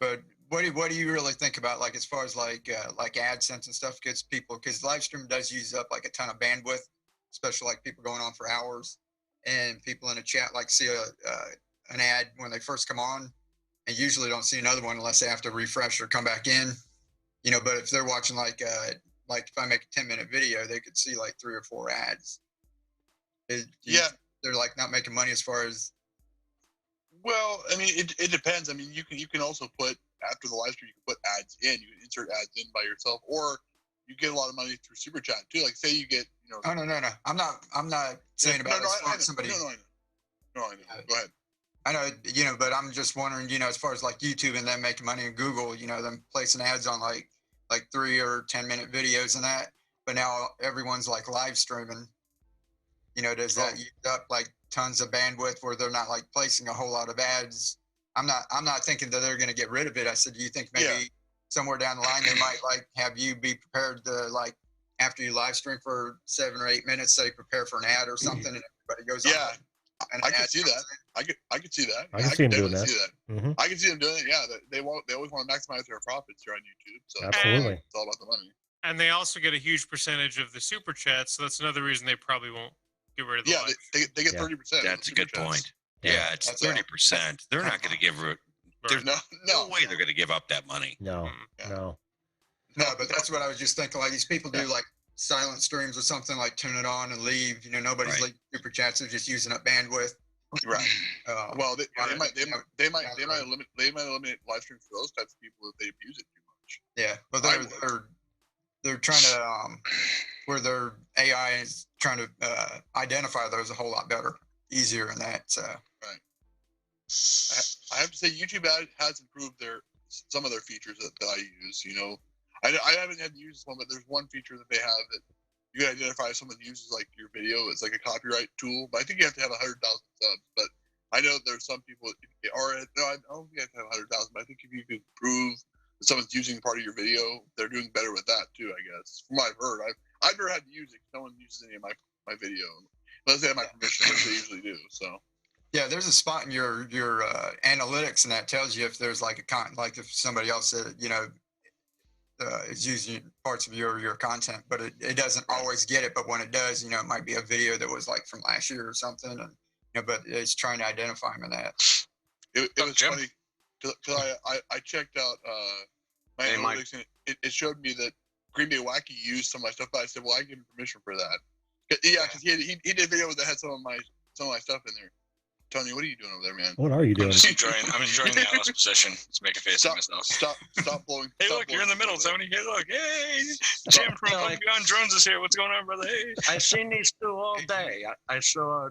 But what do you really think about like as far as like AdSense and stuff? Because live stream does use up like a ton of bandwidth, especially like people going on for hours, and people in a chat like see an ad when they first come on, and usually don't see another one unless they have to refresh or come back in. You know, but if they're watching like if I make a 10-minute video, they could see like 3 or 4 ads. They're like not making money as far as. Well, I mean, it depends. I mean, you can also put after the live stream, you can put ads in. You can insert ads in by yourself, or you get a lot of money through super chat too. Like say you get, you know. Oh no. I'm not saying about somebody. No, I know. Go ahead. I know, but I'm just wondering, as far as like YouTube and them making money in Google, them placing ads on like 3 or 10-minute videos and that. But now everyone's like live streaming. Does that use up like tons of bandwidth where they're not like placing a whole lot of ads? I'm not thinking that they're going to get rid of it. I said, do you think maybe somewhere down the line they might like have you be prepared to like after you live stream for 7 or 8 minutes, say prepare for an ad or something, and everybody goes on. I can see that. I could see that. I can see them doing that. Mm-hmm. I can see them doing it. Yeah, they always want to maximize their profits here on YouTube. So absolutely, it's all about the money. And they also get a huge percentage of the super chats, so that's another reason they probably won't get rid of the live. They get 30%. That's a good point. Yeah, it's 30%. They're not going to give. There's no way they're going to give up that money. No. No, but that's what I was just thinking. Like these people do like silent streams or something, like turn it on and leave. Nobody's like super chats. They're just using up bandwidth. Right. Well, they might eliminate live streams for those types of people if they abuse it too much. Yeah, but they're trying to where their AI is trying to identify those a whole lot better, easier in that. So right. I have to say YouTube has improved some of their features that I use. I haven't had to use this one, but there's one feature that they have that you can identify if someone uses like your video. It's like a copyright tool, but I think you have to have 100,000 subs. But I know there's some people I don't think you have to have 100,000, but I think if you could prove that someone's using part of your video, they're doing better with that too, I guess. From what I've heard, I've never had to use it. No one uses any of my video unless they have my permission, which they usually do. So. Yeah, there's a spot in your analytics, and that tells you if there's like like if somebody else said, is using parts of your content, but it doesn't always get it. But when it does, it might be a video that was like from last year or something, and but it's trying to identify them in that. It was funny because I checked out my analytics, and it showed me that Green Bay Wacky used some of my stuff, but I said, well, I give him permission for that. Yeah, because he did videos that had some of my stuff in there. Tony, what are you doing over there, man? What are you doing? I'm enjoying the Alice position. Let's make a face of myself. Stop blowing. Hey, look, you're in the middle, Tony. Hey, look. Hey, Jim from Beyond Drones is here. What's going on, brother? Hey. I've seen these two all day. I saw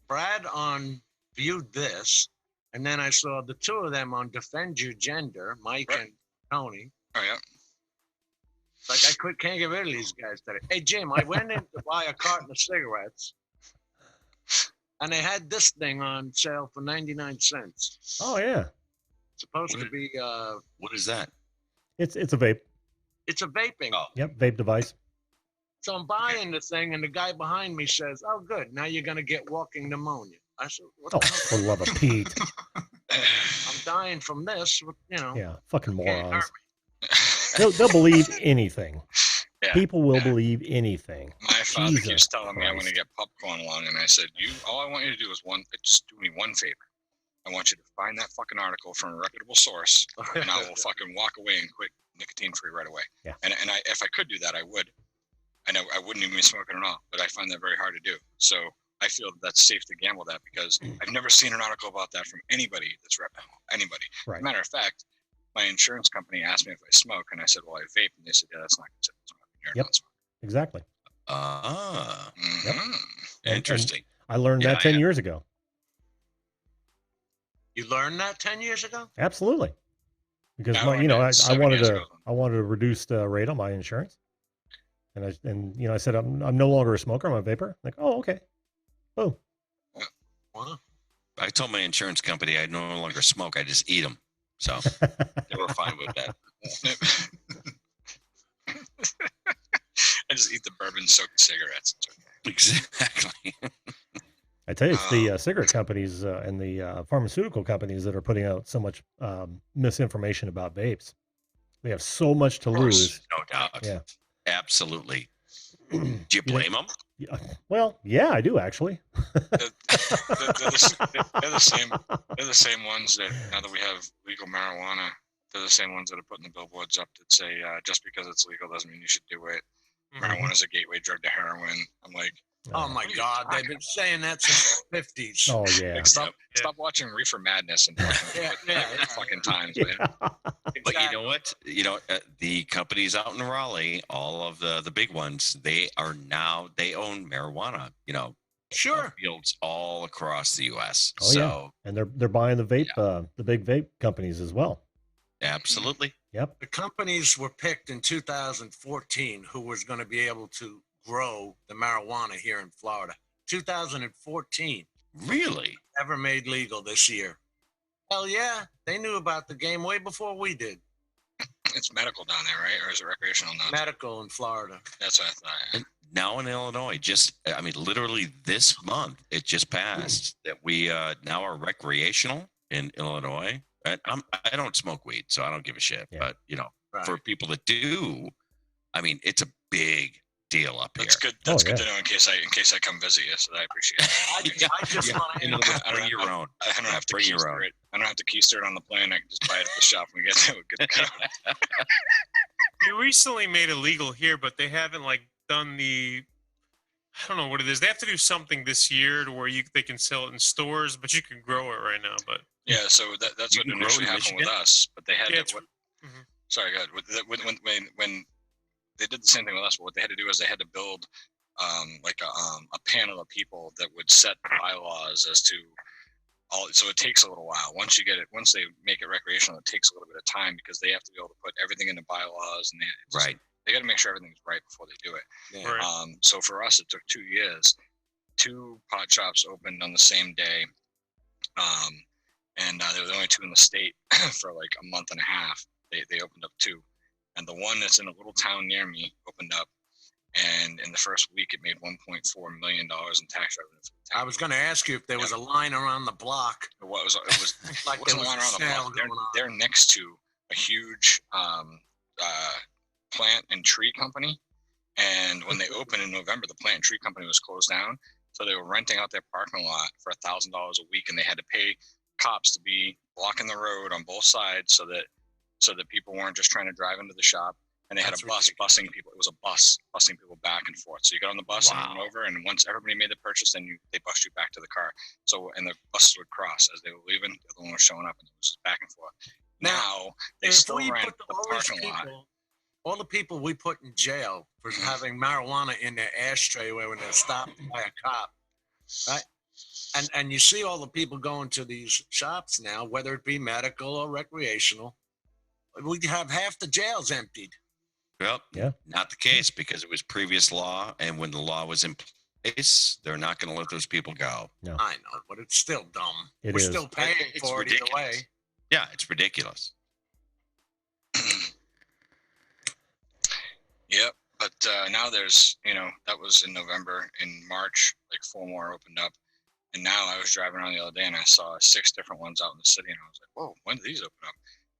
Brad on View This, and then I saw the two of them on Defend Your Gender, Mike and Tony. Oh, yeah. Like I can't get rid of these guys today. Hey, Jim, I went in to buy a carton of cigarettes. And they had this thing on sale for 99 cents. Oh yeah. Supposed to be what is that? It's a vape. It's a vaping. Oh. Yep, vape device. So I'm buying the thing, and the guy behind me says, "Oh, good. Now you're gonna get walking pneumonia." I said, "What the hell?" For the love of Pete. I'm dying from this. Yeah, fucking morons. They'll believe anything. Yeah. People will believe anything. My father keeps telling me I'm going to get popcorn along, and I said, all I want you to do is just do me one favor. I want you to find that fucking article from a reputable source, and I will fucking walk away and quit nicotine free right away. Yeah. And if I could do that, I would. I know I wouldn't even be smoking at all, but I find that very hard to do. So I feel that's safe to gamble that because I've never seen an article about that from anybody that's reputable. Anybody. Right. As a matter of fact, my insurance company asked me if I smoke, and I said, well, I vape, and they said, yeah, that's not considered smoking. Yep. Exactly. Yep. Interesting. I learned that 10 years ago. You learned that 10 years ago? Absolutely. Because I wanted to reduce the rate on my insurance. And I said I'm no longer a smoker, I'm a vapor. Like, oh, okay. Oh. Wow. I told my insurance company I no longer smoke, I just eat them. So they were fine with that. I just eat the bourbon-soaked cigarettes. Exactly. I tell you, it's the cigarette companies and the pharmaceutical companies that are putting out so much misinformation about vapes. They have so much to lose. No doubt. Yeah. Absolutely. Do you blame them? Yeah. Well, yeah, I do actually. They're the same ones that now that we have legal marijuana, they're the same ones that are putting the billboards up that say just because it's legal doesn't mean you should do it. Marijuana is a gateway drug to heroin. I'm like, Oh my God, they've been saying that since the 50s. Oh yeah. Like, stop watching Reefer Madness and fucking times, man. But you know what? The companies out in Raleigh, all of the big ones, they own marijuana. Sure. Fields all across the U.S. Oh yeah. And they're buying the vape, the big vape companies as well. Absolutely. Yep. The companies were picked in 2014 who was going to be able to grow the marijuana here in Florida. 2014. Really? Ever made legal this year. Hell yeah. They knew about the game way before we did. It's medical down there, right? Or is it recreational now? Medical in Florida. That's what I thought. And now in Illinois, literally this month, it just passed that we now are recreational in Illinois. I don't smoke weed, so I don't give a shit. Yeah. But, for people that do, it's a big deal up here. That's good. That's good to know in case I come visit you. So I appreciate it. I just want to bring your own. I don't have to keister it. I don't have to keister it on the plane. I can just buy it at the shop when we get there. You recently made it legal here, but they haven't done the. I don't know what it is. They have to do something this year to where they can sell it in stores, but you can grow it right now. But yeah, so that's what initially happened with us. But they had Sorry, go ahead. When they did the same thing with us, but what they had to do is they had to build a panel of people that would set bylaws as to all. So it takes a little while. Once they make it recreational, it takes a little bit of time because they have to be able to put everything into bylaws and they got to make sure everything's right before they do it. Yeah. Right. So for us, it took 2 years. 2 pot shops opened on the same day, and there was only 2 in the state for like a month and a half. They opened up 2. And the one that's in a little town near me opened up, and in the first week, it made $1.4 million in tax revenue. I was going to ask you if there was a line around the block. It was like it wasn't a line around the block. They're next to a huge plant and tree company, and when they opened in November, the plant and tree company was closed down, so they were renting out their parking lot for $1,000 a week, and they had to pay cops to be blocking the road on both sides so that people weren't just trying to drive into the shop. And they had a bus busing people. It was a bus busing people back and forth. So you got on the bus and went over, and once everybody made the purchase, then they bust you back to the car. So, and the buses would cross as they were leaving. The other one was showing up, and it was back and forth. Now they still rent the parking lot. All the people we put in jail for having marijuana in their ashtray when they're stopped by a cop, right? And you see all the people going to these shops now, whether it be medical or recreational. We have half the jails emptied. Well, not the case because it was previous law, and when the law was in place, they're not going to let those people go. No. I know, but it's still dumb. We're still paying for it either way. Yeah, it's ridiculous. Yep, but now there's, that was in November. In March, 4 more opened up. And now I was driving around the other day and I saw 6 different ones out in the city, and I was like, whoa, when did these open up?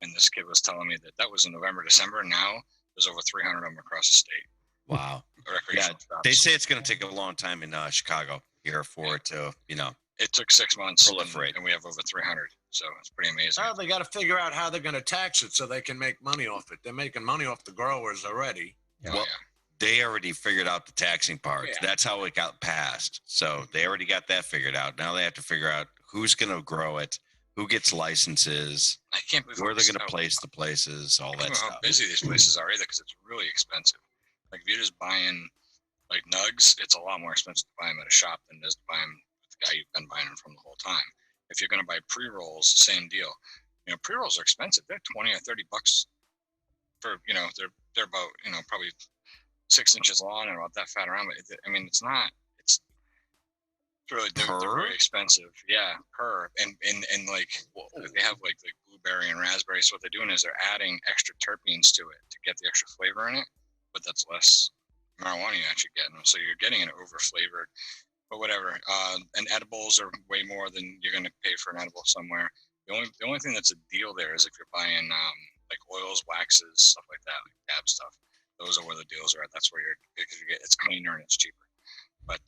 And this kid was telling me that was in November, December. Now there's over 300 of them across the state. Wow. Yeah, they say it's going to take a long time in Chicago here for it to, It took 6 months proliferate. and we have over 300. So it's pretty amazing. Well, they got to figure out how they're going to tax it so they can make money off it. They're making money off the growers already. Yeah. Well, they already figured out the taxing part. Yeah. That's how it got passed. So they already got that figured out. Now they have to figure out who's going to grow it, who gets licenses, I can't believe where they're going to place the places, all I don't that know stuff. how busy these places are either, because it's really expensive. Like if you're just buying nugs, it's a lot more expensive to buy them at a shop than it is to buy them with the guy you've been buying them from the whole time. If you're going to buy pre-rolls, same deal. Pre-rolls are expensive. They're $20 or $30 for, they're about, probably 6 inches long and about that fat around. But it's not. It's really they're very expensive. Yeah, per and they have the blueberry and raspberry. So what they're doing is they're adding extra terpenes to it to get the extra flavor in it, but that's less marijuana you actually get. So you're getting it over flavored. But whatever. And edibles are way more than you're going to pay for an edible somewhere. The only thing that's a deal there is if you're buying oils, waxes, stuff like that, like dab stuff. Those are where the deals are at. That's where it's cleaner and it's cheaper. But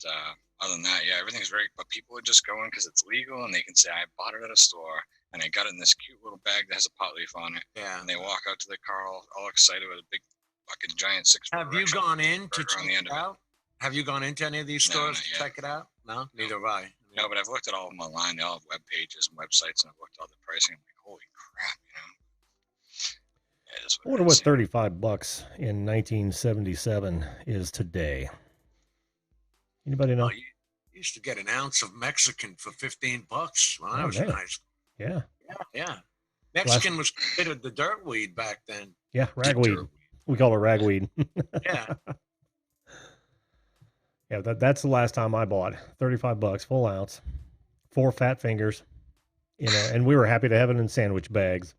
other than that, yeah, everything's but people are just going because it's legal and they can say, I bought it at a store and I got it in this cute little bag that has a pot leaf on it. Yeah. And they walk out to the car all excited with a big fucking giant 6-foot. Have you gone in to check it out? Have you gone into any of these No, stores not to yet. check it out? No, neither have I. No, but I've looked at all of them online. They all have web pages and websites, and I've looked at all the pricing. I'm like, holy crap, you know. Yeah, it is I wonder what $35 in 1977 is today. Anybody know? Oh, you used to get an ounce of Mexican for $15. Well, that Oh, was man. nice. Yeah. Yeah. Mexican was considered the dirt weed back then. Yeah, ragweed. We call it ragweed. Yeah. Yeah, that's the last time I bought. $35, full ounce, 4 fat fingers, and we were happy to have it in sandwich bags.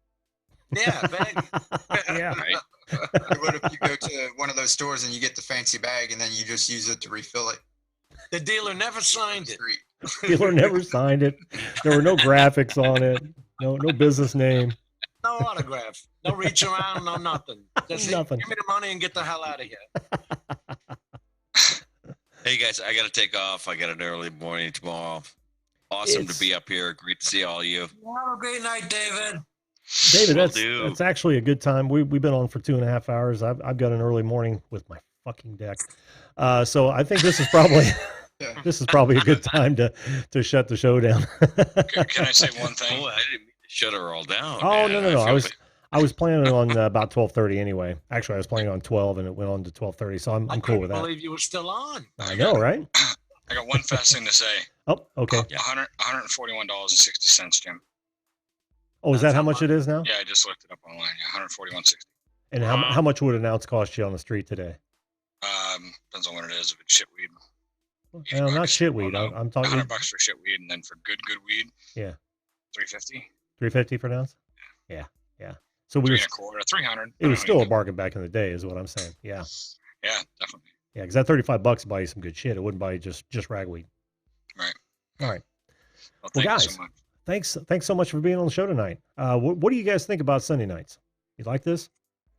Yeah, bag. Yeah. What if you go to one of those stores and you get the fancy bag and then you just use it to refill it? The dealer never signed it. Dealer never signed it. There were no graphics on it. No business name. No autograph. No reach around. No nothing. Just Nothing. Give me the money and get the hell out of here. Hey guys, I got to take off. I got an early morning tomorrow. Awesome to be up here. Great to see all of you. Have a great night, David. David, Will that's do. that's actually a good time. We've been on for 2.5 hours. I've got an early morning with my fucking deck. So I think this is probably a good time to shut the show down. Can I say one thing? Oh, I didn't mean to shut her all down. Oh, man. no. feel I was planning on about 12:30 anyway. Actually, I was planning on 12 and it went on to 12:30. So I'm cool with I that. believe you were still on. I know, right? I got one fast thing to say. Oh, okay. $141.60, Jim. Oh, is that how much it is now? Yeah, I just looked it up online. Yeah, $141.60. And how much would an ounce cost you on the street today? Depends on what it is. If it's shit weed, Well, not shit weed. I'm talking $100 for shit weed, and then for good weed, Yeah, $350. $350 for an ounce. Yeah. So we Three were. and a quarter, $300. It was still a bargain back in the day, is what I'm saying. Yeah. Yeah, definitely. Yeah, because that $35 would buy you some good shit. It wouldn't buy you just ragweed. Right. All right. Well, Well, thank you guys, so much. thanks so much for being on the show tonight. What do you guys think about Sunday nights? You like this?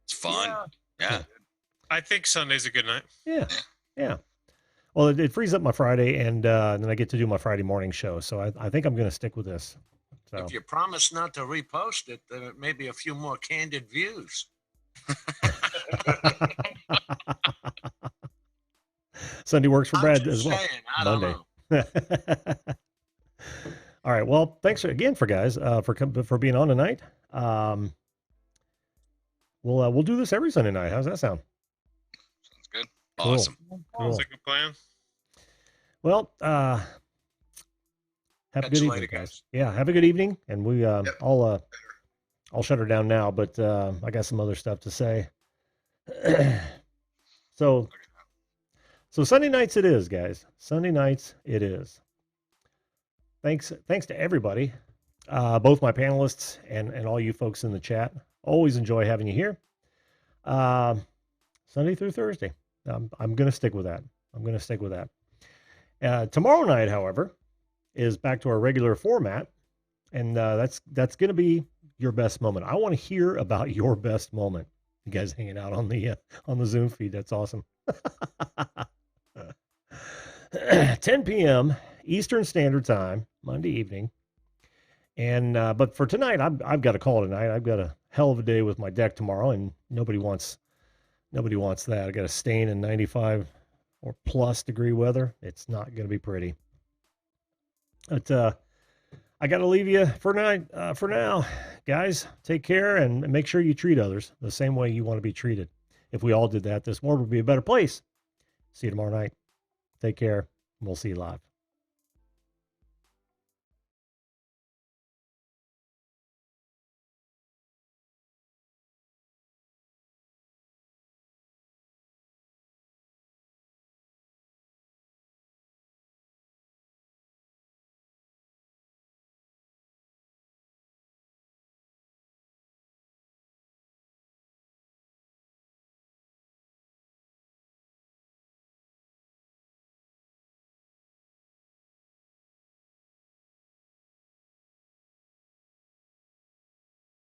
It's fun. Yeah. I think Sunday's a good night. Yeah. Well, it frees up my Friday, and then I get to do my Friday morning show. So I think I'm going to stick with this. So If you promise not to repost it, then it may be a few more candid views. Sunday works for I'm Brad just as well. saying, I don't Monday. All right. Well, thanks again for being on tonight. We'll do this every Sunday night. How's that sound? Sounds good. Cool. Awesome. Cool. Sounds like a plan. Well, have a Catch good you evening, later, guys. Yeah, have a good evening. And I'll shut her down now, but I got some other stuff to say. So Sunday nights it is, guys. Sunday nights it is. Thanks to everybody, both my panelists and all you folks in the chat. Always enjoy having you here. Sunday through Thursday. I'm going to stick with that. Tomorrow night, however, is back to our regular format, and that's going to be your best moment. I want to hear about your best moment. You guys hanging out on the Zoom feed. That's awesome. 10 p.m. Eastern Standard Time, Monday evening. And but for tonight, I've got a call tonight. I've got a hell of a day with my deck tomorrow, and nobody wants that. I got a stain in 95 or plus degree weather. It's not going to be pretty. But I got to leave you for now, guys. Take care and make sure you treat others the same way you want to be treated. If we all did that, this world would be a better place. See you tomorrow night. Take care. We'll see you live.